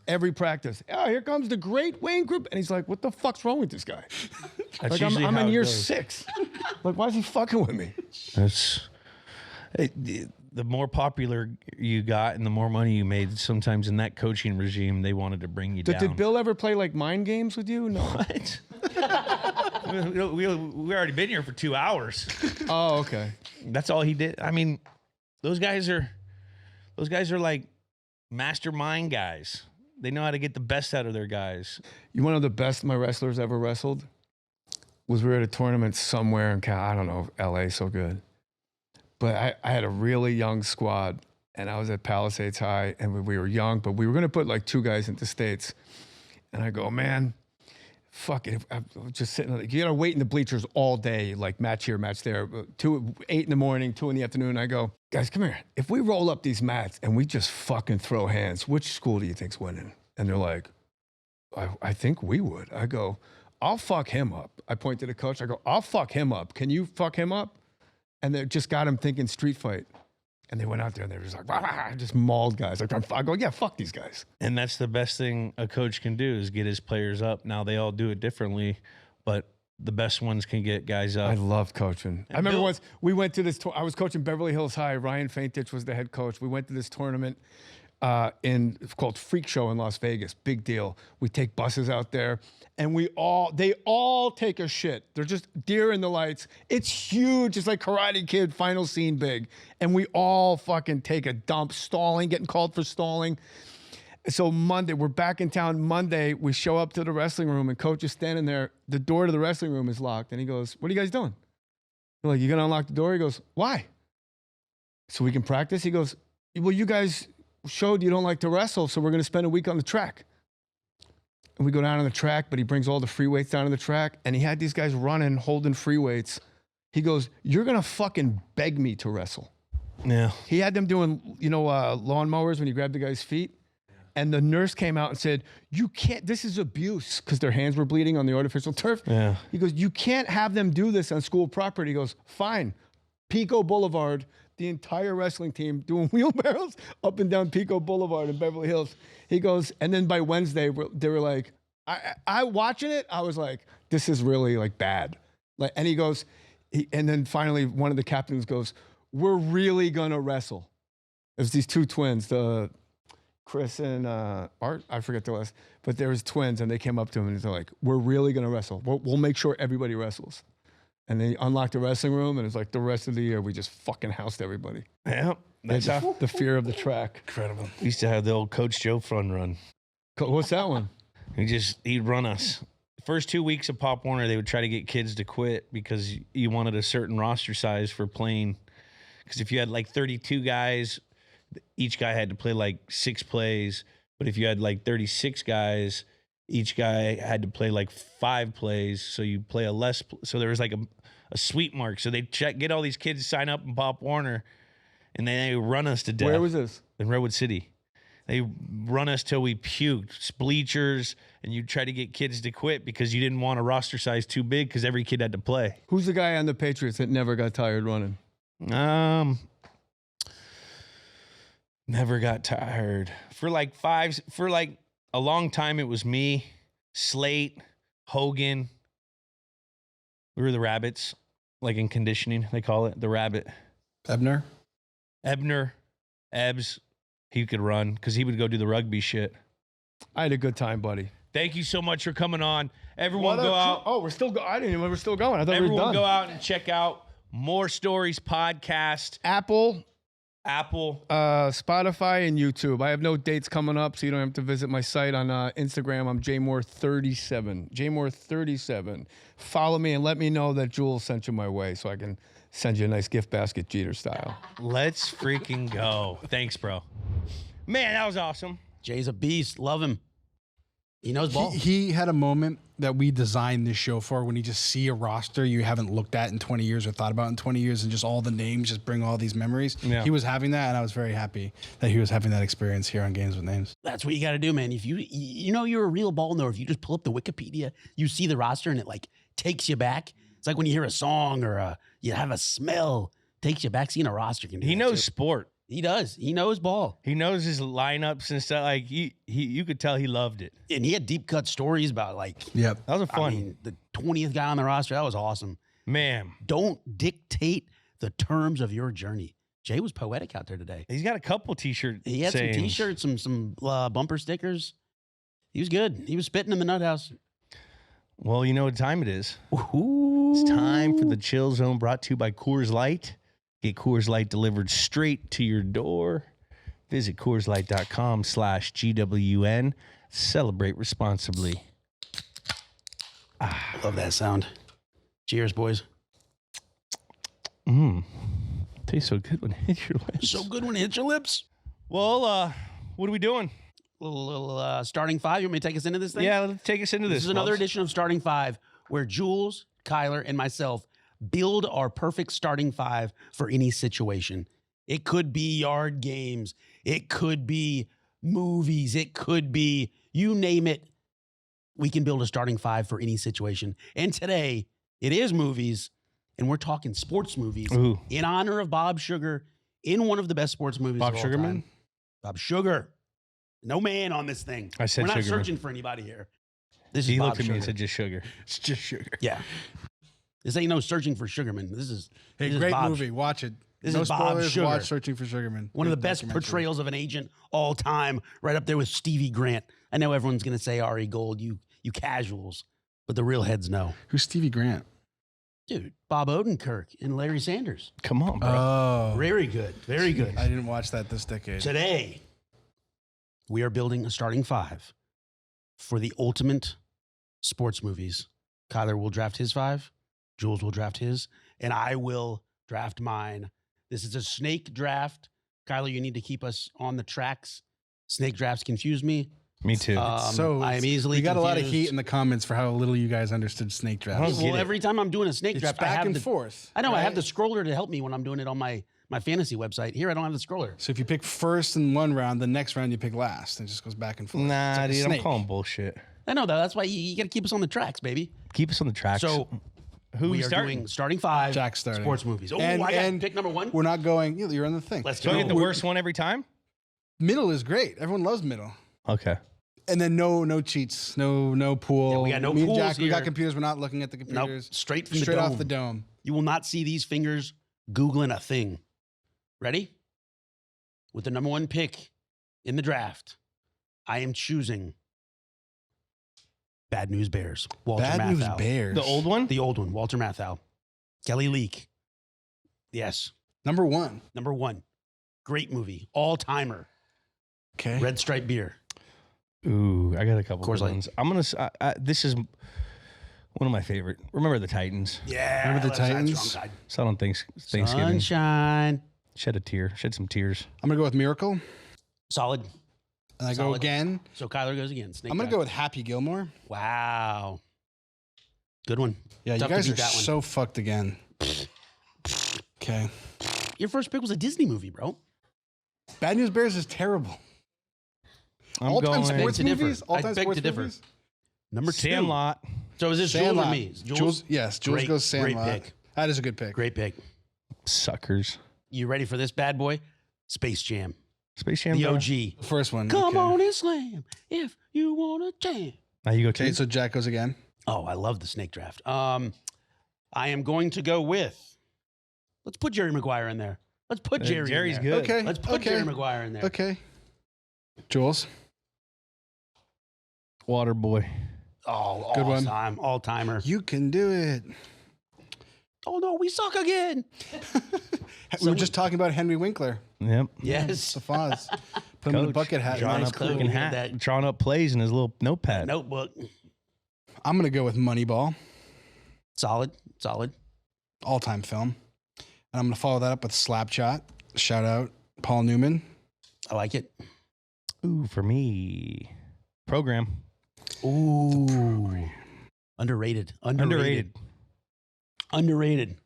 Every practice. Oh, here comes the great Wayne Corbett. And he's like, what the fuck's wrong with this guy? I'm in year 6. Why is he fucking with me? The more popular you got and the more money you made, sometimes in that coaching regime, they wanted to bring you down. Did Bill ever play mind games with you? No. What? we already been here for 2 hours. Oh, okay. That's all he did. I mean, those guys are mastermind guys. They know how to get the best out of their guys. One of the best my wrestlers ever wrestled was we were at a tournament somewhere in I don't know, LA, so good. But I had a really young squad, and I was at Palisades High, and we were young, but we were going to put 2 guys into states. And I go, man, fuck it. I'm just sitting, you got to wait in the bleachers all day, match here, match there. 8 in the morning, 2 in the afternoon. I go, guys, come here. If we roll up these mats and we just fucking throw hands, which school do you think's winning? And they're like, I think we would. I go, I'll fuck him up. I point to the coach. I go, I'll fuck him up. Can you fuck him up? And they just got him thinking street fight. And they went out there and they were just like, rah, just mauled guys. Like, I go, yeah, fuck these guys. And that's the best thing a coach can do is get his players up. Now they all do it differently, but the best ones can get guys up. I love coaching. I remember once we went to this, I was coaching Beverly Hills High. Ryan Faintich was the head coach. We went to this tournament called Freak Show in Las Vegas. Big deal. We take buses out there and they all take a shit. They're just deer in the lights. It's huge. It's like Karate Kid final scene big. And we all fucking take a dump, stalling, getting called for stalling. So Monday, we're back in town. Monday, we show up to the wrestling room and coach is standing there. The door to the wrestling room is locked. And he goes, what are you guys doing? We're like, you gonna unlock the door? He goes, why? So we can practice? He goes, well, you guys showed you don't like to wrestle, so we're gonna spend a week on the track. And we go down on the track, but he brings all the free weights down to the track, and he had these guys running, holding free weights. He goes, you're gonna fucking beg me to wrestle. Yeah. He had them doing, lawnmowers when you grab the guy's feet. And the nurse came out and said, you can't, this is abuse, because their hands were bleeding on the artificial turf. Yeah. He goes, you can't have them do this on school property. He goes, fine. Pico Boulevard, the entire wrestling team doing wheelbarrows up and down Pico Boulevard in Beverly Hills. He goes, and then by Wednesday, they were like, I watching it, I was like, this is really like bad. Like, and he goes, and then finally one of the captains goes, we're really gonna wrestle. It was these two twins, the Chris and Art, I forget the last, but there was twins and they came up to him and they're like, we're really gonna wrestle. We'll make sure everybody wrestles. And they unlocked the wrestling room and it's like the rest of the year, we just fucking housed everybody. Yeah. That's how The fear of the track. Incredible. we used to have the old Coach Joe fun run. What's that one? He'd run us. First 2 weeks of Pop Warner, they would try to get kids to quit because you wanted a certain roster size for playing. Because if you had like 32 guys, each guy had to play like 6 plays. But if you had like 36 guys, each guy had to play like 5 plays. So you play a less. So there was like a sweep mark. So they'd get all these kids to sign up in Pop Warner, and then they run us to death. Where was this? In Redwood City. They run us till we puked, bleachers, and you try to get kids to quit because you didn't want a roster size too big because every kid had to play. Who's the guy on the Patriots that never got tired running? Never got tired. For like a long time, it was me, Slate, Hogan. We were the rabbits, like in conditioning, they call it the rabbit. Ebner? Ebbs. He could run because he would go do the rugby shit. I had a good time, buddy. Thank you so much for coming on. Everyone go out. Oh, we're still going. I didn't even know we're still going. I thought we were Everyone done. go out and check out More Stories Podcast. Apple, Spotify, and YouTube. I have no dates coming up, so you don't have to visit my site on Instagram. I'm Jay Mohr 37. Jay Mohr 37. Follow me and let me know that Jules sent you my way so I can send you a nice gift basket, Jeter style. Let's freaking go. Thanks, bro. Man, that was awesome. Jay's a beast. Love him. He knows ball. He had a moment that we designed this show for when you just see a roster you haven't looked at in 20 years or thought about in 20 years and just all the names just bring all these memories. Yeah. He was having that, and I was very happy that he was having that experience here on Games with Names. That's what you got to do, man. If you're a real ball knower, if you just pull up the Wikipedia, you see the roster and it like takes you back. It's like when you hear a song or you have a smell, takes you back. Seeing a roster can do He that knows too. sport. He does. He knows ball. He knows his lineups and stuff. Like you could tell he loved it. And he had deep cut stories about like, Yep. That was a fun. I mean, the 20th guy on the roster. That was awesome. Man, Don't dictate the terms of your journey. Jay was poetic out there today. he's got a couple t-shirts. He had some T-shirts, some bumper stickers. He was good. He was spitting in the Nuthouse. Well, you know what time it is. Ooh. It's time for the Chill Zone, brought to you by Coors Light. Get Coors Light delivered straight to your door. Visit CoorsLight.com/GWN. Celebrate responsibly. I love that sound. Cheers, boys. Tastes so good when it hits your lips. So good when it hits your lips. Well, what are we doing? Little starting five. You want me to take us into this thing? Yeah, let's take us into this. This is another Bubs. edition of Starting Five where Jules, Kyler, and myself build our perfect starting five for any situation. It could be yard games. It could be movies. It could be, you name it. we can build a starting five for any situation. And today, it is movies, and we're talking sports movies Ooh. in honor of Bob Sugar in one of the best sports movies Bob of all Sugarman? time. Bob Sugar. No man on this thing. I said We're not Sugarman. searching for anybody here. This is He Bob looked at me and Sugar. said just sugar. It's just sugar. Yeah. This ain't no searching for Sugarman. This is Hey, this is great Bob- movie. Watch it. This no is Bob spoilers. Sugar. Watch Searching for Sugarman. One of the Great best documentary. portrayals of an agent all time, right up there with Stevie Grant. I know everyone's going to say Ari Gold, you casuals, but the real heads know. Who's Stevie Grant? Dude, Bob Odenkirk and Larry Sanders. Come on, bro. Oh, Very good. Very good. I didn't watch that this decade. Today, we are building a starting five for the ultimate sports movies. Kyler will draft his five, Jules will draft his, and I will draft mine. This is a snake draft. Kyler, you need to keep us on the tracks. Snake drafts confuse me. Me too. I am easily We got a lot of confused. heat in the comments for how little you guys understood snake drafts. get Well, it. every time I'm doing a snake It's draft, I back have and the forth. I know I have right? the scroller to help me when I'm doing it on my fantasy website. Here, I don't have the scroller. So if you pick first in one round, the next round you pick last. And it just goes back and forth. It's nah, like a dude, I'm snake. calling bullshit. I know that. That's why you got to keep us on the tracks, baby. Keep us on the tracks. So who we we are starting? doing starting five. Jack starting. Sports movies. Oh, And- I got and pick number one. We're not going. You're on the thing. Let's Do go. I get the worst one every time? Middle is great. Everyone loves middle. Okay. And then no cheats, no pool. Yeah, we got no Me and pools Jack, we got here. computers. We're not looking at the Nope, computers. straight from Straight the dome. off the dome. You will not see these fingers Googling a thing. Ready? With the number one pick in the draft, I am choosing Bad News Bears. Walter Bad News Matthau. Bears. The old one? The old one, Walter Matthau. Kelly Leak. Yes. Number one. Number one. Great movie. All timer. Okay. Red Stripe beer. Ooh, I got a couple Coors of Light. ones. I'm gonna. This is one of my favorite. Remember the Titans? Yeah. Remember the left side, Titans? strong side. Saw it on Thanksgiving. Sunshine. Shed a tear. Shed some tears. I'm gonna go with Miracle. Solid. And I go Solid. again. So Kyler goes again. Snake I'm gonna draft. go with Happy Gilmore. Wow. Good one. Yeah, Tough you to guys beat are that one. so fucked again. Okay. Your first pick was a Disney movie, bro. Bad News Bears is terrible. I'm All-time going sports to differ. movies. I All-time beg sports to differ. movies. Number two. Sandlot. So is this Jules or Sandlot. me? Jules. Yes, Jules Great- goes great Sandlot. pick. That is a good pick. Great pick. Suckers. You ready for this bad boy? Space Jam. Space Jam. The bro. OG. First one. Come okay. on and slam if you want to jam. Now you go Okay, too. so Jack goes again. Oh, I love the snake draft. I am going to go with. Let's put Jerry Maguire in there. Let's put Jerry. Jerry's in there. good. Okay. Let's put Jerry Maguire in there. Okay. Jules. Water boy. Oh, Good one. all-time, all-timer. You can do it. Oh no, we suck again. We were just talking about Henry Winkler, Yep. Yes. the Foz. Put him in a Coach, bucket hat. Drawing Nice up clue. fucking We had hat. that. Drawing up plays in his little notepad. Notebook. I'm gonna go with Moneyball, Solid. Solid. all-time film, and I'm gonna follow that up with Slapshot. Shout out Paul Newman. I like it. Ooh, for me. Program. Ooh. Underrated. Underrated.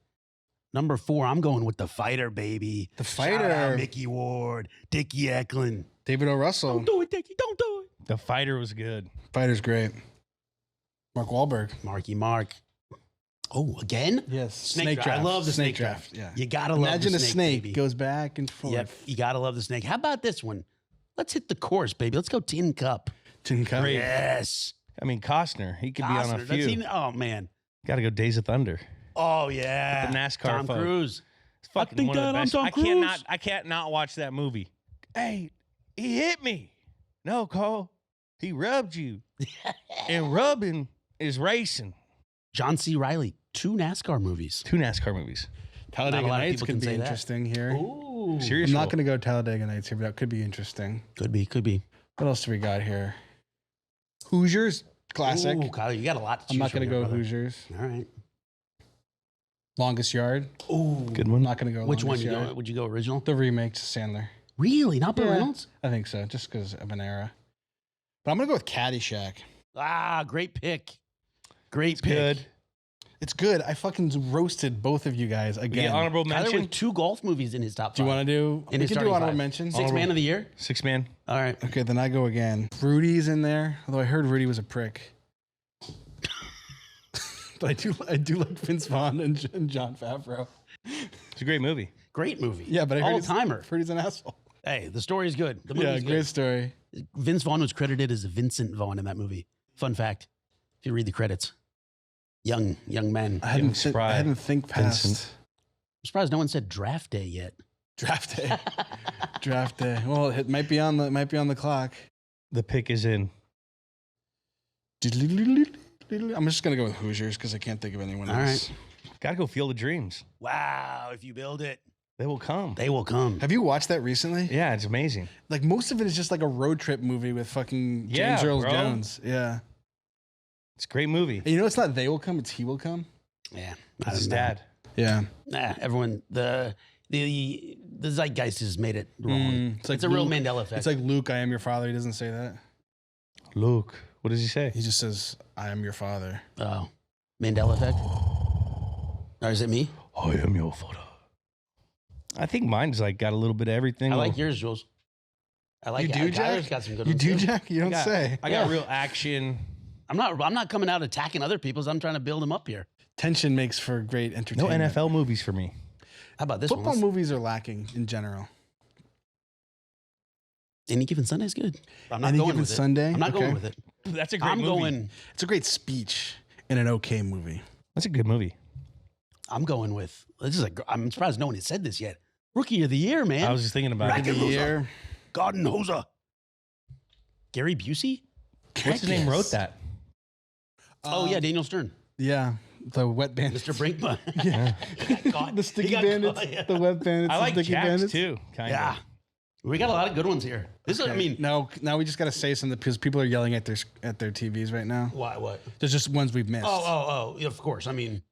Number 4, I'm going with The Fighter, baby. The Shout out Fighter. Mickey Ward, Dickie Eklund. David O. Russell. Don't do it, Dickie. Don't do it. The Fighter was good. Fighter's great. Mark Wahlberg. Marky Mark. Oh, again? Yes. Snake draft. I love the snake draft. Yeah. You gotta love Imagine the a snake, snake baby. goes back and forth. Yep, you gotta love the snake. How about this one? Let's hit the course, baby. Let's go Tin Cup. Tin Cup. Great. Yes. I mean, Costner. He could be on a Costner. Does few. he- oh man. Got to go Days of Thunder. Oh yeah. The NASCAR Tom folk. Cruise. It's fucking think one of that the I'm best. Tom Cruise. I can't not watch that movie. Hey, he hit me. No, Cole. He rubbed you. And rubbing is racing. John C. Riley. 2 NASCAR movies. 2 NASCAR movies. Talladega lot of Nights people could can be say that. interesting here. Ooh. Serious. I'm not role. going to go Talladega Nights here, but that could be interesting. Could be. What else do we got here? Hoosiers. Classic. Ooh, Kyle, you got a lot to choose I'm not from going to here, go brother. Hoosiers. All right. Longest Yard. Ooh. Good I'm one. not going to go Which one? Longest Yard. Would you go original? The remake to Sandler. Really? Not Burt Yeah. Reynolds? I think so, just because of an era. But I'm going to go with Caddyshack. Ah, great pick. Great pick. Good. It's good. I fucking roasted both of you guys We again. get honorable Tyler mention. with 2 golf movies in his top 5. Do you want to do? In We his can do starting honorable 5. mentions. 6 man of the year? 6 man. All right. Okay, then I go again. Rudy's in there, although I heard Rudy was a prick. But I do like Vince Vaughn and Jon Favreau. It's a great movie. Great movie. Yeah, but I heard all-timer. heard he's an asshole. Hey, the story is good. The Yeah, movie's great good. story. Vince Vaughn was credited as Vincent Vaughn in that movie. Fun fact, if you read the credits. Young man. I I'm hadn't Spry. think past Vincent. surprised no one said draft day yet. draft day. Draft day. Well, it might be on the clock. The pick is in. I'm just gonna go with Hoosiers because I can't think of anyone All else. right. Gotta go Field of Dreams. Wow, if you build it, They will come. they will come. Have you watched that recently? Yeah, it's amazing. Like most of it is just like a road trip movie with fucking Yeah, James Earl bro. Jones. Yeah. It's a great movie. And you know, it's not They Will Come, it's He Will Come. Yeah. It's his dad. Yeah. Nah, everyone, the zeitgeist has made it wrong. It's a real Luke. Mandela effect. It's like Luke, I am your father. He doesn't say that. Luke. What does he say? He just says, I am your father. Oh, Mandela effect? Or is it me? I am your father. I think mine's like got a little bit of everything. I like yours, Jules. I like You it. do, Tyler's Jack? got some good You ones, do, too. Jack? You don't say. I got Yeah. real action. I'm not coming out attacking other people's. I'm trying to build them up here. Tension makes for great No entertainment. NFL movies for me. How about this Football one? movies are lacking in general. Any Given Sunday is good. I'm not Any going Given with Sunday? it. I'm not Okay. going with it. That's a great I'm movie. going. It's a great speech in an okay movie. That's a good movie. I'm going with. This is I'm surprised no one has said this yet. Rookie of the year, man. I was just thinking about Rack it. of the year. Garden Hoser. Gary Busey. What's his name wrote that? Oh yeah, Daniel Stern. Yeah. The Wet Bandits. Mr. Brinkman. Yeah. Caught. The He Sticky got Bandits. caught, yeah. The Wet Bandits. I the like Sticky Jax Bandits. too. Kind Yeah. of. We got a lot of good ones here. This is, I mean, Now we just got to say something because people are yelling at their TVs right now. what? There's just ones we've missed. Oh, yeah, of course. I mean,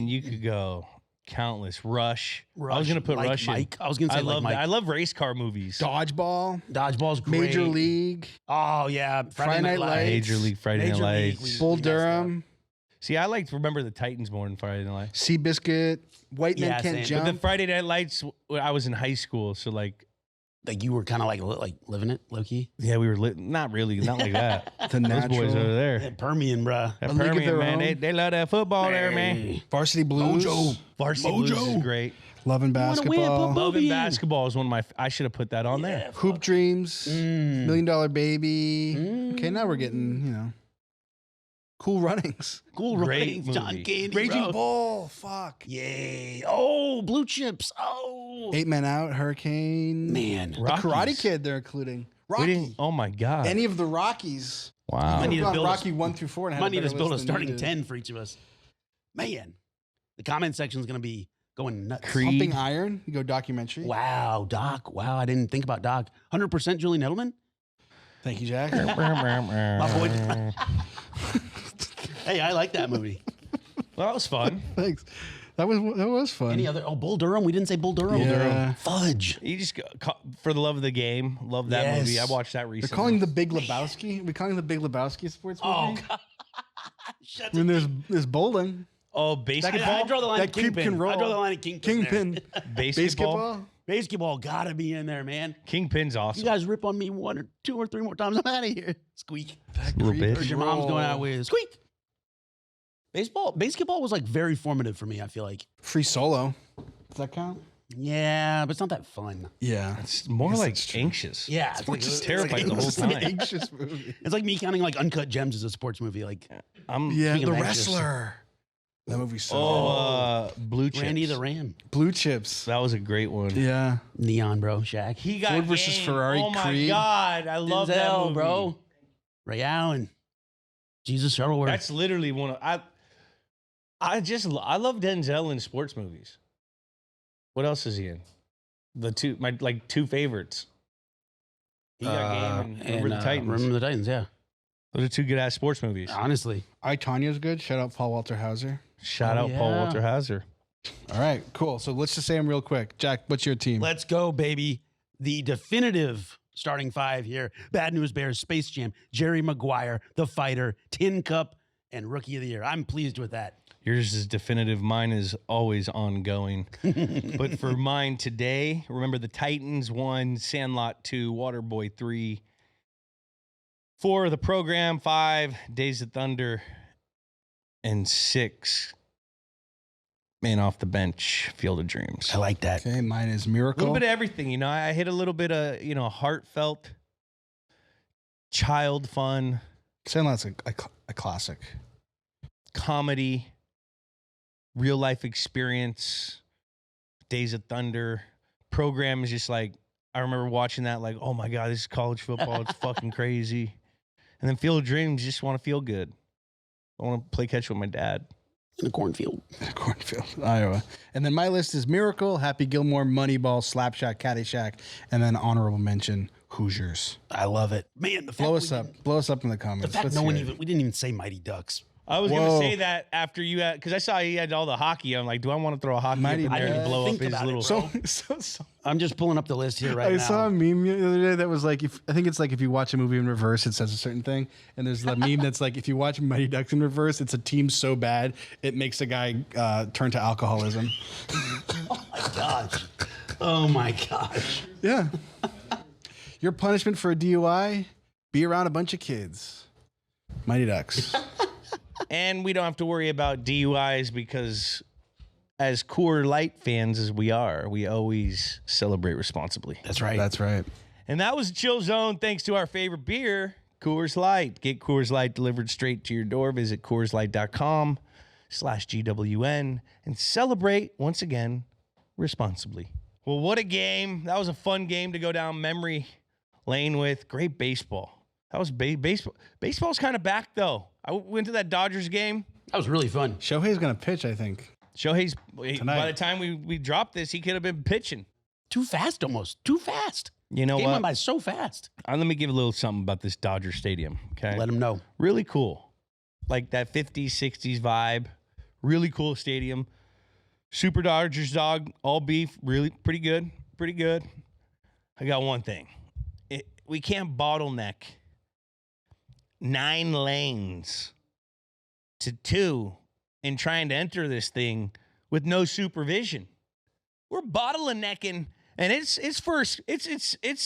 You could go countless. Rush. I was Rush, gonna put like Rush in. Mike. I was gonna say I like love Mike. that. I love race car movies. Dodgeball. Dodgeball's great. Major League. Oh yeah, Friday Night Lights. Major League, Friday Night Major League, Lights. Bull we messed up. Durham. See, I like to remember the Titans more than Friday Night Lights. Seabiscuit. White Men Yeah, Can't same. Jump. But the Friday Night Lights, when I was in high school, so like, Like you were kind of like living it, low key. yeah, we were not really, not like that. The Those Natural. boys over there. Yeah, Permian, bruh. That A League of Permian, Their man, Own. they love that football there, man. Hey. Varsity Blues. Mojo. Varsity Blues is great. Love and wanna win, Basketball. Papa? Love and Movie. Basketball is one of my. I should have put that on there. Hoop Dreams. Mm. $1 Million Baby. Okay, now we're getting, Cool Runnings. Cool Great ratings, John movie. Candy. Raging bro. Bull. Fuck. Yay. Oh, Blue Chips. Oh. 8 Men Out. Hurricane. Man. The Rockies. Karate Kid they're including. We Rocky. didn't. Oh my god. Any of the Rockies. Wow. I need to Gone build Rocky 1 through 4 and had Might need better to build a list than you starting did. 10 for each of us. Man. The comment section is going to be going nuts. Creed. Pumping Iron. You go documentary. Wow, Doc. Wow, I didn't think about Doc. 100% Julian Edelman. Thank you, Jack. My boy. Hey, I like that movie. Well, that was fun. Thanks. That was fun. Any other? Oh, Bull Durham. We didn't say Bull Durham. Yeah. Fudge. You just for the love of the game. Love that Yes. movie. I watched that They're recently. calling the Big Lebowski. We're calling the Big Lebowski a sports movie. Oh, God. Shut When the there's bowling. Oh, I basketball. draw the line That at creep Kingpin. can roll. I draw the line at Kingpin. there. Kingpin. Basketball. Basketball gotta be in there, man. Kingpin's You awesome. guys rip on me 1 or 2 or 3 more times, I'm out of here. Squeak. Little Creep bitch. Or your can mom's roll. going out with squeak. Basketball was like very formative for me, I feel like. Free Solo. Does that count? Yeah, but it's not that fun. Yeah. It's more Guess like that's true. anxious. Yeah, it's, it's like- just it's terrified like- the whole It's an time. anxious movie. It's like me counting like Uncut Gems as a sports movie. Like I'm Yeah, Speaking The of anxious. Wrestler. That movie's so Blue Chips. Randy the Ram. Blue Chips. That was a great one. Yeah. Neon, bro. Shaq. He got Ford versus game. Ferrari, Oh my Creed. god, I love that Denzel, movie, bro. Ray Allen. Jesus Shuttleworth. That's literally one of I love Denzel in sports movies. What else is he in? The two favorites. He got game and Remember the Titans. Remember the Titans, yeah. Those are two good ass sports movies. Honestly. I, Tanya's good. Shout out Paul Walter Hauser. Shout Oh, out Paul yeah. Walter Hauser. All right, cool. So let's just say them real quick. Jack, what's your team? Let's go, baby. The definitive starting 5 here. Bad News Bears, Space Jam, Jerry Maguire, The Fighter, Tin Cup, and Rookie of the Year. I'm pleased with that. Yours is definitive. Mine is always ongoing. But for mine today, remember the Titans 1, Sandlot 2, Waterboy 3. 4, the program 5, Days of Thunder. and 6 man off the bench, Field of Dreams. I like that. Okay, mine is A Miracle. little bit of everything, you know. I hit a little bit of, you know, heartfelt, child fun, Sound like a classic. comedy, real life experience, Days of Thunder. Program is just like, I remember watching that like, oh my God, this is college football. It's fucking crazy. And then Field of Dreams, just want to feel good. I want to play catch with my dad. In the cornfield. Cornfield, Iowa. And then my list is Miracle, Happy Gilmore, Moneyball, Slapshot, Caddyshack, and then honorable mention, Hoosiers. I love it. Man, the fact Blow us up. Blow us up in the The comments. fact Let's no one hear it. even, we didn't even say Mighty Ducks. I was going to Whoa. say that after you had, because I saw he had all the hockey. I'm like, do I want to throw a hockey Mighty up in there Ducks. and blow up Think his about it, little... bro. So I'm just pulling up the list here right I now. saw a meme the other day that was like, I think it's like if you watch a movie in reverse, it says a certain thing. And there's the meme that's like, if you watch Mighty Ducks in reverse, it's a team so bad, it makes a guy turn to alcoholism. Oh my gosh. Oh my gosh. Yeah. Your punishment for a DUI, be around a bunch of kids. Mighty Ducks. And we don't have to worry about DUIs because as Coors Light fans as we are, we always celebrate responsibly. That's right. That's right. And that was Chill Zone thanks to our favorite beer, Coors Light. Get Coors Light delivered straight to your door. Visit CoorsLight.com/GWN and celebrate once again responsibly. Well, what a game. That was a fun game to go down memory lane with. Great baseball. That was baseball. Baseball's kind of back, though. I went to that Dodgers game. That was really fun. Shohei's going to pitch, I think. Shohei's, Tonight. by the time we dropped this, he could have been pitching. Too fast almost. Too fast. You know Game what? went by so fast. Let me give a little something about this Dodger Stadium, okay? Let him know. Really cool. Like that 50s, 60s vibe. Really cool stadium. Super Dodgers dog, all beef. Really pretty good. Pretty good. I got one thing. We can't bottleneck 9 lanes to 2 in trying to enter this thing with no supervision. We're bottlenecking, and it's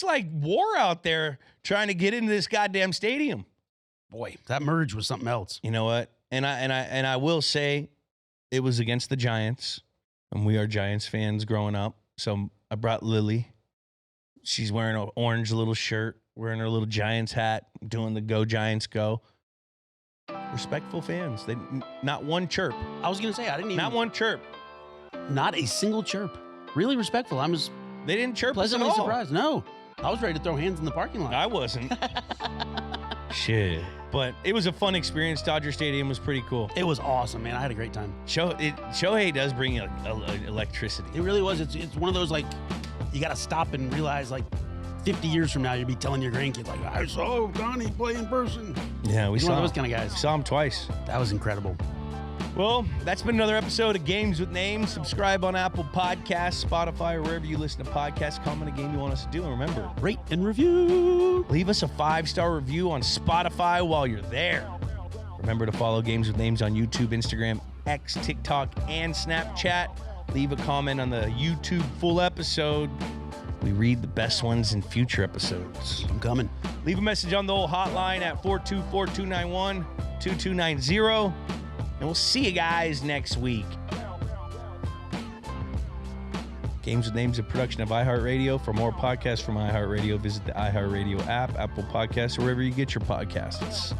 like war out there trying to get into this goddamn stadium. Boy, that merge was something else. You know what? And I will say it was against the Giants, and we are Giants fans growing up. So I brought Lily. She's wearing an orange little shirt, wearing her little Giants hat, doing the Go Giants Go. Respectful fans. They not one chirp. I was going to say, I didn't even. Not one chirp. Not a single chirp. Really respectful. I was They didn't chirp us at pleasantly all. surprised. No. I was ready to throw hands in the parking lot. I wasn't. Shit. But it was a fun experience. Dodger Stadium was pretty cool. It was awesome, man. I had a great time. Shohei does bring electricity. It really was. It's one of those, like, you got to stop and realize, like, 50 years from now, you'll be telling your grandkids, like, I saw Donnie play in person. Yeah, we He's saw one of those kind of guys. Saw him twice. That was incredible. Well, that's been another episode of Games with Names. Subscribe on Apple Podcasts, Spotify, or wherever you listen to podcasts. Comment a game you want us to do. And remember, Rate and review. leave us a 5-star review on Spotify while you're there. Remember to follow Games with Names on YouTube, Instagram, X, TikTok, and Snapchat. Leave a comment on the YouTube full episode. We read the best ones in future episodes. I'm coming. Leave a message on the old hotline at 424-291-2290. And we'll see you guys next week. Games with Names, a production of iHeartRadio. For more podcasts from iHeartRadio, visit the iHeartRadio app, Apple Podcasts, or wherever you get your podcasts.